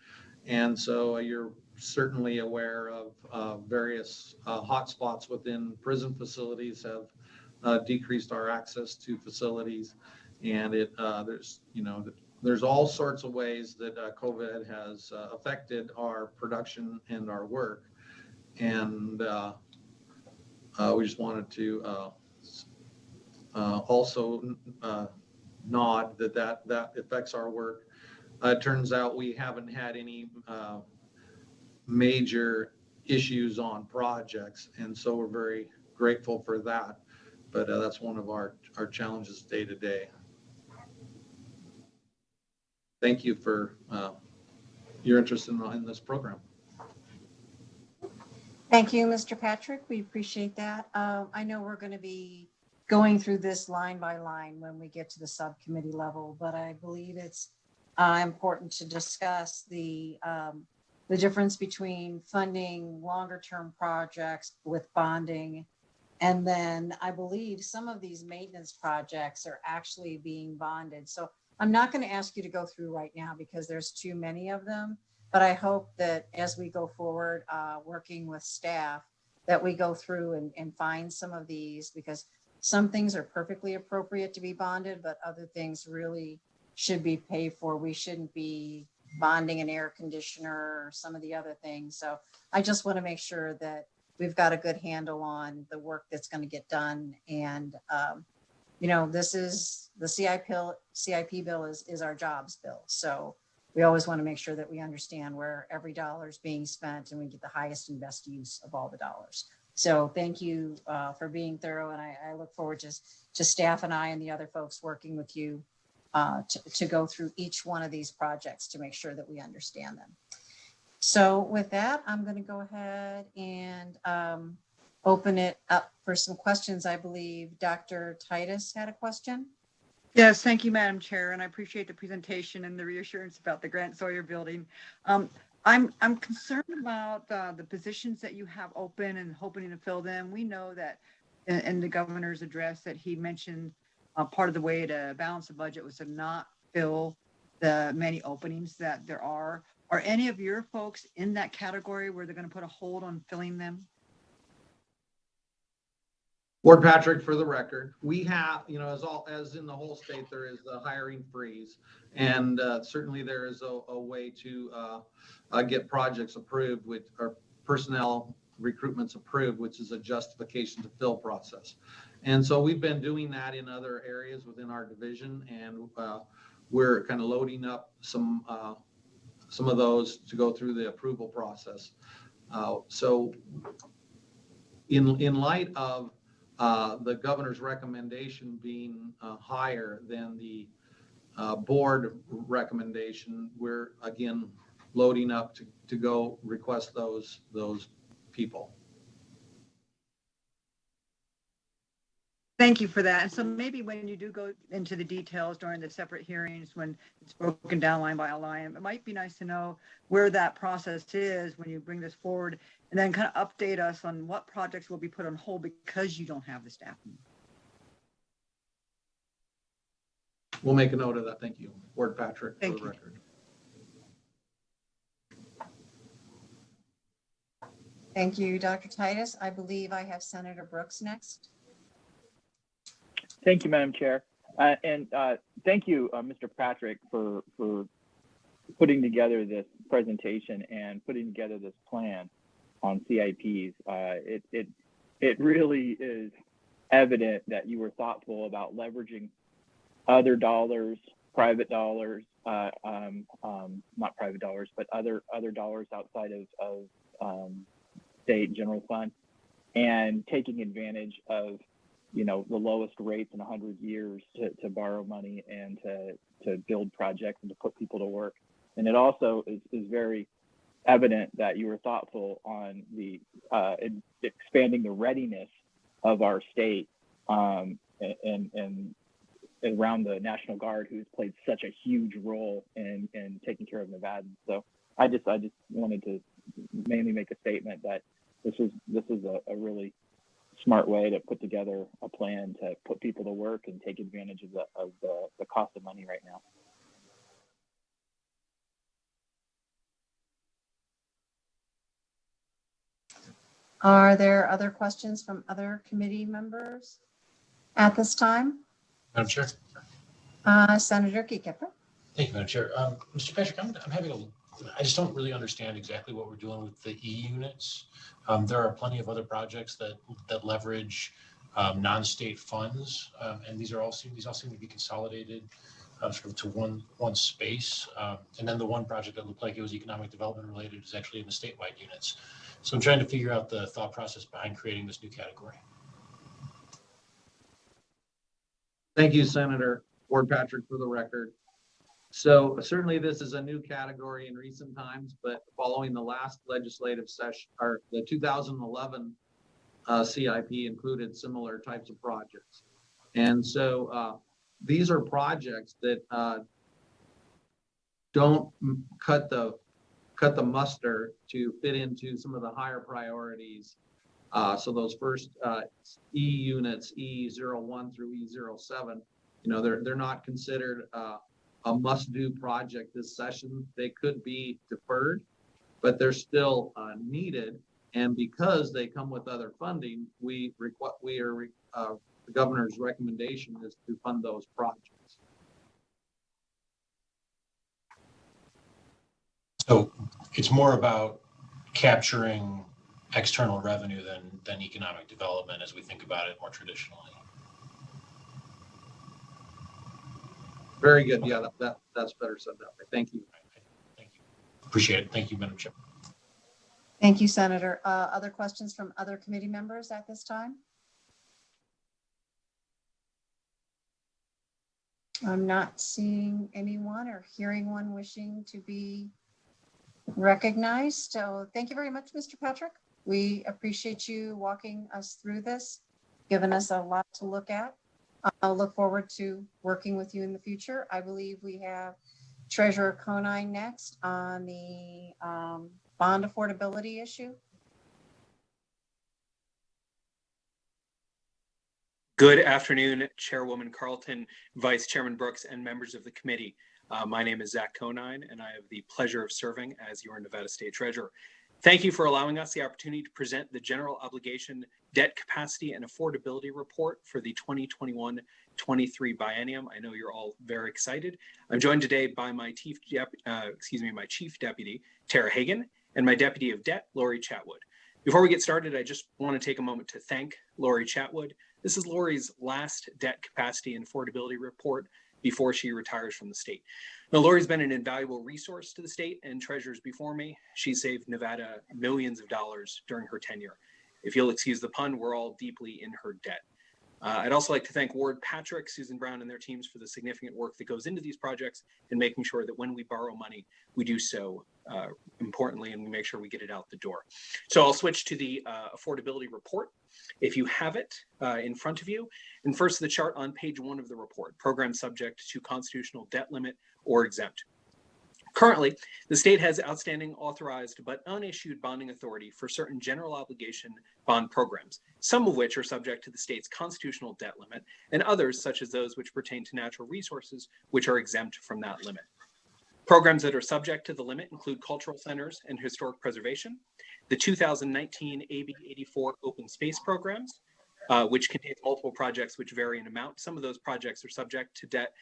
And so you're certainly aware of various hotspots within prison facilities have decreased our access to facilities. And there's all sorts of ways that COVID has affected our production and our work. And we just wanted to also nod that affects our work. It turns out we haven't had any major issues on projects. And so we're very grateful for that. But that's one of our challenges day to day. Thank you for your interest in this program. Thank you, Mr. Patrick. We appreciate that. I know we're going to be going through this line by line when we get to the subcommittee level, but I believe it's important to discuss the difference between funding longer term projects with bonding. And then I believe some of these maintenance projects are actually being bonded. So I'm not going to ask you to go through right now because there's too many of them. But I hope that as we go forward, working with staff, that we go through and find some of these, because some things are perfectly appropriate to be bonded, but other things really should be paid for. We shouldn't be bonding an air conditioner or some of the other things. So I just want to make sure that we've got a good handle on the work that's going to get done. And, this is the CIP bill is our jobs bill. So we always want to make sure that we understand where every dollar is being spent and we get the highest and best use of all the dollars. So thank you for being thorough. And I look forward to staff and I and the other folks working with you to go through each one of these projects to make sure that we understand them. So with that, I'm going to go ahead and open it up for some questions. I believe Dr. Titus had a question. Yes, thank you, Madam Chair, and I appreciate the presentation and the reassurance about the Grant Sawyer building. I'm concerned about the positions that you have open and hoping to fill them. We know that in the governor's address that he mentioned part of the way to balance the budget was to not fill the many openings that there are. Are any of your folks in that category where they're going to put a hold on filling them? Ward Patrick, for the record, we have, as in the whole state, there is a hiring freeze, and certainly there is a way to get projects approved with our personnel recruitments approved, which is a justification to fill process. And so we've been doing that in other areas within our division, and we're kind of loading up some of those to go through the approval process. So in light of the governor's recommendation being higher than the board recommendation, we're again loading up to go request those people. Thank you for that. And so maybe when you do go into the details during the separate hearings, when it's broken down line by line, it might be nice to know where that process is when you bring this forward, and then kind of update us on what projects will be put on hold because you don't have the staffing. We'll make a note of that. Thank you. Ward Patrick, Thank for the you. record. Thank you, Dr. Titus. I believe I have Senator Brooks next. Thank you, Madam Chair. And thank you, Mr. Patrick, for putting together this presentation and putting together this plan on CIPs. It really is evident that you were thoughtful about leveraging other dollars, private dollars, not private dollars, but other dollars outside of state general fund, and taking advantage of the lowest rates in 100 years to borrow money and to build projects and to put people to work. And it also is very evident that you were thoughtful on the expanding the readiness of our state and around the National Guard, who's played such a huge role in taking care of Nevadans. So I just wanted to mainly make a statement that this is a really smart way to put together a plan to put people to work and take advantage of the cost of money right now. Are there other questions from other committee members at this time? Madam Chair. Senator Kiekeper. Thank you, Madam Chair. Mr. Patrick, I just don't really understand exactly what we're doing with the E-units. There are plenty of other projects that leverage non-state funds, and these all seem to be consolidated sort of to one space. And then the one project that looked like it was economic development related is actually in the statewide units. So I'm trying to figure out the thought process behind creating this new category. Thank you, Senator Ward Patrick, for the record. So certainly this is a new category in recent times, but following the last legislative session, or the 2011 CIP included similar types of projects. And so these are projects that don't cut the muster to fit into some of the higher priorities. So those first E units, E01 through E07, they're not considered a must-do project this session. They could be deferred, but they're still needed. And because they come with other funding, the governor's recommendation is to fund those projects. So it's more about capturing external revenue than economic development as we think about it more traditionally. Very good. Yeah, that's better said that way. Thank you. Thank you. Appreciate it. Thank you, Madam Chair. Thank you, Senator. Other questions from other committee members at this time? I'm not seeing anyone or hearing one wishing to be recognized. So thank you very much, Mr. Patrick. We appreciate you walking us through this, giving us a lot to look at. I'll look forward to working with you in the future. I believe we have Treasurer Conine next on the bond affordability issue. Good afternoon, Chairwoman Carlton, Vice Chairman Brooks, and members of the committee. My name is Zach Conine, and I have the pleasure of serving as your Nevada State Treasurer. Thank you for allowing us the opportunity to present the General Obligation Debt Capacity and Affordability Report for the 2021-23 biennium. I know you're all very excited. I'm joined today by my Chief Deputy, Tara Hagan, and my Deputy of Debt, Lori Chatwood. Before we get started, I just want to take a moment to thank Lori Chatwood. This is Lori's last Debt Capacity and Affordability Report before she retires from the state. Now, Lori's been an invaluable resource to the state and treasurers before me. She saved Nevada millions of dollars during her tenure. If you'll excuse the pun, we're all deeply in her debt. I'd also like to thank Ward Patrick, Susan Brown, and their teams for the significant work that goes into these projects and making sure that when we borrow money, we do so importantly and we make sure we get it out the door. So I'll switch to the affordability report. If you have it in front of you, and first the chart on page 1 of the report, program subject to constitutional debt limit or exempt. Currently, the state has outstanding authorized but unissued bonding authority for certain general obligation bond programs, some of which are subject to the state's constitutional debt limit, and others, such as those which pertain to natural resources, which are exempt from that limit. Programs that are subject to the limit include cultural centers and historic preservation, the 2019 AB 84 open space programs, which contains multiple projects which vary in amount. Some of those projects are subject to debt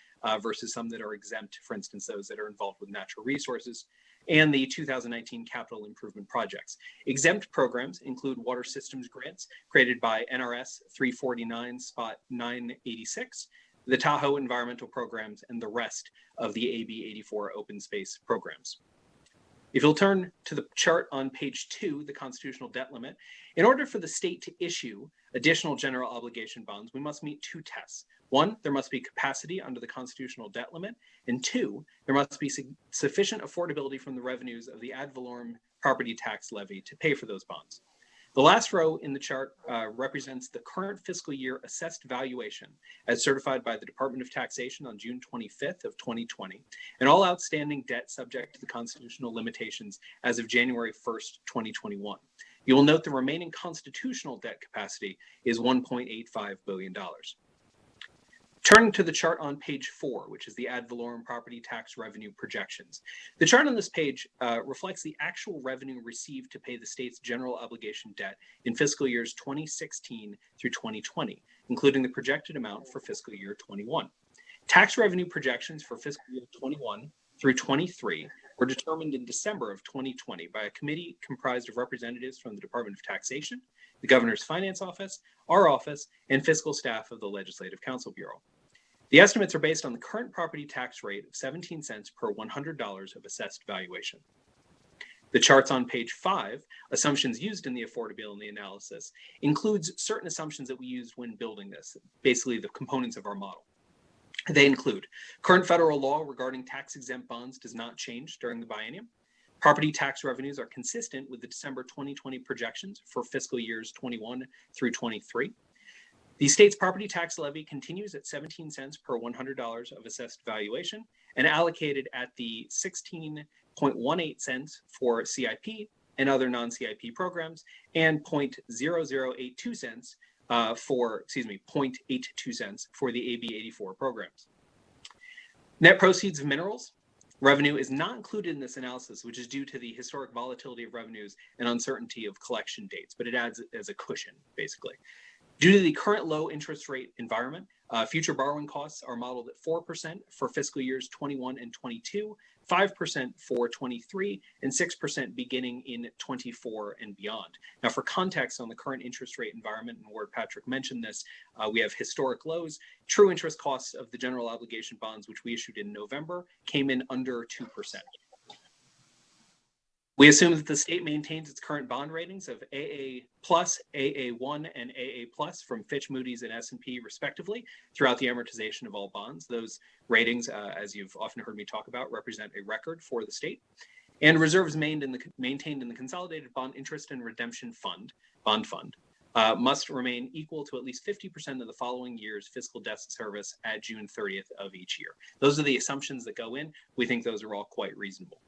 versus some that are exempt, for instance, those that are involved with natural resources, and the 2019 capital improvement projects. Exempt programs include water systems grants created by NRS 349 spot 986, the Tahoe environmental programs, and the rest of the AB 84 open space programs. If you'll turn to the chart on page 2, the constitutional debt limit, in order for the state to issue additional general obligation bonds, we must meet 2 tests. 1, there must be capacity under the constitutional debt limit, and 2, there must be sufficient affordability from the revenues of the ad valorem property tax levy to pay for those bonds. The last row in the chart represents the current fiscal year assessed valuation as certified by the Department of Taxation on June 25th of 2020, and all outstanding debt subject to the constitutional limitations as of January 1st, 2021. You will note the remaining constitutional debt capacity is $1.85 billion. Turning to the chart on page 4, which is the ad valorem property tax revenue projections. The chart on this page reflects the actual revenue received to pay the state's general obligation debt in fiscal years 2016 through 2020, including the projected amount for fiscal year 21. Tax revenue projections for fiscal year 21 through 23 were determined in December of 2020 by a committee comprised of representatives from the Department of Taxation, the Governor's Finance Office, our office, and fiscal staff of the Legislative Counsel Bureau. The estimates are based on the current property tax rate of 17 cents per $100 of assessed valuation. The charts on page 5, assumptions used in the affordability analysis, includes certain assumptions that we used when building this, basically the components of our model. They include current federal law regarding tax-exempt bonds does not change during the biennium. Property tax revenues are consistent with the December 2020 projections for fiscal years 21 through 23. The state's property tax levy continues at 17 cents per $100 of assessed valuation and allocated at the 16.18 cents for CIP and other non-CIP programs and 0.0082 cents 0.82 cents for the AB 84 programs. Net proceeds of minerals revenue is not included in this analysis, which is due to the historic volatility of revenues and uncertainty of collection dates, but it adds as a cushion, basically. Due to the current low interest rate environment, future borrowing costs are modeled at 4% for fiscal years 21 and 22, 5% for 23, and 6% beginning in 24 and beyond. Now, for context on the current interest rate environment, and Ward Patrick mentioned this, we have historic lows. True interest costs of the general obligation bonds, which we issued in November, came in under 2%. We assume that the state maintains its current bond ratings of AA+, AA1, and AA+ from Fitch, Moody's, and S&P respectively throughout the amortization of all bonds. Those ratings, as you've often heard me talk about, represent a record for the state. And reserves maintained in the Consolidated Bond Interest and Redemption Fund, bond fund, must remain equal to at least 50% of the following year's fiscal debt service at June 30th of each year. Those are the assumptions that go in. We think those are all quite reasonable.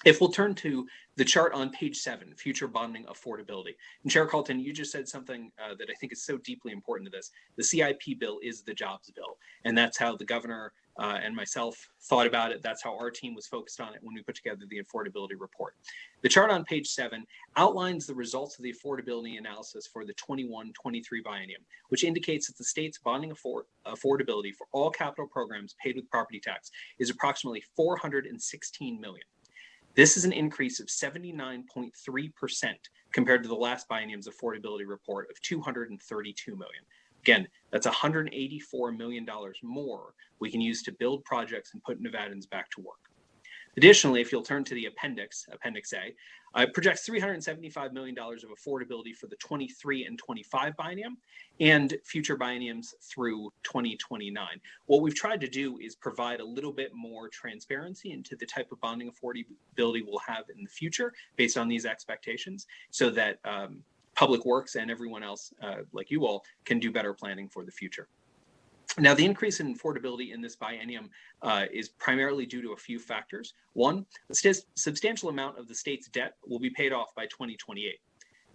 If we'll turn to the chart on page 7, future bonding affordability. And Chair Carlton, you just said something that I think is so deeply important to this. The CIP bill is the jobs bill. And that's how the governor and myself thought about it. That's how our team was focused on it when we put together the affordability report. The chart on page 7 outlines the results of the affordability analysis for the 21-23 biennium, which indicates that the state's bonding affordability for all capital programs paid with property tax is approximately $416 million. This is an increase of 79.3% compared to the last biennium's affordability report of $232 million. Again, that's $184 million more we can use to build projects and put Nevadans back to work. Additionally, if you'll turn to the appendix, Appendix A, it projects $375 million of affordability for the 23 and 25 biennium and future bienniums through 2029. What we've tried to do is provide a little bit more transparency into the type of bonding affordability we'll have in the future based on these expectations so that Public Works and everyone else like you all can do better planning for the future. Now, the increase in affordability in this biennium is primarily due to a few factors. One, a substantial amount of the state's debt will be paid off by 2028.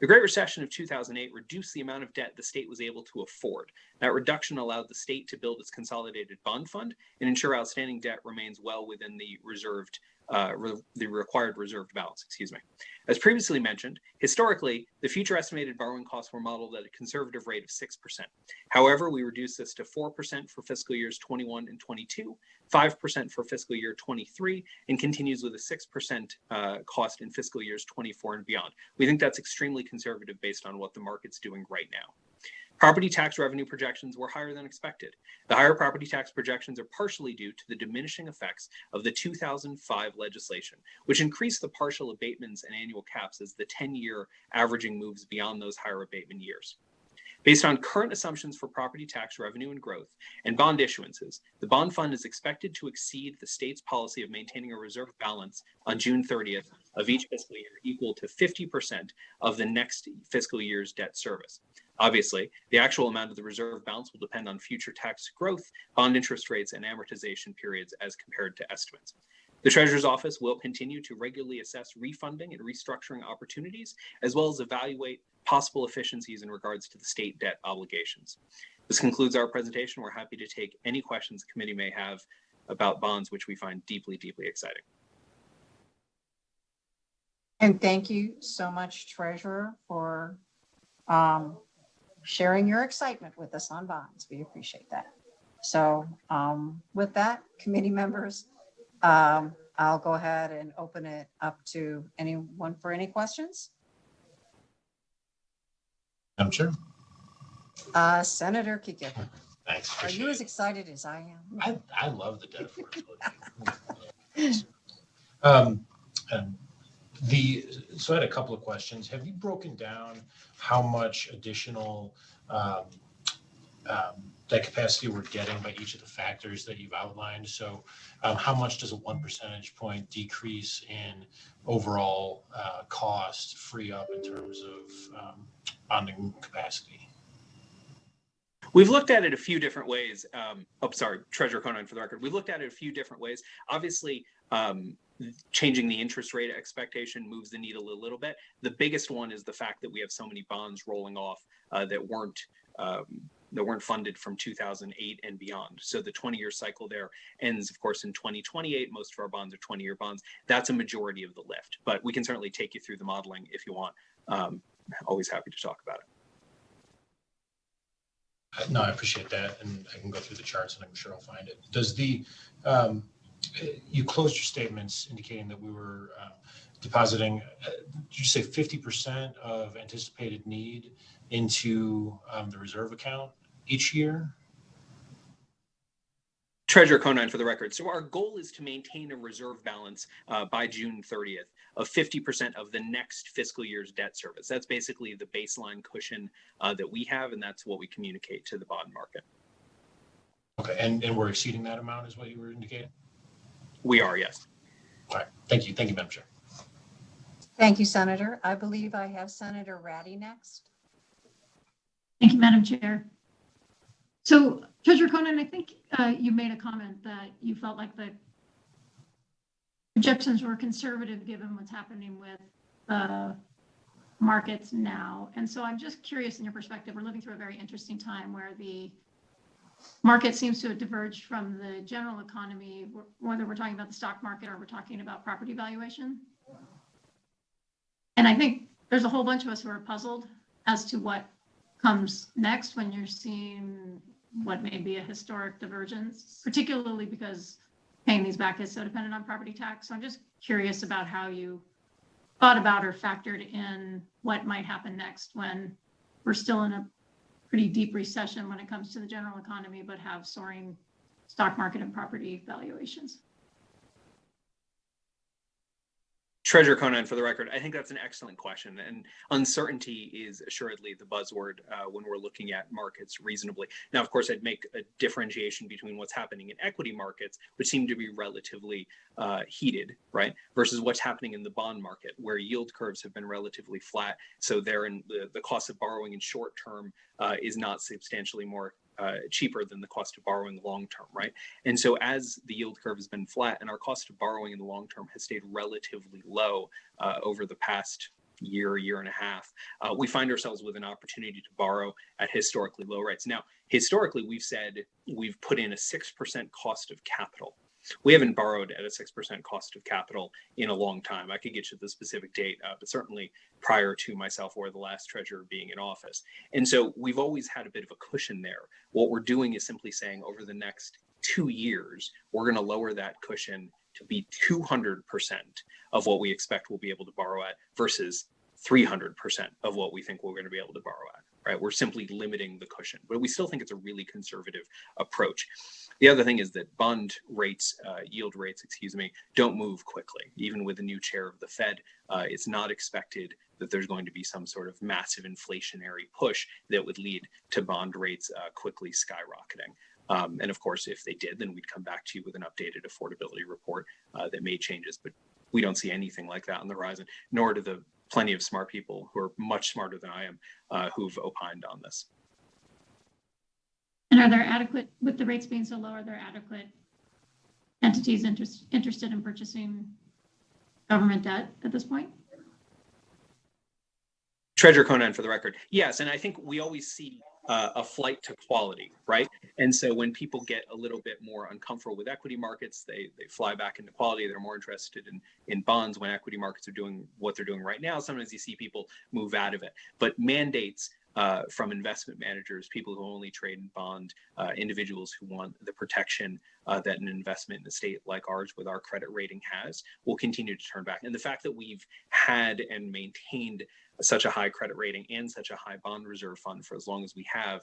The Great Recession of 2008 reduced the amount of debt the state was able to afford. That reduction allowed the state to build its consolidated bond fund and ensure outstanding debt remains well within the required reserved balance, As previously mentioned, historically, the future estimated borrowing costs were modeled at a conservative rate of 6%. However, we reduced this to 4% for fiscal years 21 and 22, 5% for fiscal year 23, and continues with a 6% cost in fiscal years 24 and beyond. We think that's extremely conservative based on what the market's doing right now. Property tax revenue projections were higher than expected. The higher property tax projections are partially due to the diminishing effects of the 2005 legislation, which increased the partial abatements and annual caps as the 10-year averaging moves beyond those higher abatement years. Based on current assumptions for property tax revenue and growth and bond issuances, the bond fund is expected to exceed the state's policy of maintaining a reserve balance on June 30th of each fiscal year equal to 50% of the next fiscal year's debt service. Obviously, the actual amount of the reserve balance will depend on future tax growth, bond interest rates, and amortization periods as compared to estimates. The Treasurer's Office will continue to regularly assess refunding and restructuring opportunities, as well as evaluate possible efficiencies in regards to the state debt obligations. This concludes our presentation. We're happy to take any questions the committee may have about bonds, which we find deeply, deeply exciting. And thank you so much, Treasurer, for sharing your excitement with us on bonds. We appreciate that. So with that, committee members, I'll go ahead and open it up to anyone for any questions. I'm sure. Senator Kika, Thanks. are you as excited as I am? I love the debt So I had a couple of questions. Have you broken down how much additional debt capacity we're getting by each of the factors that you've outlined? So how much does a 1 percentage point decrease in overall cost free up in terms of bonding capacity? We've looked at it a few different ways. Treasurer Conan for the record. We've looked at it a few different ways. Obviously, changing the interest rate expectation moves the needle a little bit. The biggest one is the fact that we have so many bonds rolling off that weren't funded from 2008 and beyond. So the 20-year cycle there ends, of course, in 2028. Most of our bonds are 20-year bonds. That's a majority of the lift. But we can certainly take you through the modeling if you want. Always happy to talk about it. No, I appreciate that, and I can go through the charts, and I'm sure I'll find it. Does the you closed your statements indicating that we were depositing, did you say 50% of anticipated need into the reserve account each year? Treasurer Conan for the record. So our goal is to maintain a reserve balance by June 30th of 50% of the next fiscal year's debt service. That's basically the baseline cushion that we have, and that's what we communicate to the bond market. Okay, and we're exceeding that amount is what you were indicating? We are, yes. All right, thank you. Thank you, Madam Chair. Thank you, Senator. I believe I have Senator Ratty next. Thank you, Madam Chair. So, Treasurer Conan, I think you made a comment that you felt like the projections were conservative given what's happening with markets now. And so I'm just curious in your perspective, we're living through a very interesting time where the market seems to have diverged from the general economy, whether we're talking about the stock market or we're talking about property valuation. And I think there's a whole bunch of us who are puzzled as to what comes next when you're seeing what may be a historic divergence, particularly because paying these back is so dependent on property tax. So I'm just curious about how you thought about or factored in what might happen next when we're still in a pretty deep recession when it comes to the general economy, but have soaring stock market and property valuations. Treasurer Conan for the record, I think that's an excellent question, and uncertainty is assuredly the buzzword when we're looking at markets reasonably. Now, of course, I'd make a differentiation between what's happening in equity markets, which seem to be relatively heated, right, versus what's happening in the bond market, where yield curves have been relatively flat. So there, the cost of borrowing in short term is not substantially more cheaper than the cost of borrowing long term, right? And so as the yield curve has been flat and our cost of borrowing in the long term has stayed relatively low over the past year and a half, we find ourselves with an opportunity to borrow at historically low rates. Now, historically, we've said we've put in a 6% cost of capital. We haven't borrowed at a 6% cost of capital in a long time. I could get you the specific date, but certainly prior to myself or the last treasurer being in office. And so we've always had a bit of a cushion there. What we're doing is simply saying over the next 2 years, we're going to lower that cushion to be 200% of what we expect we'll be able to borrow at versus 300% of what we think we're going to be able to borrow at. Right? We're simply limiting the cushion, but we still think it's a really conservative approach. The other thing is that bond rates, yield rates, don't move quickly. Even with the new chair of the Fed, it's not expected that there's going to be some sort of massive inflationary push that would lead to bond rates quickly skyrocketing. And of course, if they did, then we'd come back to you with an updated affordability report that made changes. But we don't see anything like that on the horizon, nor do the plenty of smart people who are much smarter than I am who've opined on this. And are there adequate, with the rates being so low, are there adequate entities interested in purchasing government debt at this point? Treasurer Conan for the record, yes. And I think we always see a flight to quality, right? And so when people get a little bit more uncomfortable with equity markets, they fly back into quality. They're more interested in bonds. When equity markets are doing what they're doing right now, sometimes you see people move out of it. But mandates from investment managers, people who only trade in bond, individuals who want the protection that an investment in a state like ours with our credit rating has will continue to turn back. And the fact that we've had and maintained such a high credit rating and such a high bond reserve fund for as long as we have,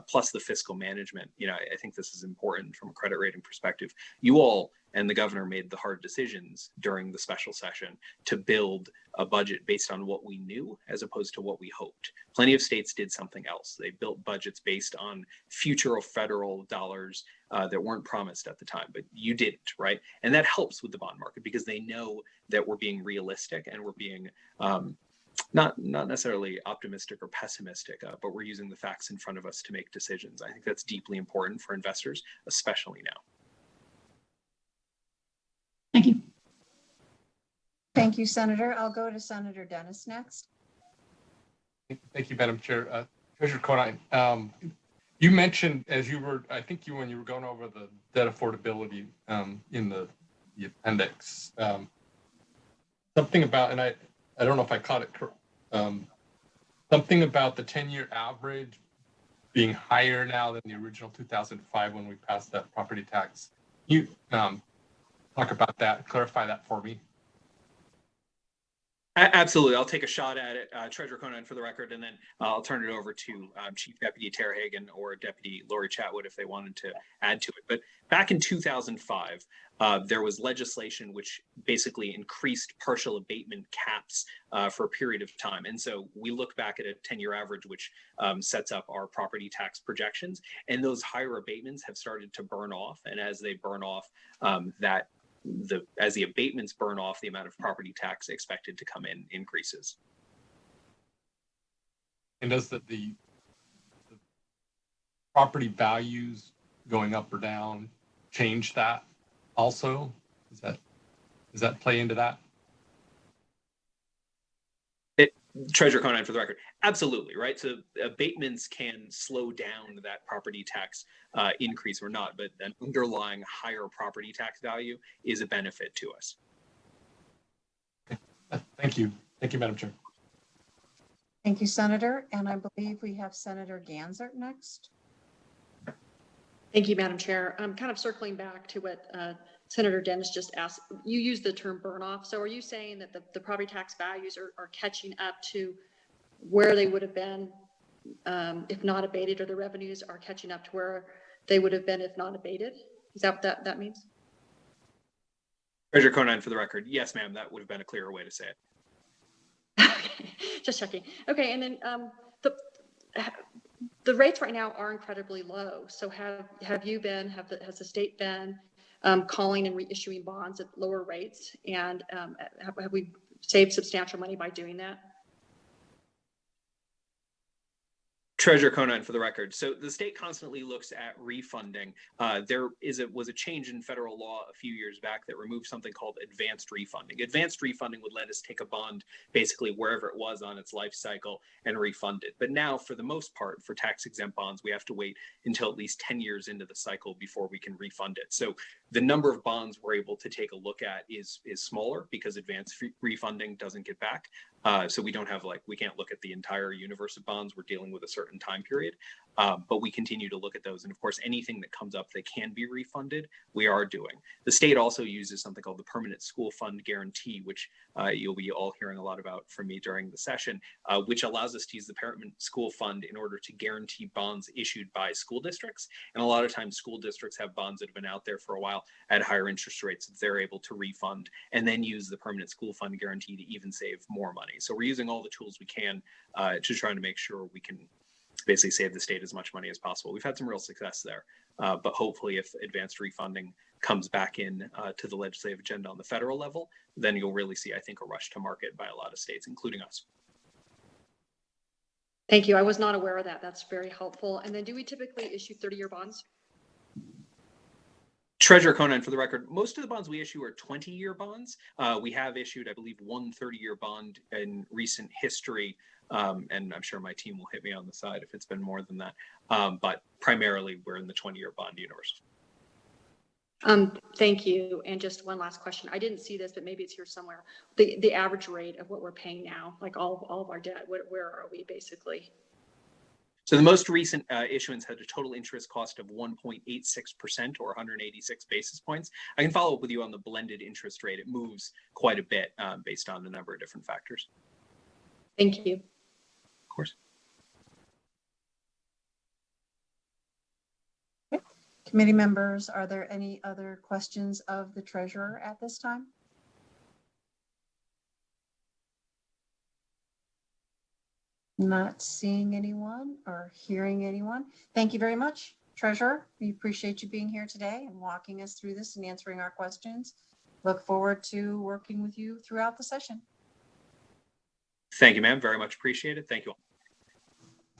plus the fiscal management, I think this is important from a credit rating perspective. You all and the governor made the hard decisions during the special session to build a budget based on what we knew as opposed to what we hoped. Plenty of states did something else. They built budgets based on future federal dollars that weren't promised at the time, but you didn't, right? And that helps with the bond market because they know that we're being realistic and we're being not necessarily optimistic or pessimistic, but we're using the facts in front of us to make decisions. I think that's deeply important for investors, especially now. Thank you. Thank you, Senator. I'll go to Senator Dennis next. Thank you, Madam Chair. Treasurer Conine, you mentioned when you were going over the debt affordability in the appendix, something about, and I don't know if I caught it, something about the 10-year average being higher now than the original 2005 when we passed that property tax. You talk about that, clarify that for me. Absolutely. I'll take a shot at it, Treasurer Conine, for the record, and then I'll turn it over to Chief Deputy Tara Hagan or Deputy Lori Chatwood if they wanted to add to it. But back in 2005, there was legislation which basically increased partial abatement caps for a period of time. And so we look back at a 10-year average, which sets up our property tax projections. And those higher abatements have started to burn off. And as they burn off, as the abatements burn off, the amount of property tax expected to come in increases. And does the property values going up or down change that also? Does that play into that? Treasurer Conine, for the record, absolutely, right? So abatements can slow down that property tax increase or not, but an underlying higher property tax value is a benefit to us. Thank you. Thank you, Madam Chair. Thank you, Senator. And I believe we have Senator Ganzert next. Thank you, Madam Chair. I'm kind of circling back to what Senator Dennis just asked. You used the term burn off. So are you saying that the property tax values are catching up to where they would have been if not abated, or the revenues are catching up to where they would have been if not abated? Is that what that means? Treasurer Conine, for the record, yes, ma'am, that would have been a clearer way to say it. Okay, just checking. Okay, and then the rates right now are incredibly low. So has the state been calling and reissuing bonds at lower rates? And have we saved substantial money by doing that? Treasurer Conine, for the record. So the state constantly looks at refunding. There was a change in federal law a few years back that removed something called advanced refunding. Advanced refunding would let us take a bond basically wherever it was on its life cycle and refund it. But now, for the most part, for tax-exempt bonds, we have to wait until at least 10 years into the cycle before we can refund it. So the number of bonds we're able to take a look at is smaller because advanced refunding doesn't get back. So we can't look at the entire universe of bonds. We're dealing with a certain time period, but we continue to look at those. And of course, anything that comes up that can be refunded, we are doing. The state also uses something called the Permanent School Fund Guarantee, which you'll be all hearing a lot about from me during the session, which allows us to use the Permanent School Fund in order to guarantee bonds issued by school districts. And a lot of times school districts have bonds that have been out there for a while at higher interest rates that they're able to refund and then use the Permanent School Fund Guarantee to even save more money. So we're using all the tools we can to try to make sure we can basically save the state as much money as possible. We've had some real success there, but hopefully if advanced refunding comes back in to the legislative agenda on the federal level, then you'll really see, I think, a rush to market by a lot of states, including us. Thank you. I was not aware of that. That's very helpful. And then do we typically issue 30-year bonds? Treasurer Conine, for the record, most of the bonds we issue are 20-year bonds. We have issued, I believe, one 30-year bond in recent history, and I'm sure my team will hit me on the side if it's been more than that. But primarily, we're in the 20-year bond universe. Thank you. And just one last question. I didn't see this, but maybe it's here somewhere. The average rate of what we're paying now, like all of our debt, where are we basically? So the most recent issuance had a total interest cost of 1.86% or 186 basis points. I can follow up with you on the blended interest rate. It moves quite a bit based on a number of different factors. Thank you. Of course. Committee members, are there any other questions of the treasurer at this time? Not seeing anyone or hearing anyone. Thank you very much, Treasurer. We appreciate you being here today and walking us through this and answering our questions. Look forward to working with you throughout the session. Thank you, ma'am. Very much appreciated. Thank you all.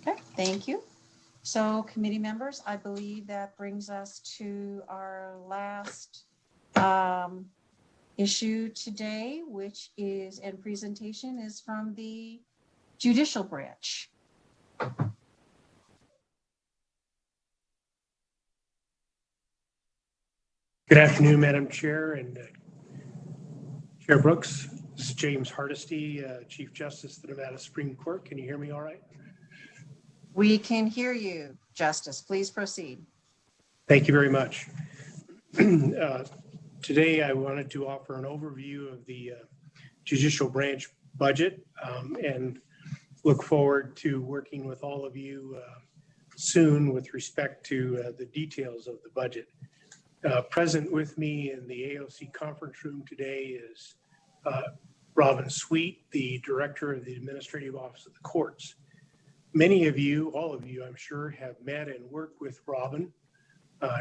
Okay, thank you. So committee members, I believe that brings us to our last issue today, which is, and presentation is from the judicial branch. Good afternoon, Madam Chair and Chair Brooks. This is James Hardesty, Chief Justice of the Nevada Supreme Court. Can you hear me all right? We can hear you, Justice. Please proceed. Thank you very much. Today, I wanted to offer an overview of the judicial branch budget and look forward to working with all of you soon with respect to the details of the budget. Present with me in the AOC conference room today is Robin Sweet, the Director of the Administrative Office of the Courts. Many of you, all of you, I'm sure, have met and worked with Robin.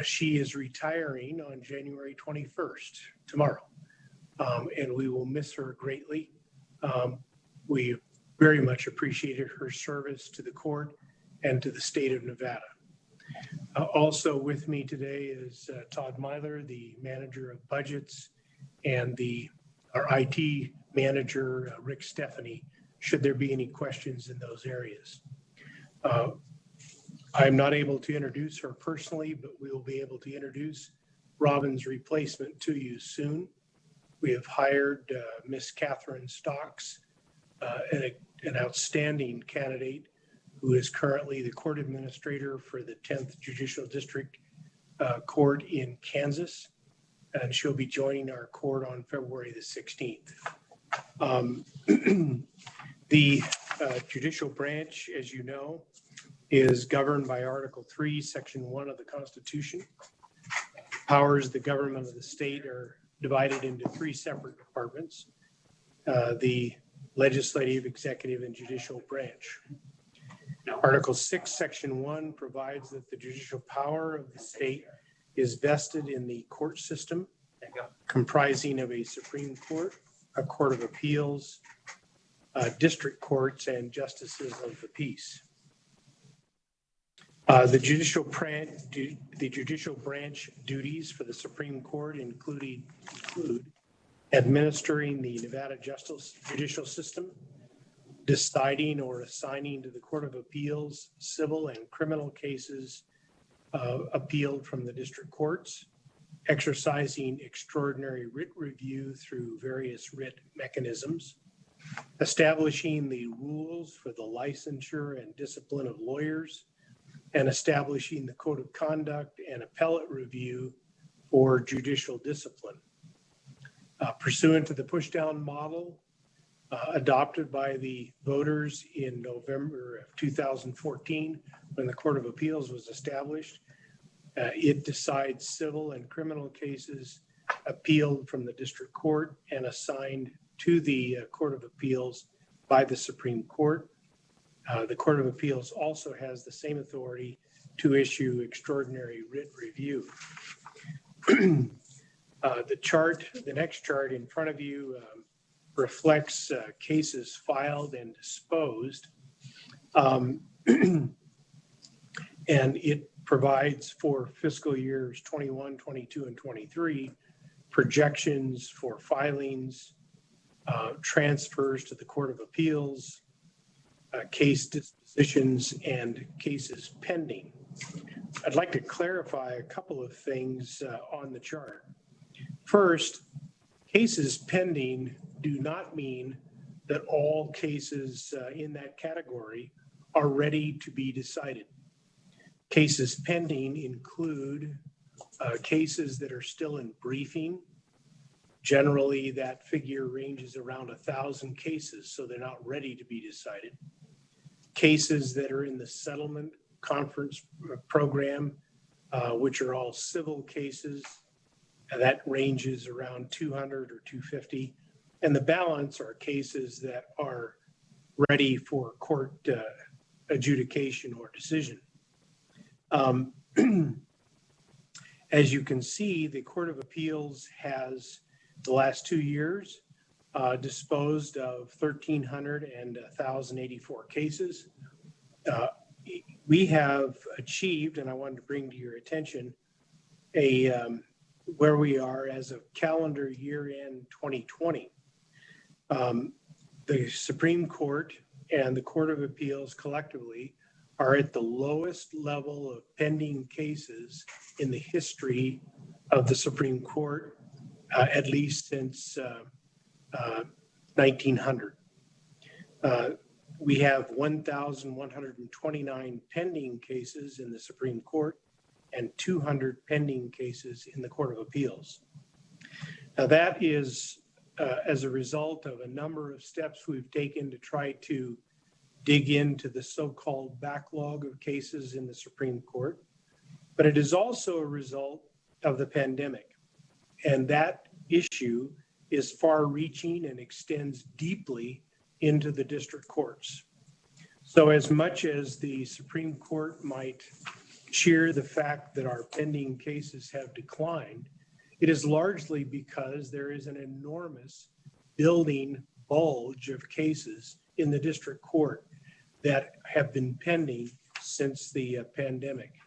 She is retiring on January 21st, tomorrow, and we will miss her greatly. We very much appreciated her service to the court and to the state of Nevada. Also with me today is Todd Myler, the manager of budgets, and our IT manager, Rick Stephanie, should there be any questions in those areas. I'm not able to introduce her personally, but we will be able to introduce Robin's replacement to you soon. We have hired Miss Catherine Stocks, an outstanding candidate who is currently the court administrator for the 10th Judicial District Court in Kansas, and she'll be joining our court on February the 16th. The judicial branch, as you know, is governed by Article 3, Section 1 of the Constitution. Powers of the government of the state are divided into three separate departments: the legislative, executive, and judicial branch. Article 6, Section 1 provides that the judicial power of the state is vested in the court system, comprising of a Supreme Court, a Court of Appeals, district courts, and justices of the peace. The judicial branch duties for the Supreme Court include administering the Nevada judicial system, deciding or assigning to the Court of Appeals civil and criminal cases appealed from the district courts, exercising extraordinary writ review through various writ mechanisms, establishing the rules for the licensure and discipline of lawyers, and establishing the code of conduct and appellate review for judicial discipline. Pursuant to the pushdown model adopted by the voters in November of 2014, when the Court of Appeals was established, it decides civil and criminal cases appealed from the district court and assigned to the Court of Appeals by the Supreme Court. The Court of Appeals also has the same authority to issue extraordinary writ review. The next chart in front of you reflects cases filed and disposed, and it provides for fiscal years 21, 22, and 23 projections for filings, transfers to the Court of Appeals, case dispositions, and cases pending. I'd like to clarify a couple of things on the chart. First, cases pending do not mean that all cases in that category are ready to be decided. Cases pending include cases that are still in briefing. Generally, that figure ranges around 1,000 cases, so they're not ready to be decided. Cases that are in the settlement conference program, which are all civil cases, that ranges around 200 or 250. And the balance are cases that are ready for court adjudication or decision. As you can see, the Court of Appeals has, the last 2 years, disposed of 1,300 and 1,084 cases. We have achieved, and I wanted to bring to your attention, where we are as of calendar year end 2020. The Supreme Court and the Court of Appeals collectively are at the lowest level of pending cases in the history of the Supreme Court, at least since 1900. We have 1,129 pending cases in the Supreme Court and 200 pending cases in the Court of Appeals. Now that is as a result of a number of steps we've taken to try to dig into the so-called backlog of cases in the Supreme Court, but it is also a result of the pandemic. And that issue is far-reaching and extends deeply into the district courts. So as much as the Supreme Court might cheer the fact that our pending cases have declined, it is largely because there is an enormous building bulge of cases in the district court that have been pending since the pandemic.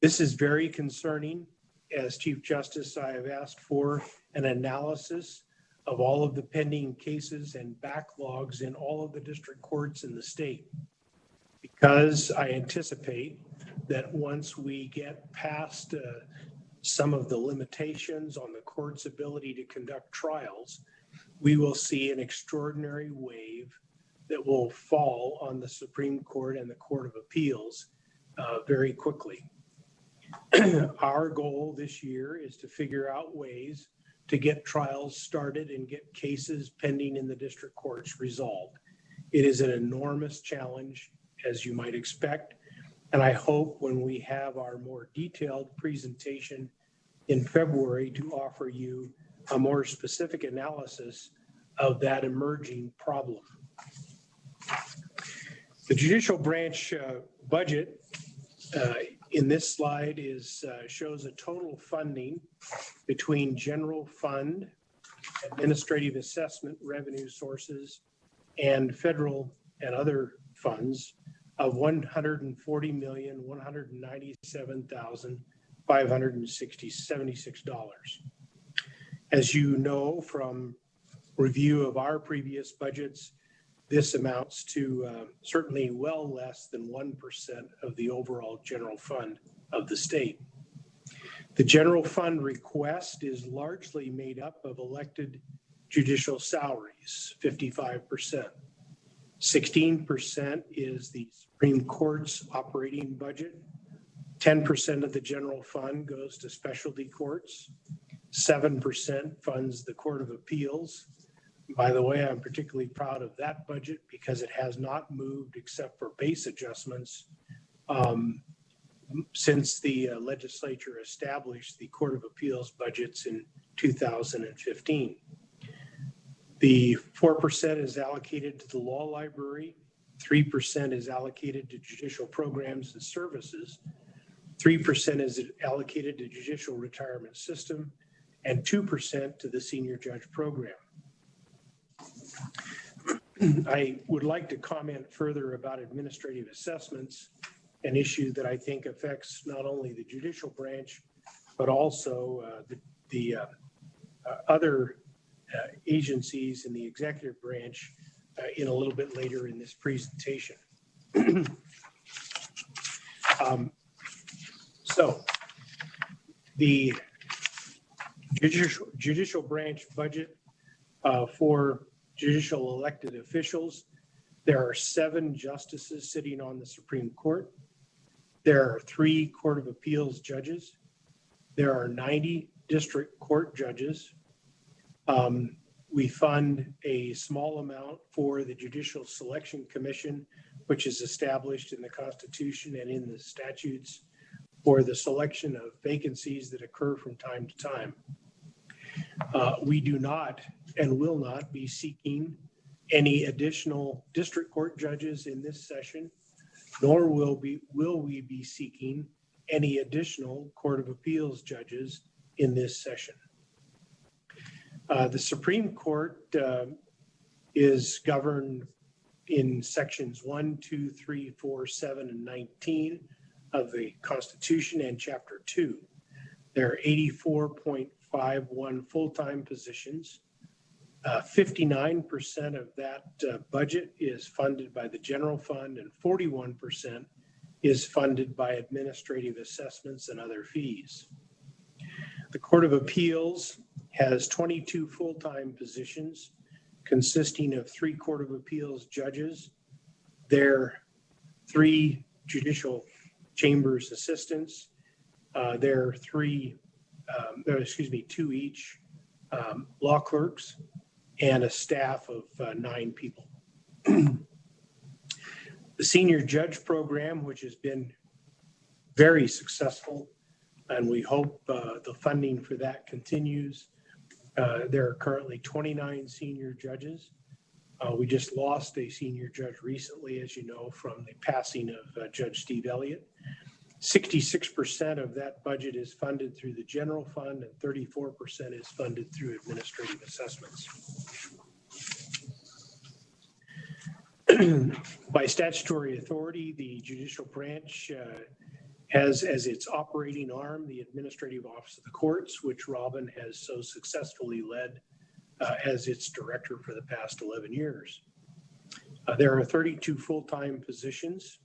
This is very concerning. As Chief Justice, I have asked for an analysis of all of the pending cases and backlogs in all of the district courts in the state, because I anticipate that once we get past some of the limitations on the court's ability to conduct trials, we will see an extraordinary wave that will fall on the Supreme Court and the Court of Appeals very quickly. Our goal this year is to figure out ways to get trials started and get cases pending in the district courts resolved. It is an enormous challenge, as you might expect, and I hope when we have our more detailed presentation in February to offer you a more specific analysis of that emerging problem. The judicial branch budget in this slide shows a total funding between general fund, administrative assessment revenue sources, and federal and other funds of $140,197,576. As you know from review of our previous budgets, this amounts to certainly well less than 1% of the overall general fund of the state. The general fund request is largely made up of elected judicial salaries, 55%. 16% is the Supreme Court's operating budget. 10% of the general fund goes to specialty courts. 7% funds the Court of Appeals. By the way, I'm particularly proud of that budget because it has not moved except for base adjustments since the legislature established the Court of Appeals budgets in 2015. The 4% is allocated to the law library, 3% is allocated to judicial programs and services, 3% is allocated to judicial retirement system, and 2% to the senior judge program. I would like to comment further about administrative assessments, an issue that I think affects not only the judicial branch, but also the other agencies in the executive branch in a little bit later in this presentation. So the judicial branch budget for judicial elected officials There are 7 justices sitting on the Supreme Court. There are 3 Court of Appeals judges. There are 90 district court judges. We fund a small amount for the Judicial Selection Commission, which is established in the Constitution and in the statutes for the selection of vacancies that occur from time to time. We do not and will not be seeking any additional district court judges in this session, nor will we be seeking any additional Court of Appeals judges in this session. The Supreme Court is governed in sections 1, 2, 3, 4, 7, and 19 of the Constitution and Chapter 2. There are 84.51 full-time positions. 59% of that budget is funded by the general fund, and 41% is funded by administrative assessments and other fees. The Court of Appeals has 22 full-time positions consisting of 3 Court of Appeals judges, their 3 judicial chambers assistants, their 2 each law clerks, and a staff of 9 people. The senior judge program, which has been very successful, and we hope the funding for that continues. There are currently 29 senior judges. We just lost a senior judge recently, as you know, from the passing of Judge Steve Elliott. 66% of that budget is funded through the general fund, and 34% is funded through administrative assessments. By statutory authority, the judicial branch has as its operating arm the Administrative Office of the Courts, which Robin has so successfully led as its director for the past 11 years. There are 32 full-time positions.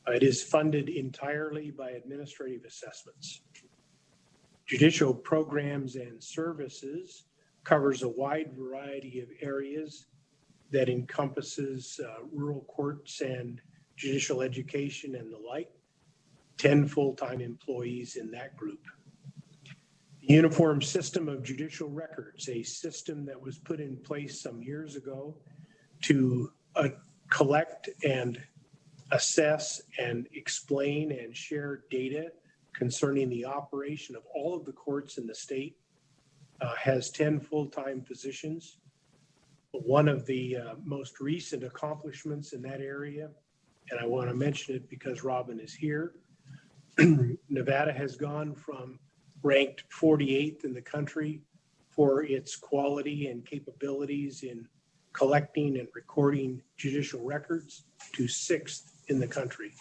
It is funded entirely by administrative assessments. Judicial programs and services covers a wide variety of areas that encompasses rural courts and judicial education and the like. 10 full-time employees in that group. The Uniform System of Judicial Records, a system that was put in place some years ago to collect and assess and explain and share data concerning the operation of all of the courts in the state, has 10 full-time positions. One of the most recent accomplishments in that area, and I want to mention it because Robin is here, Nevada has gone from ranked 48th in the country for its quality and capabilities in collecting and recording judicial records to 6th in the country.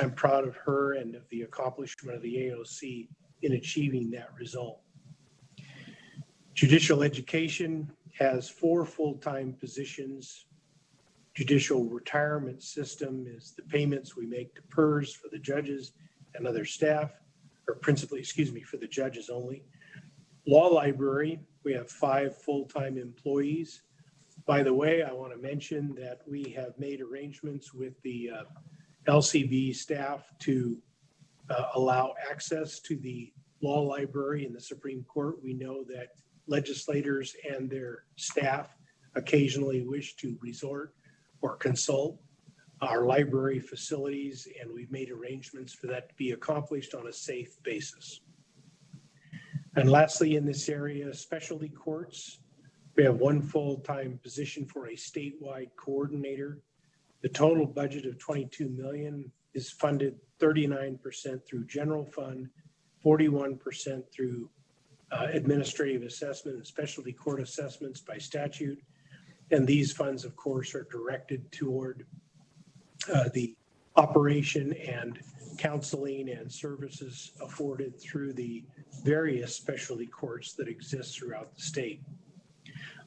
I'm proud of her and of the accomplishment of the AOC in achieving that result. Judicial education has 4 full-time positions. Judicial retirement system is the payments we make to PERS for the judges and other staff, or principally, for the judges only. Law library, we have 5 full-time employees. By the way, I want to mention that we have made arrangements with the LCB staff to allow access to the law library in the Supreme Court. We know that legislators and their staff occasionally wish to resort or consult our library facilities, and we've made arrangements for that to be accomplished on a safe basis. And lastly, in this area, specialty courts, we have 1 full-time position for a statewide coordinator. The total budget of $22 million is funded 39% through general fund, 41% through administrative assessment and specialty court assessments by statute. And these funds, of course, are directed toward the operation and counseling and services afforded through the various specialty courts that exist throughout the state.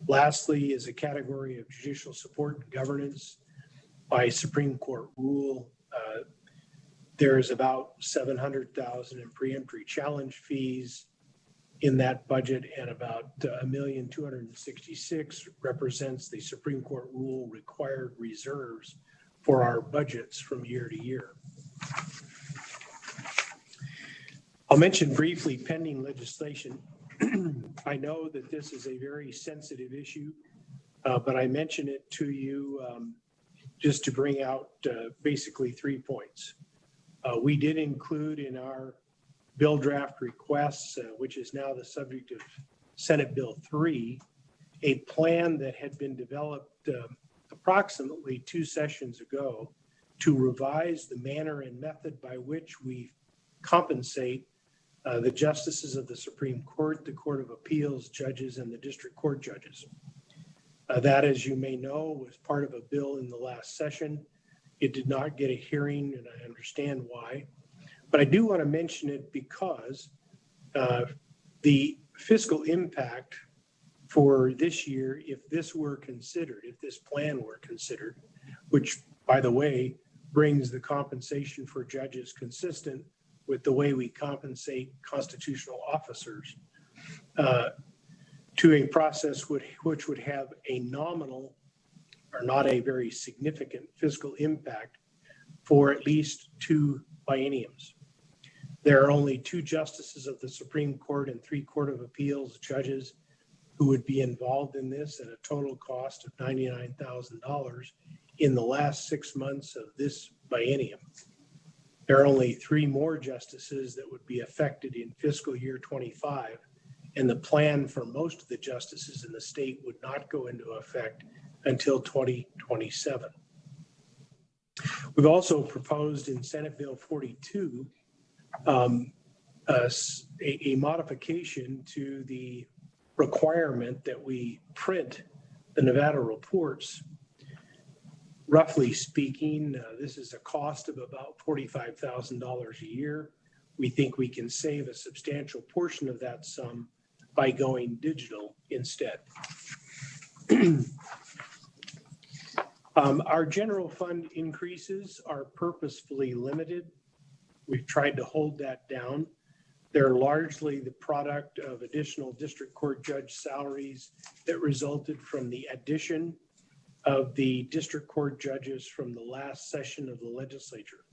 Lastly is a category of judicial support and governance. By Supreme Court rule, there is about $700,000 in preemptory challenge fees in that budget, and about $1,266,000 represents the Supreme Court rule required reserves for our budgets from year to year. I'll mention briefly pending legislation. I know that this is a very sensitive issue, but I mention it to you just to bring out basically 3 points. We did include in our bill draft requests, which is now the subject of Senate Bill 3, a plan that had been developed approximately 2 sessions ago to revise the manner and method by which we compensate the justices of the Supreme Court, the Court of Appeals judges, and the district court judges. That, as you may know, was part of a bill in the last session. It did not get a hearing, and I understand why. But I do want to mention it because the fiscal impact for this year, if this were considered, if this plan were considered, which, by the way, brings the compensation for judges consistent with the way we compensate constitutional officers, to a process which would have a nominal or not a very significant fiscal impact for at least 2 bienniums. There are only 2 justices of the Supreme Court and 3 Court of Appeals judges who would be involved in this at a total cost of $99,000 in the last 6 months of this biennium. There are only 3 more justices that would be affected in fiscal year 25, and the plan for most of the justices in the state would not go into effect until 2027. We've also proposed in Senate Bill 42 a modification to the requirement that we print the Nevada reports. Roughly speaking, this is a cost of about $45,000 a year. We think we can save a substantial portion of that sum by going digital instead. Our general fund increases are purposefully limited. We've tried to hold that down. They're largely the product of additional district court judge salaries that resulted from the addition of the district court judges from the last session of the legislature.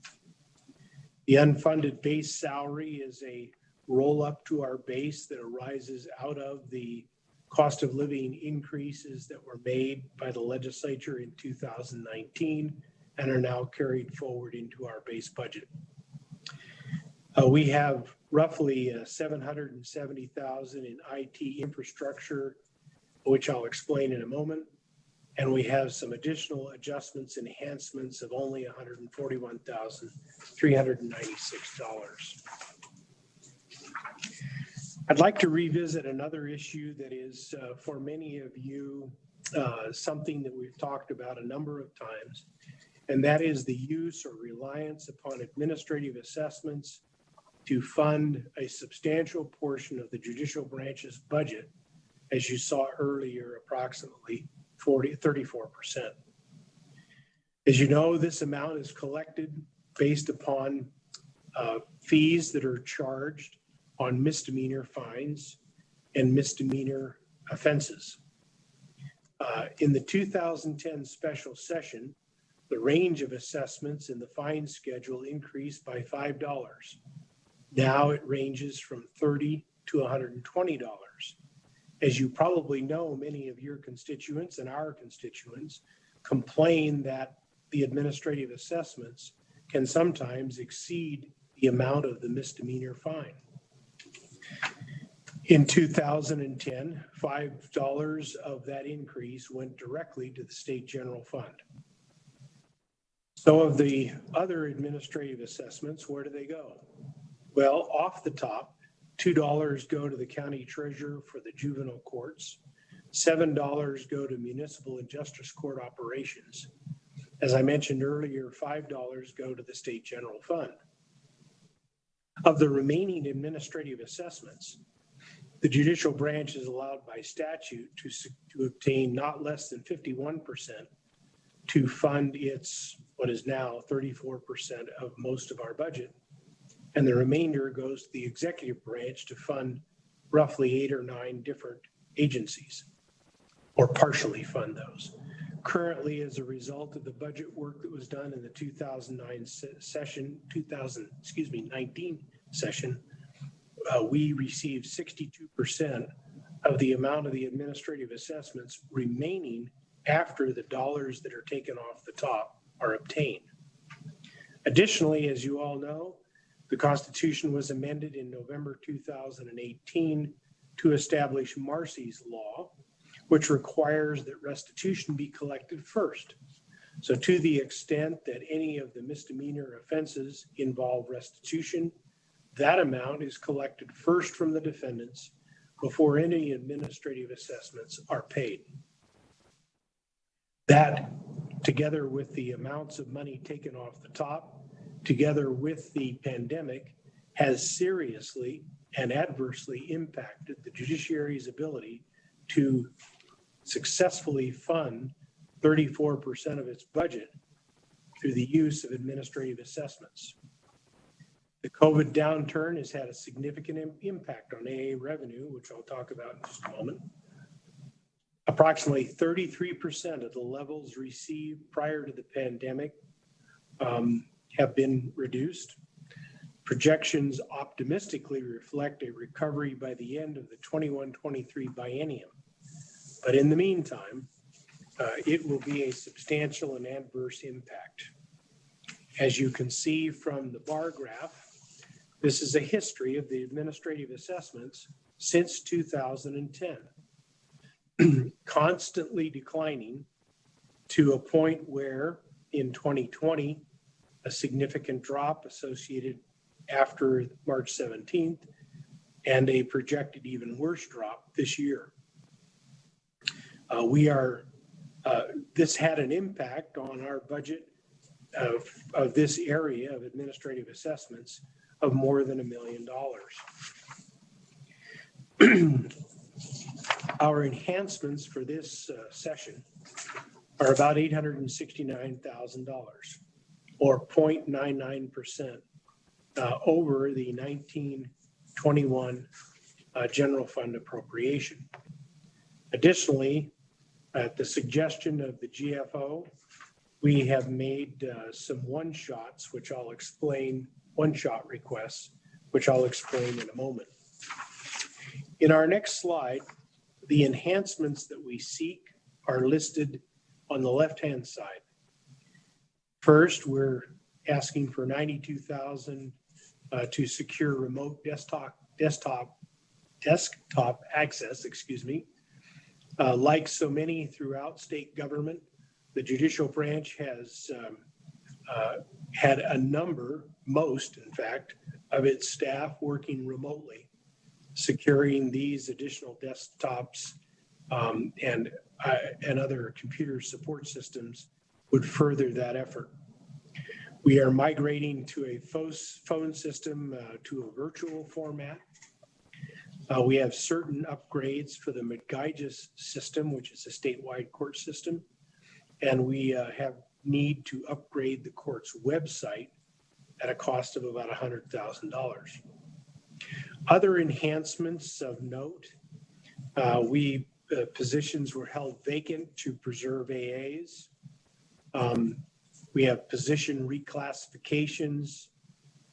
The unfunded base salary is a roll up to our base that arises out of the cost of living increases that were made by the legislature in 2019 and are now carried forward into our base budget. We have roughly $770,000 in IT infrastructure, which I'll explain in a moment. And we have some additional adjustments, enhancements of only $141,396. I'd like to revisit another issue that is for many of you something that we've talked about a number of times, and that is the use or reliance upon administrative assessments to fund a substantial portion of the judicial branch's budget, as you saw earlier, approximately 34%. As you know, this amount is collected based upon fees that are charged on misdemeanor fines and misdemeanor offenses. In the 2010 special session, the range of assessments in the fine schedule increased by $5. Now it ranges from $30 to $120. As you probably know, many of your constituents and our constituents complain that the administrative assessments can sometimes exceed the amount of the misdemeanor fine. In 2010, $5 of that increase went directly to the state general fund. So of the other administrative assessments, where do they go? Well, off the top, $2 go to the county treasurer for the juvenile courts. $7 go to municipal and justice court operations. As I mentioned earlier, $5 go to the state general fund. Of the remaining administrative assessments, the judicial branch is allowed by statute to obtain not less than 51% to fund its, what is now 34% of most of our budget. And the remainder goes to the executive branch to fund roughly 8 or 9 different agencies, or partially fund those. Currently, as a result of the budget work that was done in the 2019 session, we received 62% of the amount of the administrative assessments remaining after the dollars that are taken off the top are obtained. Additionally, as you all know, the Constitution was amended in November 2018 to establish Marcy's Law, which requires that restitution be collected first. So to the extent that any of the misdemeanor offenses involve restitution, that amount is collected first from the defendants before any administrative assessments are paid. That, together with the amounts of money taken off the top, together with the pandemic, has seriously and adversely impacted the judiciary's ability to successfully fund 34% of its budget through the use of administrative assessments. The COVID downturn has had a significant impact on AA revenue, which I'll talk about in just a moment. Approximately 33% of the levels received prior to the pandemic have been reduced. Projections optimistically reflect a recovery by the end of the 21-23 biennium. But in the meantime, it will be a substantial and adverse impact. As you can see from the bar graph, this is a history of the administrative assessments since 2010, constantly declining to a point where in 2020, a significant drop associated after March 17th, and a projected even worse drop this year. This had an impact on our budget of this area of administrative assessments of more than $1 million. Our enhancements for this session are about $869,000, or 0.99% over the 1921 general fund appropriation. Additionally, at the suggestion of the GFO, we have made some one-shot requests, which I'll explain in a moment. In our next slide, the enhancements that we seek are listed on the left-hand side. First, we're asking for $92,000 to secure remote desktop access, like so many throughout state government, the judicial branch has had a number, most in fact, of its staff working remotely. Securing these additional desktops and other computer support systems would further that effort. We are migrating to a phone system to a virtual format. We have certain upgrades for the McGuigas system, which is a statewide court system, and we have need to upgrade the court's website at a cost of about $100,000. Other enhancements of note, positions were held vacant to preserve AAs. We have position reclassifications.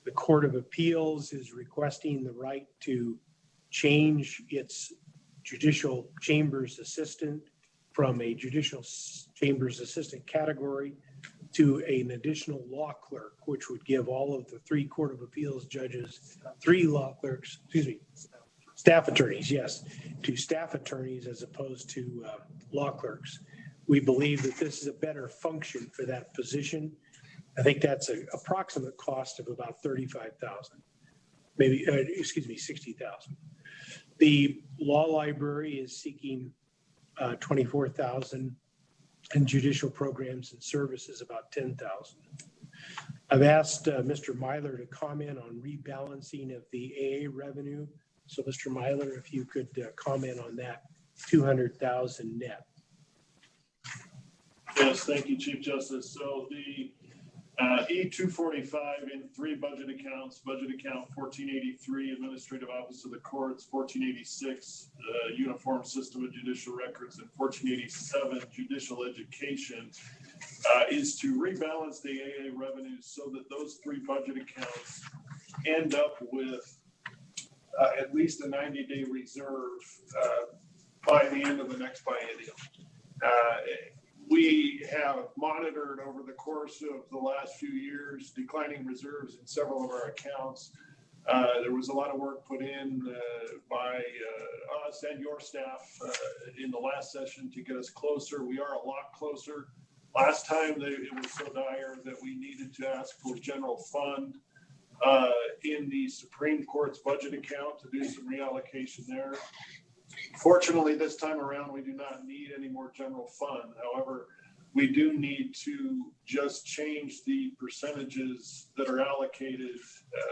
The Court of Appeals is requesting the right to change its judicial chambers assistant from a judicial chambers assistant category to an additional law clerk, which would give all of the 3 Court of Appeals judges 3 law clerks, staff attorneys, yes, to staff attorneys as opposed to law clerks. We believe that this is a better function for that position. I think that's an approximate cost of about $35,000, maybe, $60,000. The law library is seeking $24,000, and judicial programs and services about $10,000. I've asked Mr. Myler to comment on rebalancing of the AA revenue. So Mr. Myler, if you could comment on that $200,000 net. Yes, thank you, Chief Justice. So the E245 in 3 budget accounts, budget account 1483, Administrative Office of the Courts, 1486, Uniform System of Judicial Records, and 1487, Judicial Education, is to rebalance the AA revenues so that those 3 budget accounts end up with at least a 90-day reserve by the end of the next biennium. We have monitored over the course of the last few years declining reserves in several of our accounts. There was a lot of work put in by us and your staff in the last session to get us closer. We are a lot closer. Last time it was so dire that we needed to ask for general fund in the Supreme Court's budget account to do some reallocation there. Fortunately, this time around, we do not need any more general fund. However, we do need to just change the percentages that are allocated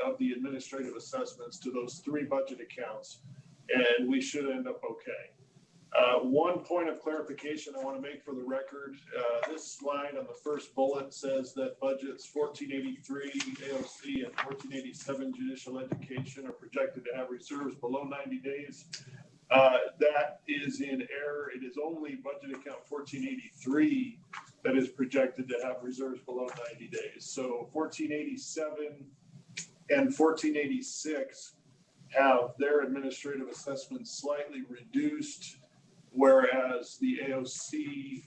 of the administrative assessments to those 3 budget accounts, and we should end up okay. One point of clarification I want to make for the record, this slide on the first bullet says that budgets 1483 AOC and 1487 Judicial Education are projected to have reserves below 90 days. That is in error. It is only budget account 1483 that is projected to have reserves below 90 days. So 1487 and 1486 have their administrative assessments slightly reduced, whereas the AOC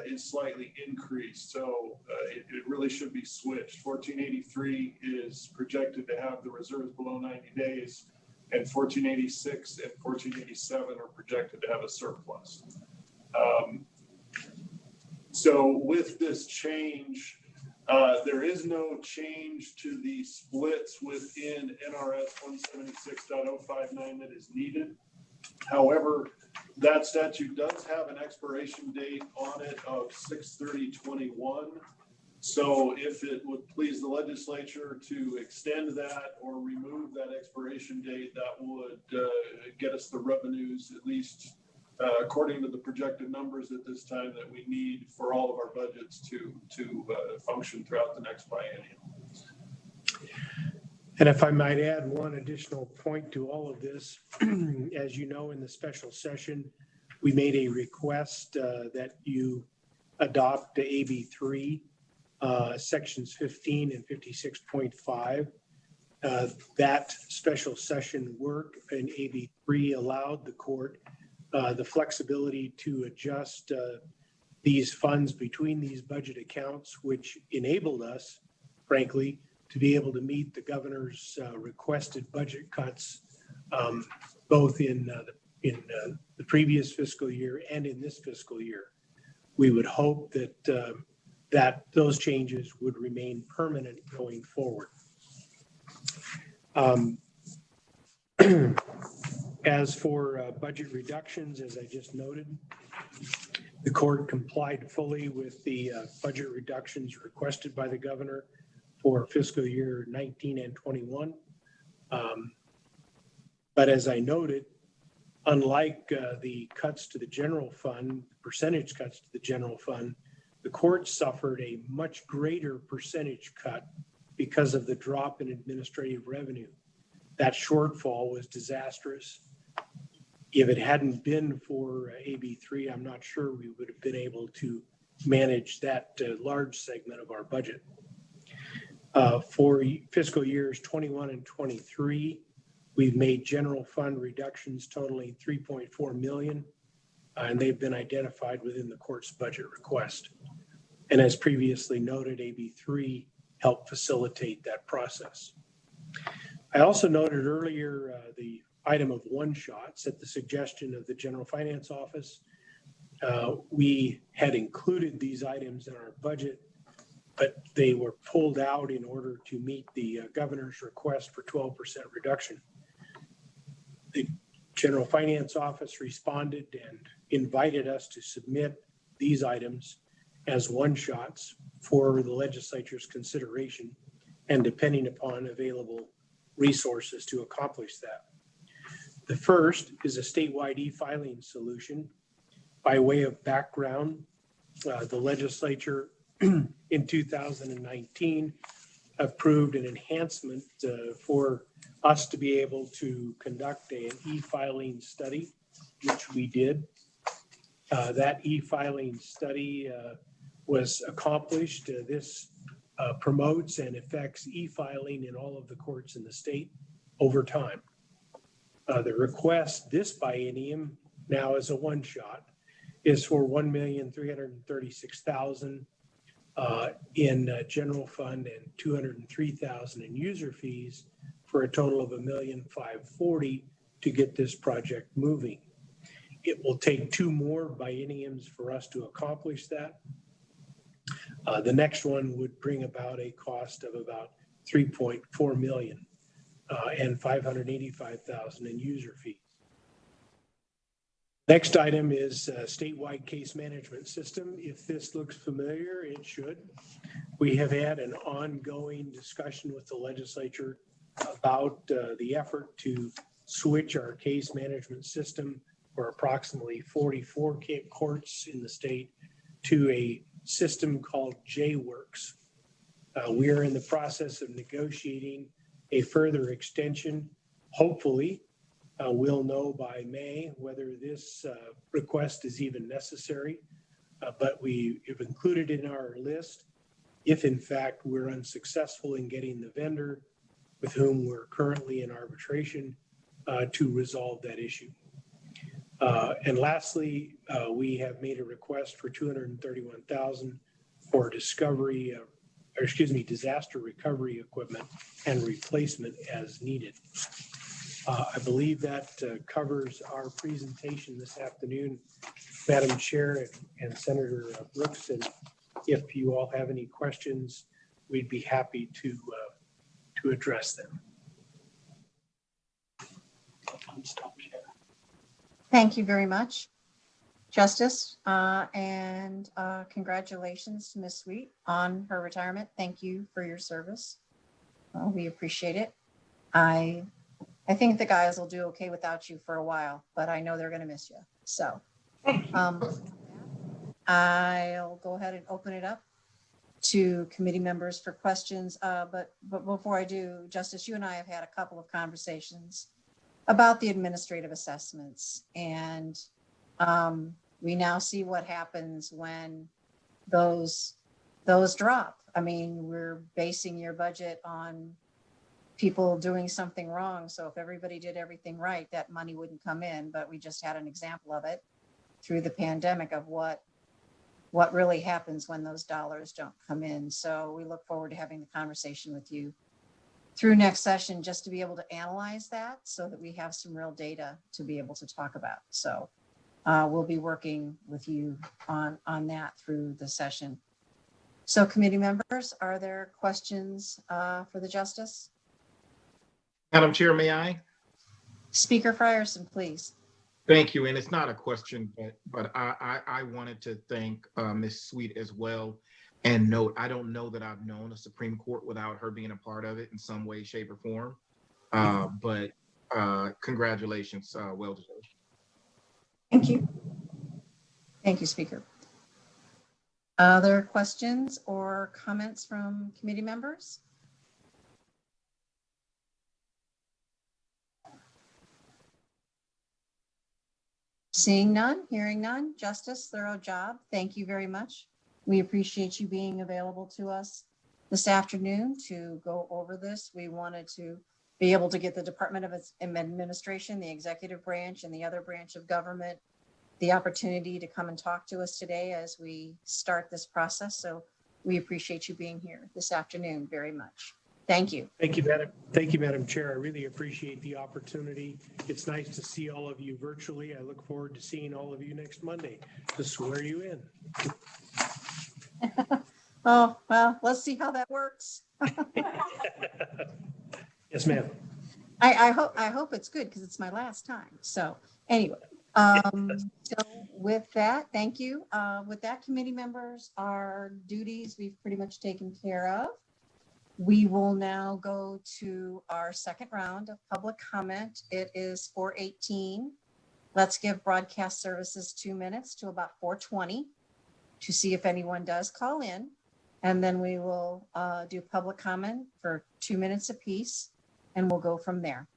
is slightly increased. So it really should be switched. 1483 is projected to have the reserves below 90 days. And 1486 and 1487 are projected to have a surplus. So with this change, there is no change to the splits within NRS 176.059 that is needed. However, that statute does have an expiration date on it of 6/30/21. So if it would please the legislature to extend that or remove that expiration date, that would get us the revenues, at least according to the projected numbers at this time, that we need for all of our budgets to function throughout the next biennium. And if I might add one additional point to all of this, as you know, in the special session, we made a request that you adopt the AB3. Sections 15 and 56.5. That special session work in AB3 allowed the court the flexibility to adjust these funds between these budget accounts, which enabled us, frankly, to be able to meet the governor's requested budget cuts, both in the previous fiscal year and in this fiscal year. We would hope that that those changes would remain permanent going forward. As for budget reductions, as I just noted, the court complied fully with the budget reductions requested by the governor for fiscal year 19 and 21. But as I noted, unlike the cuts to the general fund, percentage cuts to the general fund, the court suffered a much greater percentage cut because of the drop in administrative revenue. That shortfall was disastrous. If it hadn't been for AB3, I'm not sure we would have been able to manage that large segment of our budget. For fiscal years 21 and 23, we've made general fund reductions totaling $3.4 million, and they've been identified within the court's budget request. And as previously noted, AB3 helped facilitate that process. I also noted earlier the item of one-shots at the suggestion of the General Finance Office. We had included these items in our budget, but they were pulled out in order to meet the governor's request for 12% reduction. The General Finance Office responded and invited us to submit these items as one-shots for the legislature's consideration and depending upon available resources to accomplish that. The first is a statewide e-filing solution. By way of background, the legislature in 2019 approved an enhancement for us to be able to conduct an e-filing study, which we did. That e-filing study was accomplished. This promotes and affects e-filing in all of the courts in the state over time. The request this biennium now is a one-shot is for $1,336,000 in general fund and $203,000 in user fees for a total of $1,540,000 to get this project moving. It will take 2 more bienniums for us to accomplish that. The next one would bring about a cost of about $3.4 million and $585,000 in user fees. Next item is statewide case management system. If this looks familiar, it should. We have had an ongoing discussion with the legislature about the effort to switch our case management system for approximately 44 courts in the state to a system called JWorks. We are in the process of negotiating a further extension. Hopefully, we'll know by May whether this request is even necessary, but we have included in our list if in fact we're unsuccessful in getting the vendor with whom we're currently in arbitration to resolve that issue. And lastly, we have made a request for $231,000 for disaster recovery equipment and replacement as needed. I believe that covers our presentation this afternoon, Madam Chair and Senator Brooks. And if you all have any questions, we'd be happy to address them. Thank you very much, Justice, and congratulations to Ms. Sweet on her retirement. Thank you for your service. We appreciate it. I think the guys will do okay without you for a while, but I know they're going to miss you. So I'll go ahead and open it up to committee members for questions. But before I do, Justice, you and I have had a couple of conversations about the administrative assessments, and we now see what happens when those drop. I mean, we're basing your budget on people doing something wrong. So if everybody did everything right, that money wouldn't come in. But we just had an example of it through the pandemic of what really happens when those dollars don't come in. So we look forward to having the conversation with you through next session, just to be able to analyze that so that we have some real data to be able to talk about. So we'll be working with you on that through the session. So committee members, are there questions for the Justice? Madam Chair, may I? Speaker Frierson, please. Thank you. And it's not a question, but I wanted to thank Ms. Sweet as well. And note, I don't know that I've known a Supreme Court without her being a part of it in some way, shape, or form. But congratulations, well deserved. Thank you. Thank you, Speaker. Other questions or comments from committee members? Seeing none, hearing none. Justice, thorough job. Thank you very much. We appreciate you being available to us this afternoon to go over this. We wanted to be able to get the Department of Administration, the executive branch, and the other branch of government the opportunity to come and talk to us today as we start this process. So we appreciate you being here this afternoon very much. Thank you. Thank you, Madam. Thank you, Madam Chair. I really appreciate the opportunity. It's nice to see all of you virtually. I look forward to seeing all of you next Monday to swear you in. Oh, well, let's see how that works. Yes, ma'am. I hope it's good because it's my last time. So anyway, so with that, thank you. With that, committee members, our duties we've pretty much taken care of. We will now go to our second round of public comment. It is 4:18. Let's give broadcast services 2 minutes to about 4:20 to see if anyone does call in. and then we will do public comment for 2 minutes apiece, and we'll go from there.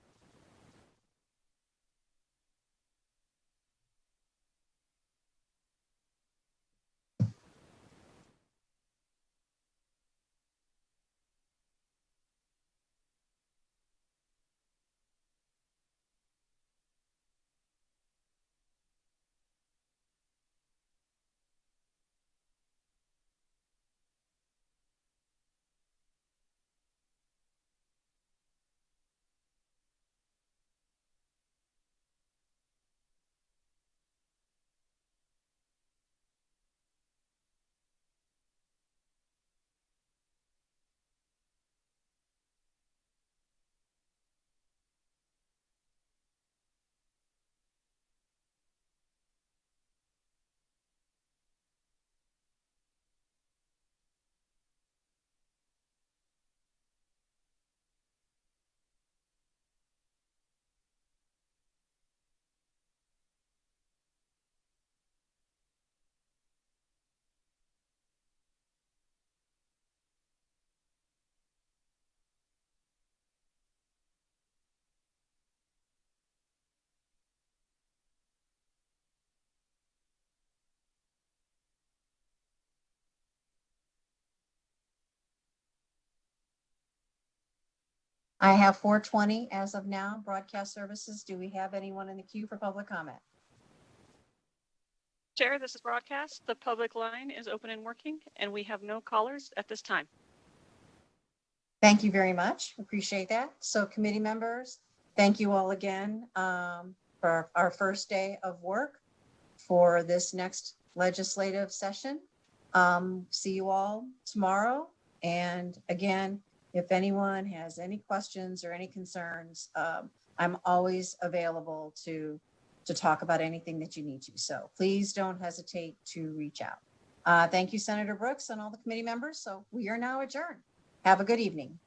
I have 4:20 as of now. Broadcast services, do we have anyone in the queue for public comment? Chair, this is Broadcast. The public line is open and working, and we have no callers at this time. Thank you very much. Appreciate that. So committee members, thank you all again for our first day of work for this next legislative session. See you all tomorrow. And again, if anyone has any questions or any concerns, I'm always available to talk about anything that you need to. So please don't hesitate to reach out. Thank you, Senator Brooks, and all the committee members. So we are now adjourned. Have a good evening.